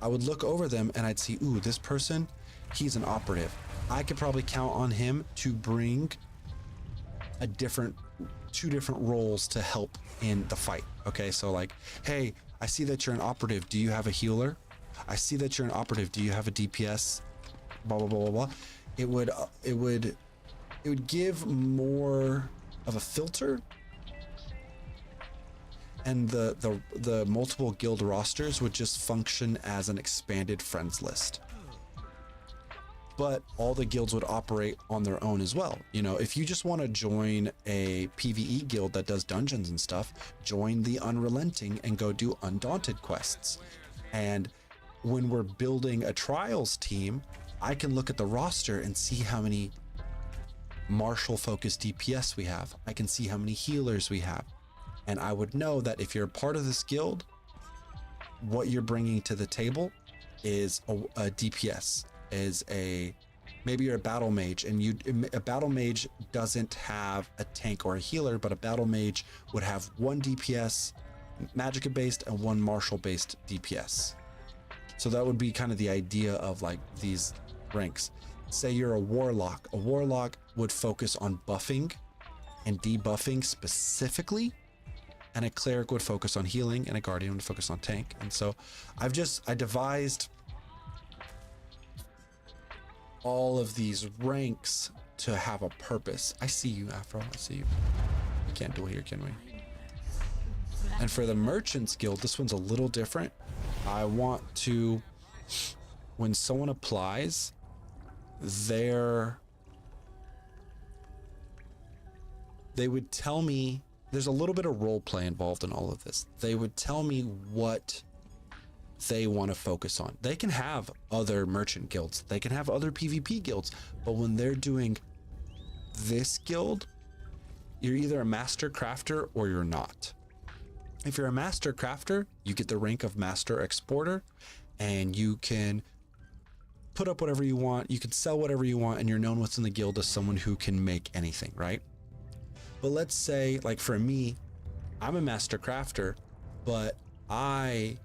I would look over them and I'd see, ooh, this person, he's an operative. I could probably count on him to bring two different roles to help in the fight. Okay, so like, hey, I see that you're an operative. Do you have a healer? I see that you're an operative. Do you have a DPS? Blah blah blah blah blah. It would give more of a filter, and the multiple guild rosters would just function as an expanded friends list. But all the guilds would operate on their own as well. You know, if you just want to join a PvE guild that does dungeons and stuff, join the Unrelenting and go do Undaunted quests. And when we're building a trials team, I can look at the roster and see how many martial focused DPS we have. I can see how many healers we have. And I would know that if you're a part of this guild, what you're bringing to the table is a DPS. Maybe you're a battle mage, and a battle mage doesn't have a tank or a healer, but a battle mage would have one DPS magicka based and one martial based DPS. So that would be kind of the idea of like these ranks. Say you're a warlock would focus on buffing and debuffing specifically, and a cleric would focus on healing, and a guardian would focus on tank. And so I devised all of these ranks to have a purpose. I see you, Afro. I see you. We can't do it here, can we? And for the Merchants Guild, this one's a little different. I want to, when someone applies, they would tell me, there's a little bit of role play involved in all of this. They would tell me what they want to focus on. They can have other merchant guilds, they can have other PvP guilds, but when they're doing this guild, you're either a master crafter or you're not. If you're a master crafter, you get the rank of master exporter, and you can put up whatever you want, you can sell whatever you want, and you're known within the guild as someone who can make anything, right? But let's say, like for me, I'm a master crafter, but I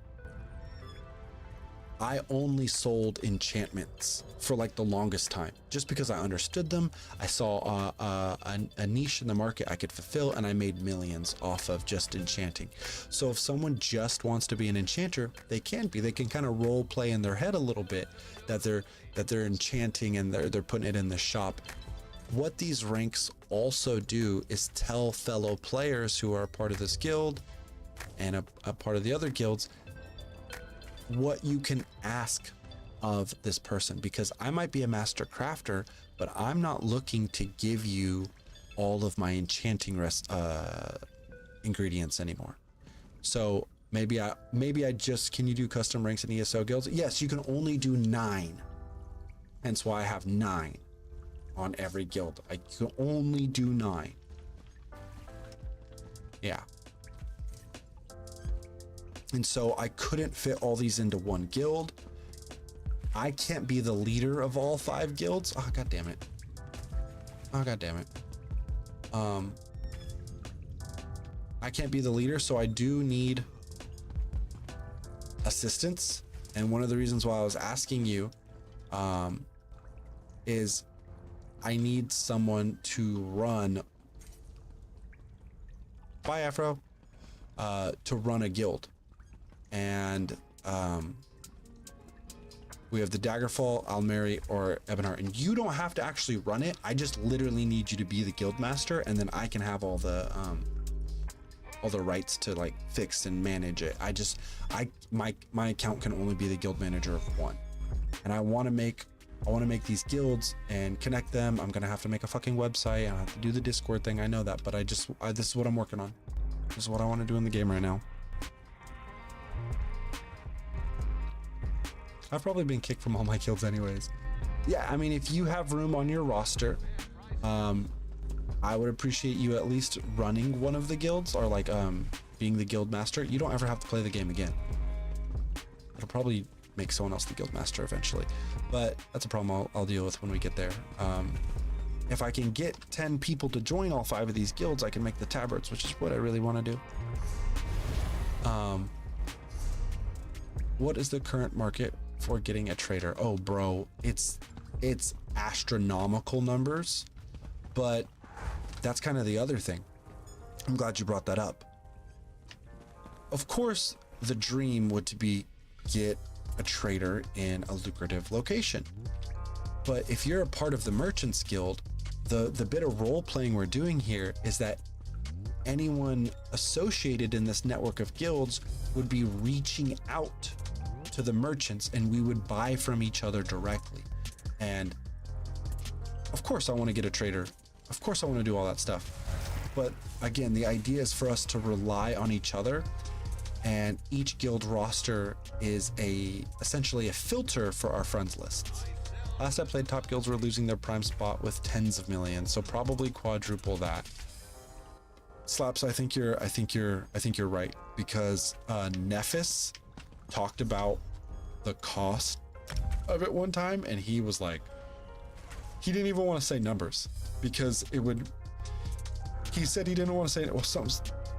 only sold enchantments for like the longest time, just because I understood them. I saw a niche in the market I could fulfill, and I made millions off of just enchanting. So if someone just wants to be an enchanter, they can kind of role play in their head a little bit that they're enchanting and they're putting it in the shop. What these ranks also do is tell fellow players who are a part of this guild and a part of the other guilds what you can ask of this person, because I might be a master crafter, but I'm not looking to give you all of my enchanting ingredients anymore. So maybe I just, can you do custom ranks in ESO guilds? Yes, you can only do 9. Hence why I have 9 on every guild. I can only do 9. Yeah. And so I couldn't fit all these into one guild. I can't be the leader of all 5 guilds. Oh, God damn it. Oh, God damn it. I can't be the leader, so I do need assistance. And one of the reasons why I was asking you is I need someone to run, bye Afro, to run a guild. And we have the Daggerfall, Almeri, or Ebonheart, and you don't have to actually run it. I just literally need you to be the guild master, and then I can have all the rights to like fix and manage it. My account can only be the guild manager of 1, and I want to make these guilds and connect them. I'm gonna have to make a fucking website. I have to do the Discord thing. I know that, but this is what I'm working on. This is what I want to do in the game right now. I've probably been kicked from all my guilds anyways. Yeah, I mean, if you have room on your roster, I would appreciate you at least running one of the guilds, or like being the guild master. You don't ever have to play the game again. It'll probably make someone else the guild master eventually, but that's a problem I'll deal with when we get there. If I can get 10 people to join all 5 of these guilds, I can make the tabards, which is what I really want to do. What is the current market for getting a trader? Oh, bro, it's astronomical numbers, but that's kind of the other thing. I'm glad you brought that up. Of course, the dream would to be get a trader in a lucrative location. But if you're a part of the Merchants Guild, the bit of role playing we're doing here is that anyone associated in this network of guilds would be reaching out to the merchants, and we would buy from each other directly. And of course I want to get a trader. Of course I want to do all that stuff. But again, the idea is for us to rely on each other, and each guild roster is essentially a filter for our friends lists. Last I played, top guilds were losing their prime spot with tens of millions, so probably quadruple that. Slaps, I think you're right, because Nephis talked about the cost of it one time, and he was like, he didn't even want to say numbers because he said he didn't want to say it. Well,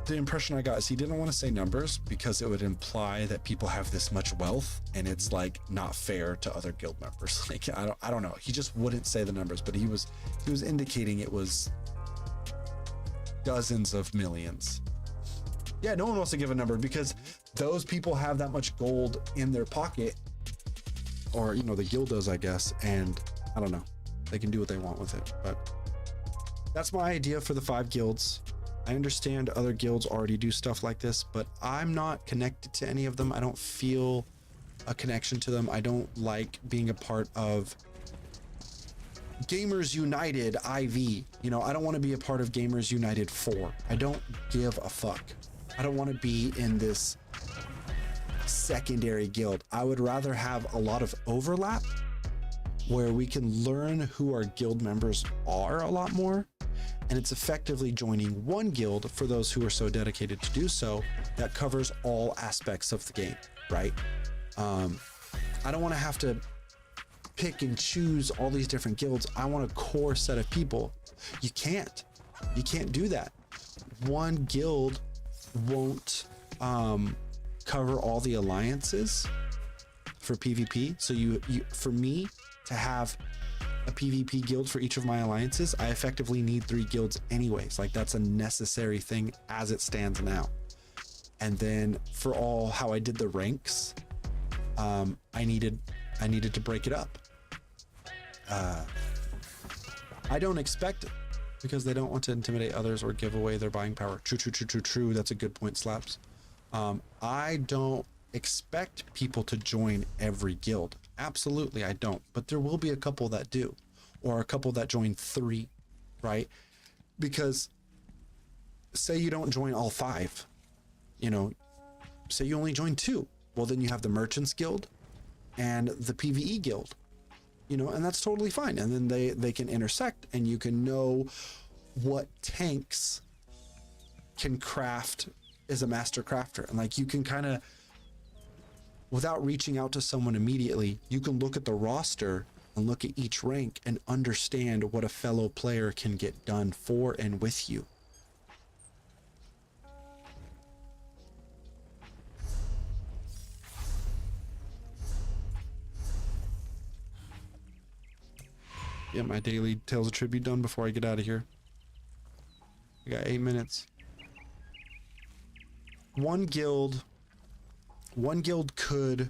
the impression I got is he didn't want to say numbers because it would imply that people have this much wealth, and it's like not fair to other guild members. Like, I don't know. He just wouldn't say the numbers, but he was indicating it was dozens of millions. Yeah, no one wants to give a number because those people have that much gold in their pocket, or the guild does, I guess, and I don't know. They can do what they want with it, but that's my idea for the 5 guilds. I understand other guilds already do stuff like this, but I'm not connected to any of them. I don't feel a connection to them. I don't like being a part of Gamers United IV. I don't want to be a part of Gamers United 4. I don't give a fuck. I don't want to be in this secondary guild. I would rather have a lot of overlap where we can learn who our guild members are a lot more, and it's effectively joining one guild for those who are so dedicated to do so that covers all aspects of the game, right? I don't want to have to pick and choose all these different guilds. I want a core set of people. You can't do that. One guild won't cover all the alliances for PvP. So for me to have a PvP guild for each of my alliances, I effectively need 3 guilds anyways. Like, that's a necessary thing as it stands now. And then for all how I did the ranks, I needed to break it up. I don't expect it because they don't want to intimidate others or give away their buying power. True. That's a good point, Slaps. I don't expect people to join every guild. Absolutely, I don't. But there will be a couple that do, or a couple that join 3, right? Because say you don't join all 5, say you only join 2. Well, then you have the Merchants Guild and the PvE Guild, and that's totally fine. And then they can intersect, and you can know what tanks can craft as a master crafter. And like, you can kind of without reaching out to someone immediately, you can look at the roster and look at each rank and understand what a fellow player can get done for and with you. Get my daily Tales of Tribute done before I get out of here. I got 8 minutes. One guild could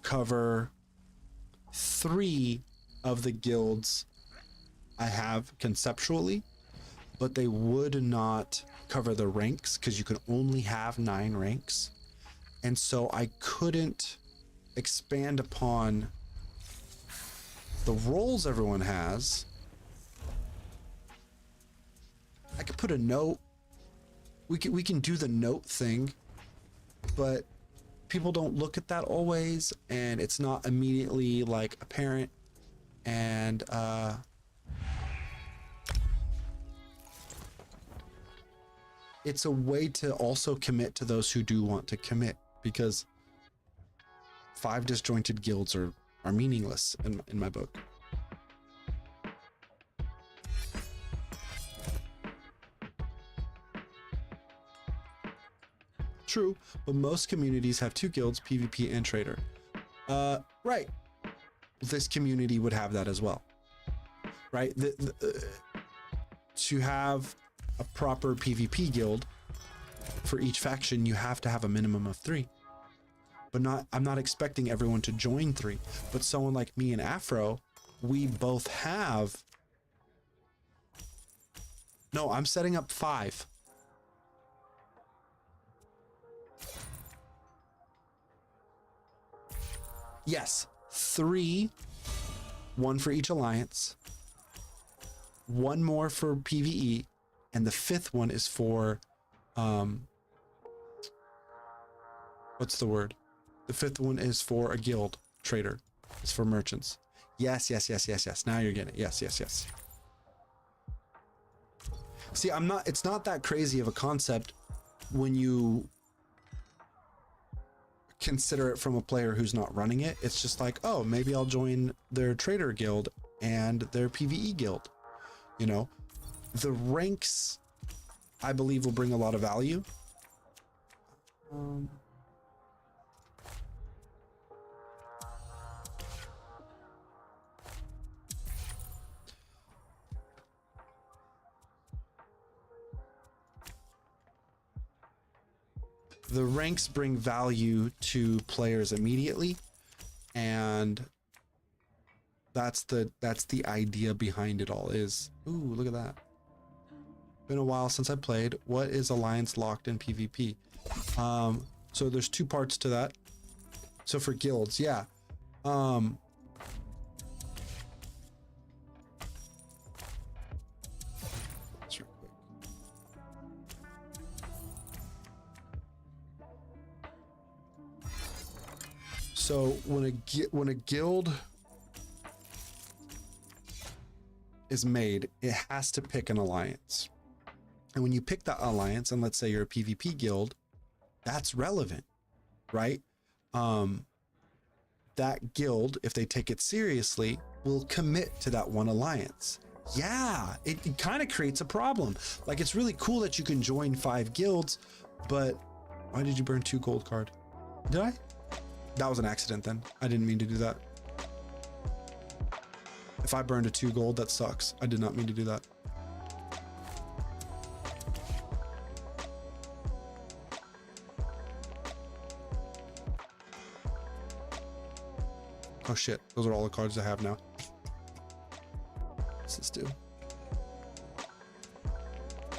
cover 3 of the guilds I have conceptually, but they would not cover the ranks because you could only have 9 ranks. And so I couldn't expand upon the roles everyone has. I could put a note. We can do the note thing, but people don't look at that always, and it's not immediately like apparent. And it's a way to also commit to those who do want to commit, because 5 disjointed guilds are meaningless in my book. True, but most communities have 2 guilds, PvP and trader. Right. This community would have that as well, right? To have a proper PvP guild for each faction, you have to have a minimum of 3. But I'm not expecting everyone to join 3. But someone like me and Afro, we both have. No, I'm setting up 5. Yes, 3, 1 for each alliance, 1 more for PvE, and the 5th one is for, what's the word? The 5th one is for a guild trader. It's for merchants. Yes. Now you're getting it. Yes. See, it's not that crazy of a concept when you consider it from a player who's not running it. It's just like, oh, maybe I'll join their trader guild and their PvE guild. You know, the ranks, I believe, will bring a lot of value. The ranks bring value to players immediately, and that's the idea behind it all. Is, ooh, look at that. Been a while since I played. What is alliance locked in PvP? So there's 2 parts to that. So for guilds, yeah. So when a guild is made, it has to pick an alliance. And when you pick that alliance, and let's say you're a PvP guild, that's relevant, right? That guild, if they take it seriously, will commit to that one alliance. Yeah, it kind of creates a problem. Like, it's really cool that you can join 5 guilds, but why did you burn 2 gold card? Did I? That was an accident then. I didn't mean to do that. If I burned a 2 gold, that sucks. I did not mean to do that. Oh shit, those are all the cards I have now. What's this do?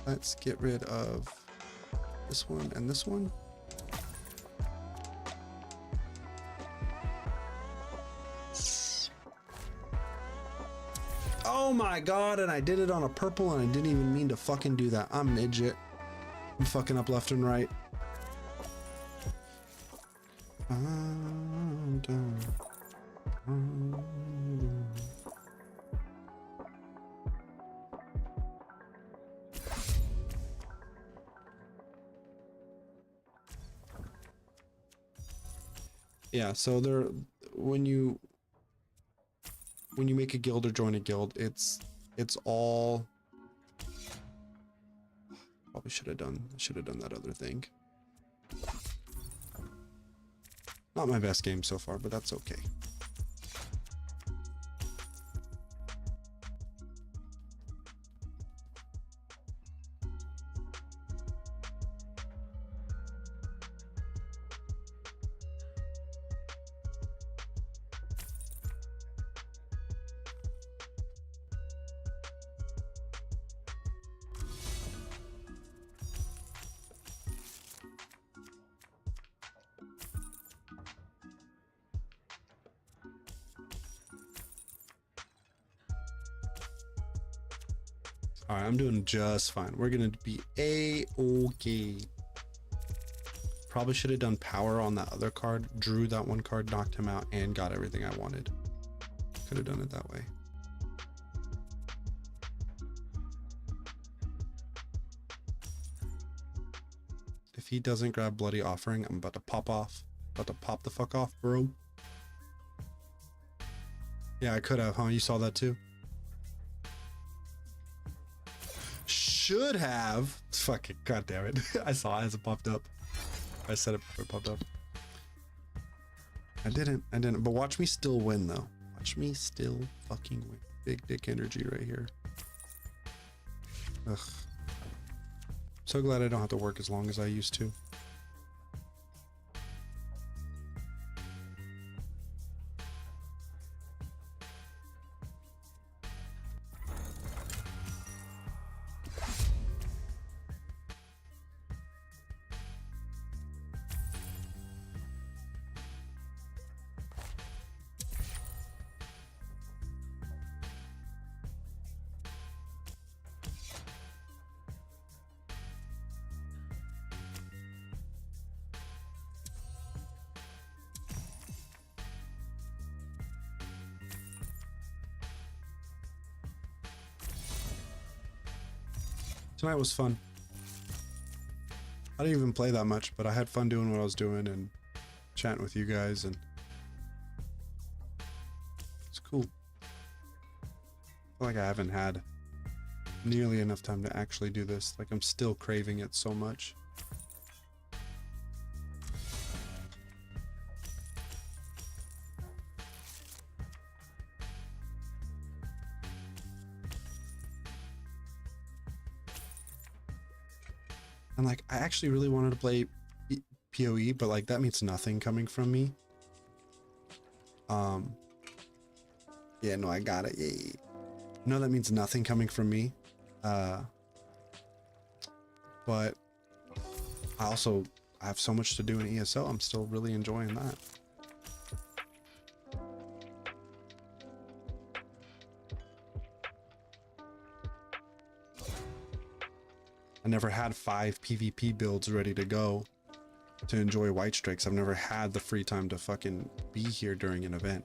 Let's get rid of this one and this one. Oh my god, and I did it on a purple and I didn't even mean to fucking do that. I'm an idiot. I'm fucking up left and right. I'm done. Yeah, so there, when you make a guild or join a guild, it's all. Probably should have done that other thing. Not my best game so far, but that's okay. All right, I'm doing just fine. We're gonna be a-okay. Probably should have done power on that other card, drew that one card, knocked him out, and got everything I wanted. Could have done it that way. If he doesn't grab Bloody Offering, I'm about to pop off. About to pop the fuck off, bro. Yeah, I could have, huh? You saw that too? Should have. Fucking goddamn it. I saw it as it popped up. I said it before it popped up. I didn't. But watch me still win though. Watch me still fucking win. Big dick energy right here. Ugh. So glad I don't have to work as long as I used to. Tonight was fun. I didn't even play that much, but I had fun doing what I was doing and chatting with you guys, and it's cool. I feel like I haven't had nearly enough time to actually do this. Like, I'm still craving it so much. And like, I actually really wanted to play PoE, but like that means nothing coming from me. Yeah, no, I got it. Yeah. No, that means nothing coming from me. But I have so much to do in ESO. I'm still really enjoying that. I never had 5 PvP builds ready to go to enjoy White Strikes. I've never had the free time to fucking be here during an event.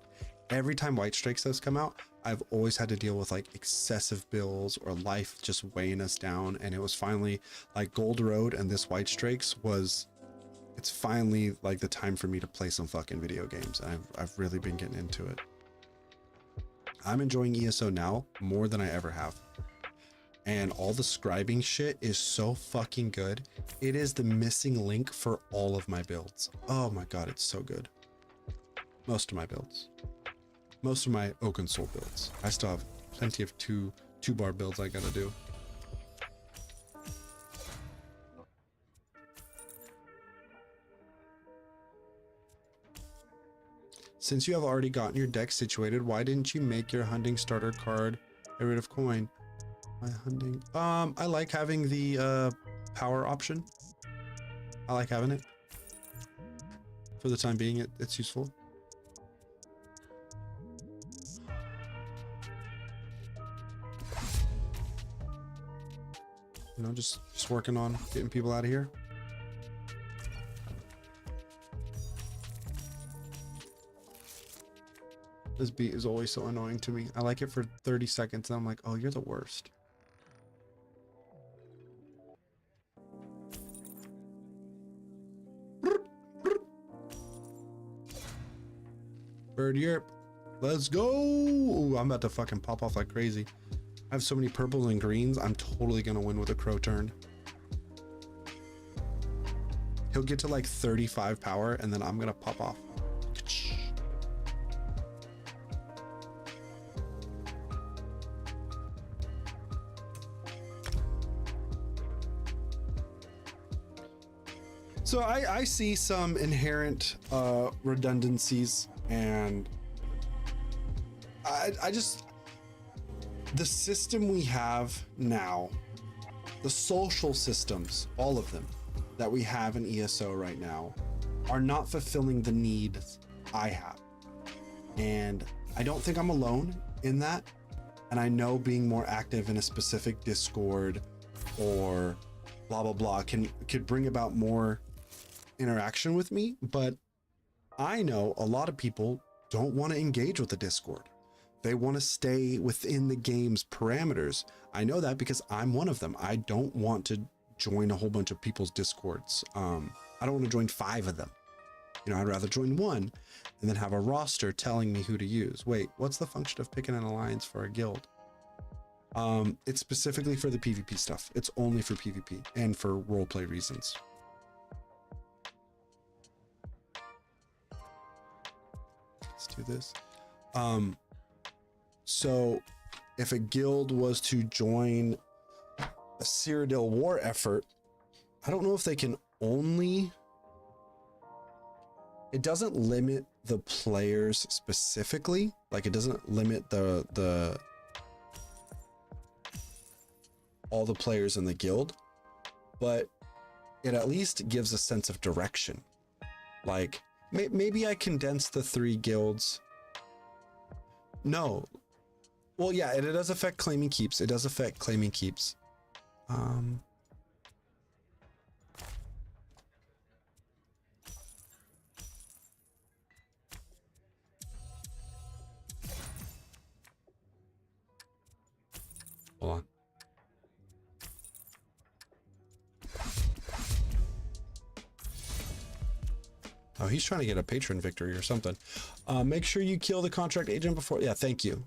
Every time White Strikes has come out, I've always had to deal with like excessive bills or life just weighing us down. And it was finally like Gold Road, and this White Strikes it's finally like the time for me to play some fucking video games. I've really been getting into it. I'm enjoying ESO now more than I ever have. And all the scribing shit is so fucking good. It is the missing link for all of my builds. Oh my god, it's so good. Most of my builds. Most of my Oaken Soul builds. I still have plenty of two bar builds I gotta do. Since you have already gotten your deck situated, why didn't you make your hunting starter card get rid of coin? My hunting. I like having the power option. I like having it. For the time being, it's useful. You know, just working on getting people out of here. This beat is always so annoying to me. I like it for 30 seconds and I'm like, oh, you're the worst. Bird Europe. Let's go. Ooh, I'm about to fucking pop off like crazy. I have so many purples and greens. I'm totally gonna win with a crow turn. He'll get to like 35 power and then I'm gonna pop off. So I see some inherent redundancies, and I just, the system we have now, the social systems, all of them that we have in ESO right now are not fulfilling the needs I have. And I don't think I'm alone in that. And I know being more active in a specific Discord or blah, blah, blah could bring about more interaction with me, but I know a lot of people don't want to engage with the Discord. They want to stay within the game's parameters. I know that because I'm one of them. I don't want to join a whole bunch of people's Discords. I don't want to join 5 of them. You know, I'd rather join one and then have a roster telling me who to use. Wait, what's the function of picking an alliance for a guild? It's specifically for the PvP stuff. It's only for PvP and for roleplay reasons. Let's do this. So if a guild was to join a Cyrodiil war effort, I don't know if they can only, it doesn't limit the players specifically, like it doesn't limit the all the players in the guild, but it at least gives a sense of direction. Like maybe I condense the 3 guilds. No. Well, yeah, it does affect claiming keeps. It does affect claiming keeps. Hold on. Oh, he's trying to get a patron victory or something. Make sure you kill the contract agent before. Yeah, thank you.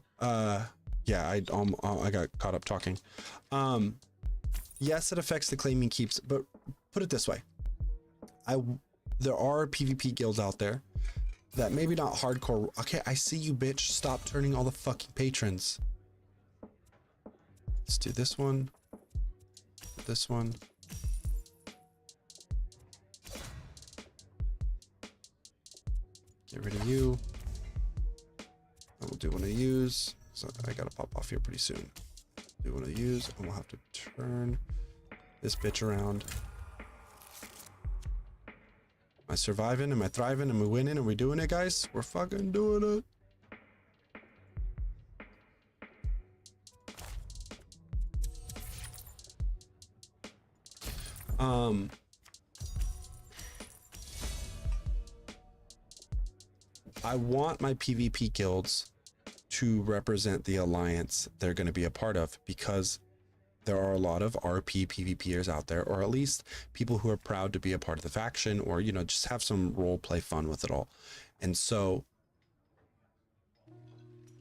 Yeah, I got caught up talking. Yes, it affects the claiming keeps, but put it this way. There are PvP guilds out there that maybe not hardcore. Okay, I see you, bitch. Stop turning all the fucking patrons. Let's do this one. This one. Get rid of you. I will do one of use. So I gotta pop off here pretty soon. Do one of use, and we'll have to turn this bitch around. Am I surviving? Am I thriving? Am I winning? Are we doing it, guys? We're fucking doing it. I want my PvP guilds to represent the alliance they're going to be a part of, because there are a lot of RP PvPers out there, or at least people who are proud to be a part of the faction, or, you know, just have some role play fun with it all. And so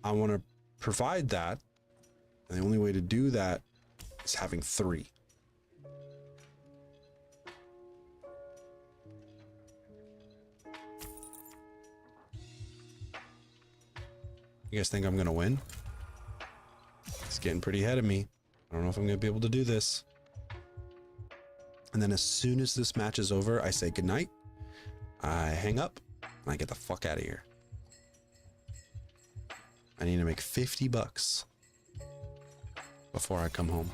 I want to provide that. And the only way to do that is having 3. You guys think I'm gonna win? It's getting pretty ahead of me. I don't know if I'm gonna be able to do this. And then as soon as this match is over, I say goodnight, I hang up, and I get the fuck out of here. I need to make 50 bucks before I come home.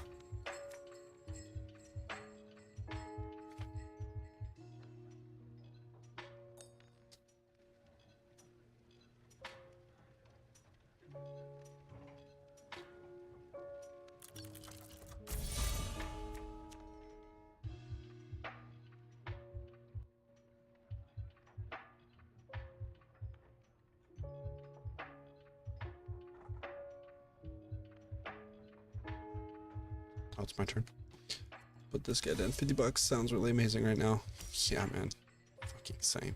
Oh, it's my turn. Put this guy down. 50 bucks sounds really amazing right now. Yeah, man. Fucking same.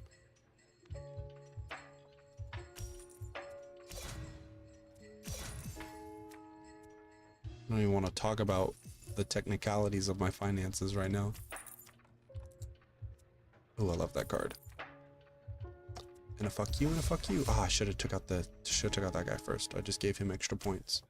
don't even want to talk about the technicalities of my finances right now. Oh, I love that card. And a fuck you and a fuck you. Ah, I should have took out that guy first. I just gave him extra points.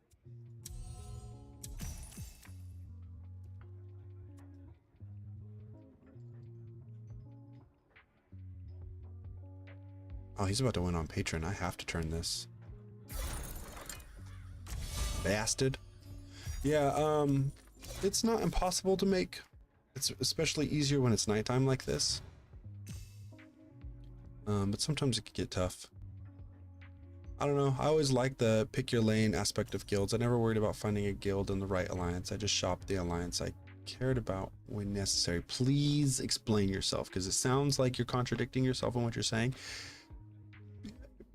Oh, he's about to win on Patreon. I have to turn this. Bastard. Yeah, it's not impossible to make. It's especially easier when it's nighttime like this. But sometimes it could get tough. I don't know. I always liked the pick your lane aspect of guilds. I never worried about finding a guild in the right alliance. I just shopped the alliance I cared about when necessary. Please explain yourself, because it sounds like you're contradicting yourself in what you're saying.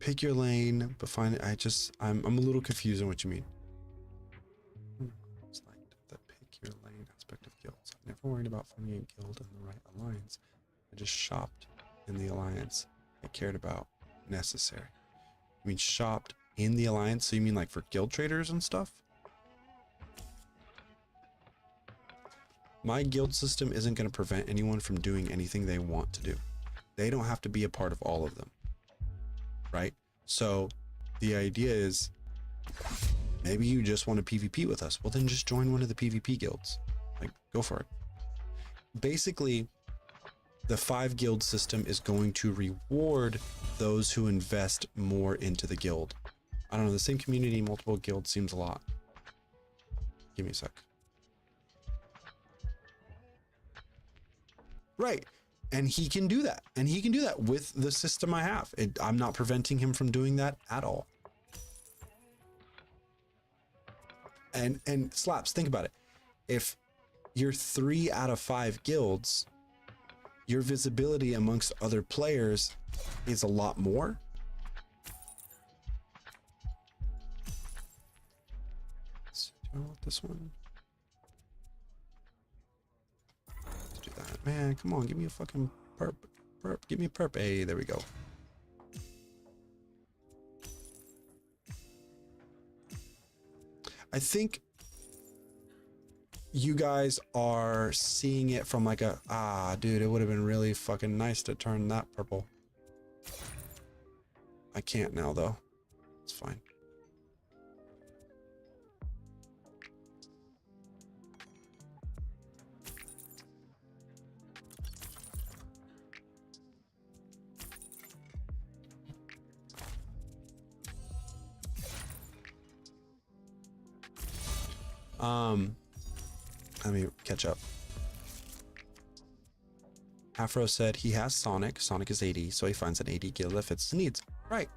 Pick your lane, but find it. I'm a little confused on what you mean. It's like the pick your lane aspect of guilds. I never worried about finding a guild in the right alliance. I just shopped in the alliance I cared about necessary. You mean shopped in the alliance? So you mean like for guild traders and stuff? My guild system isn't going to prevent anyone from doing anything they want to do. They don't have to be a part of all of them. Right? So the idea is maybe you just want to PvP with us. Well, then just join one of the PvP guilds. Like, go for it. Basically, the 5 guild system is going to reward those who invest more into the guild. I don't know, the same community, multiple guilds seems a lot. Give me a sec. Right. And he can do that. And he can do that with the system I have. I'm not preventing him from doing that at all. And Slaps, think about it. If you're 3 out of 5 guilds, your visibility amongst other players is a lot more. So, do I want this one? Let's do that. Man, come on, give me a fucking perp. Give me a perp. Hey, there we go. I think you guys are seeing it from like a, dude, it would have been really fucking nice to turn that purple. I can't now though. It's fine. Let me catch up. Afro said he has Sonic. Sonic is 80, so he finds an 80 guild that fits his needs. Right.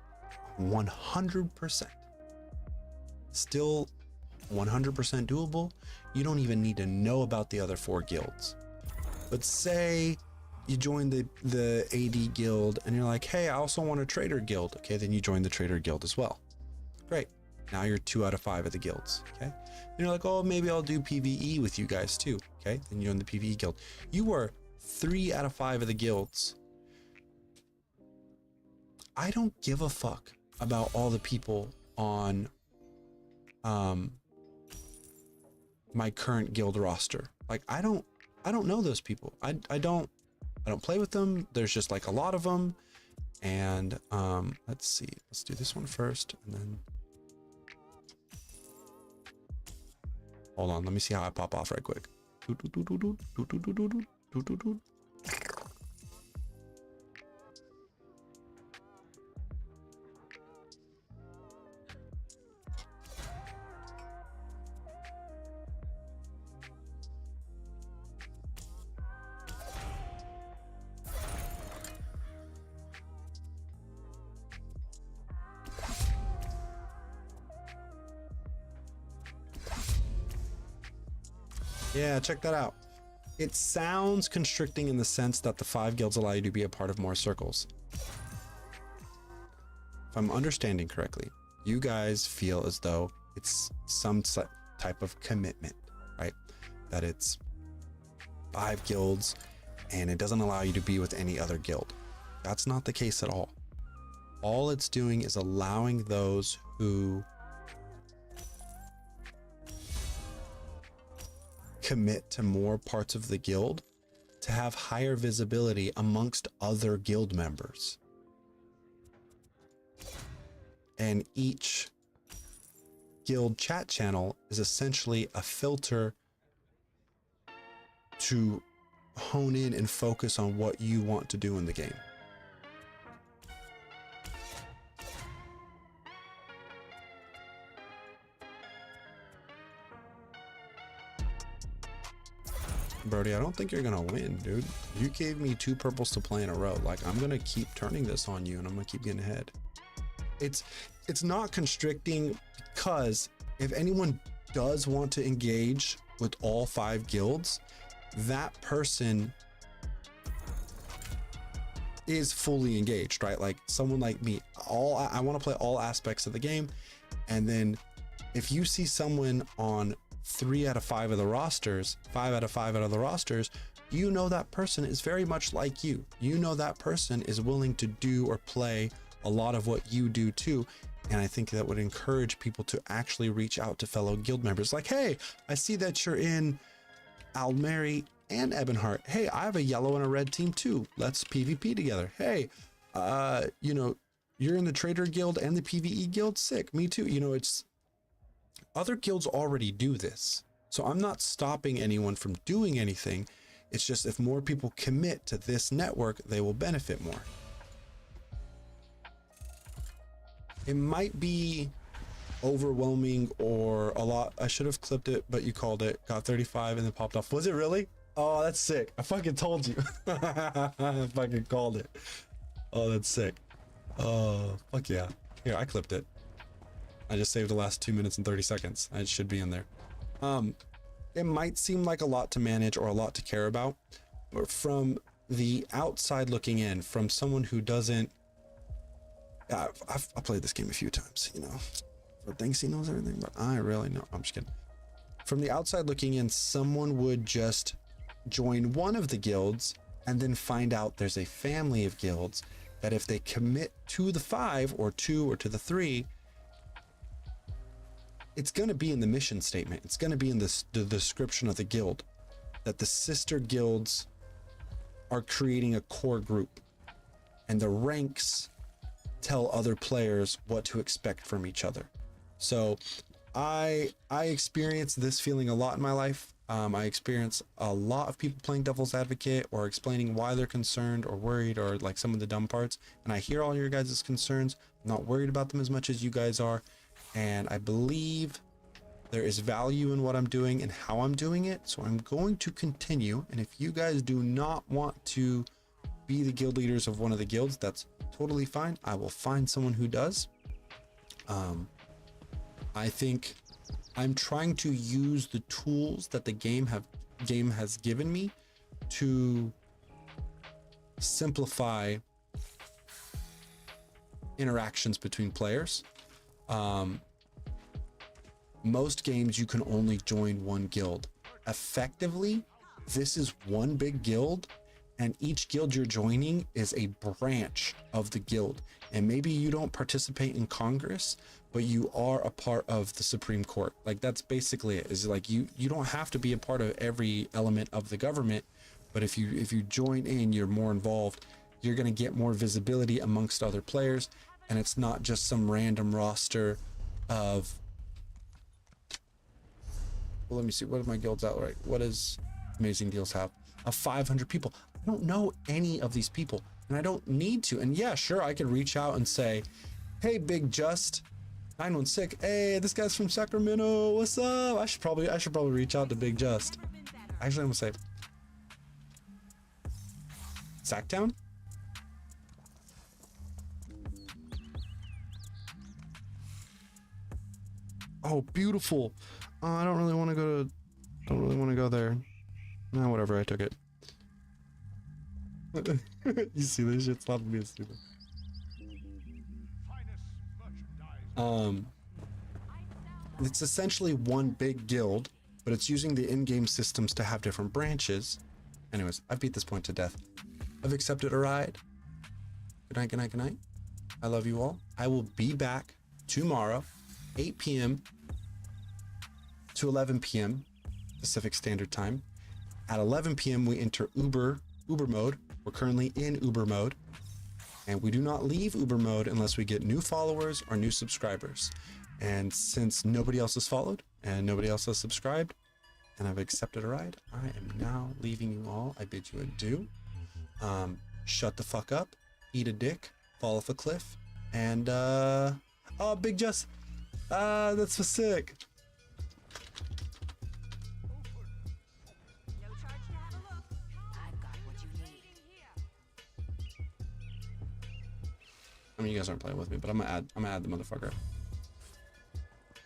100%. Still 100% doable. You don't even need to know about the other 4 guilds. But say you join the AD guild and you're like, hey, I also want a trader guild. Okay, then you join the trader guild as well. Great. Now you're 2 out of 5 of the guilds. Okay. And you're like, oh, maybe I'll do PvE with you guys too. Okay. Then you're in the PvE guild. You were 3 out of 5 of the guilds. I don't give a fuck about all the people on my current guild roster. Like I don't know those people. I don't play with them. There's just like a lot of them. And let's see. Let's do this one first and then hold on, let me see how I pop off right quick. Yeah, check that out. It sounds constricting in the sense that the 5 guilds allow you to be a part of more circles. If I'm understanding correctly, you guys feel as though it's some type of commitment, right? That it's 5 guilds and it doesn't allow you to be with any other guild. That's not the case at all. All it's doing is allowing those who commit to more parts of the guild to have higher visibility amongst other guild members. And each guild chat channel is essentially a filter to hone in and focus on what you want to do in the game. Brody, I don't think you're gonna win, dude. You gave me 2 purples to play in a row. Like, I'm gonna keep turning this on you and I'm gonna keep getting ahead. It's not constricting, because if anyone does want to engage with all 5 guilds, that person is fully engaged, right? Like someone like me, I want to play all aspects of the game. And then if you see someone on 3 out of 5 of the rosters, 5 out of 5 out of the rosters, you know that person is very much like you. You know that person is willing to do or play a lot of what you do too. And I think that would encourage people to actually reach out to fellow guild members. Like, hey, I see that you're in Aldmeri and Ebonheart. Hey, I have a yellow and a red team too. Let's PvP together. Hey, you know, you're in the Trader Guild and the PvE Guild. Sick. Me too. You know, it's other guilds already do this. So I'm not stopping anyone from doing anything. It's just if more people commit to this network, they will benefit more. It might be overwhelming or a lot. I should have clipped it, but you called it. Got 35 and then popped off. Was it really? Oh, that's sick. I fucking told you. I fucking called it. Oh, that's sick. Oh, fuck yeah. Here, I clipped it. I just saved the last 2 minutes and 30 seconds. It should be in there. It might seem like a lot to manage or a lot to care about, but from the outside looking in, from someone who doesn't, I've played this game a few times, you know, or thinks he knows everything, but I really know. I'm just kidding. From the outside looking in, someone would just join one of the guilds and then find out there's a family of guilds that if they commit to the 5 or 2 or to the 3, it's going to be in the mission statement. It's going to be in the description of the guild that the sister guilds are creating a core group, and the ranks tell other players what to expect from each other. So I experience this feeling a lot in my life. I experience a lot of people playing devil's advocate or explaining why they're concerned or worried or like some of the dumb parts. And I hear all your guys' concerns. I'm not worried about them as much as you guys are. And I believe there is value in what I'm doing and how I'm doing it. So I'm going to continue. And if you guys do not want to be the guild leaders of one of the guilds, that's totally fine. I will find someone who does. I think I'm trying to use the tools that the game has given me to simplify interactions between players. Most games you can only join one guild. Effectively, this is one big guild, and each guild you're joining is a branch of the guild. And maybe you don't participate in Congress, but you are a part of the Supreme Court. Like, that's basically it. Is like you don't have to be a part of every element of the government, but if you join in, you're more involved. You're going to get more visibility amongst other players, and it's not just some random roster of, well, let me see, what are my guilds outright? What does Amazing Deals have? Of 500 people. I don't know any of these people, and I don't need to. And yeah, sure, I could reach out and say, hey, Big Just 916, hey, this guy's from Sacramento, what's up? I should probably reach out to Big Just. Actually, I'm gonna say Sacktown. Oh, beautiful. I don't really want to go there. Nah, whatever, I took it. You see this shit? Stop being stupid. It's essentially one big guild, but it's using the in-game systems to have different branches. Anyways, I've beat this point to death. I've accepted a ride. Good night, good night, good night. I love you all. I will be back tomorrow, 8 p.m. to 11 p.m. Pacific Standard Time. At 11 p.m. we enter Uber mode. We're currently in Uber mode. And we do not leave Uber mode unless we get new followers or new subscribers. And since nobody else has followed and nobody else has subscribed and I've accepted a ride, I am now leaving you all. I bid you adieu. Shut the fuck up, eat a dick, fall off a cliff, and oh, Big Jess, that's so sick. I've got what you need. I mean, you guys aren't playing with me, but I'm gonna add the motherfucker.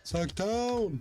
Sacktown!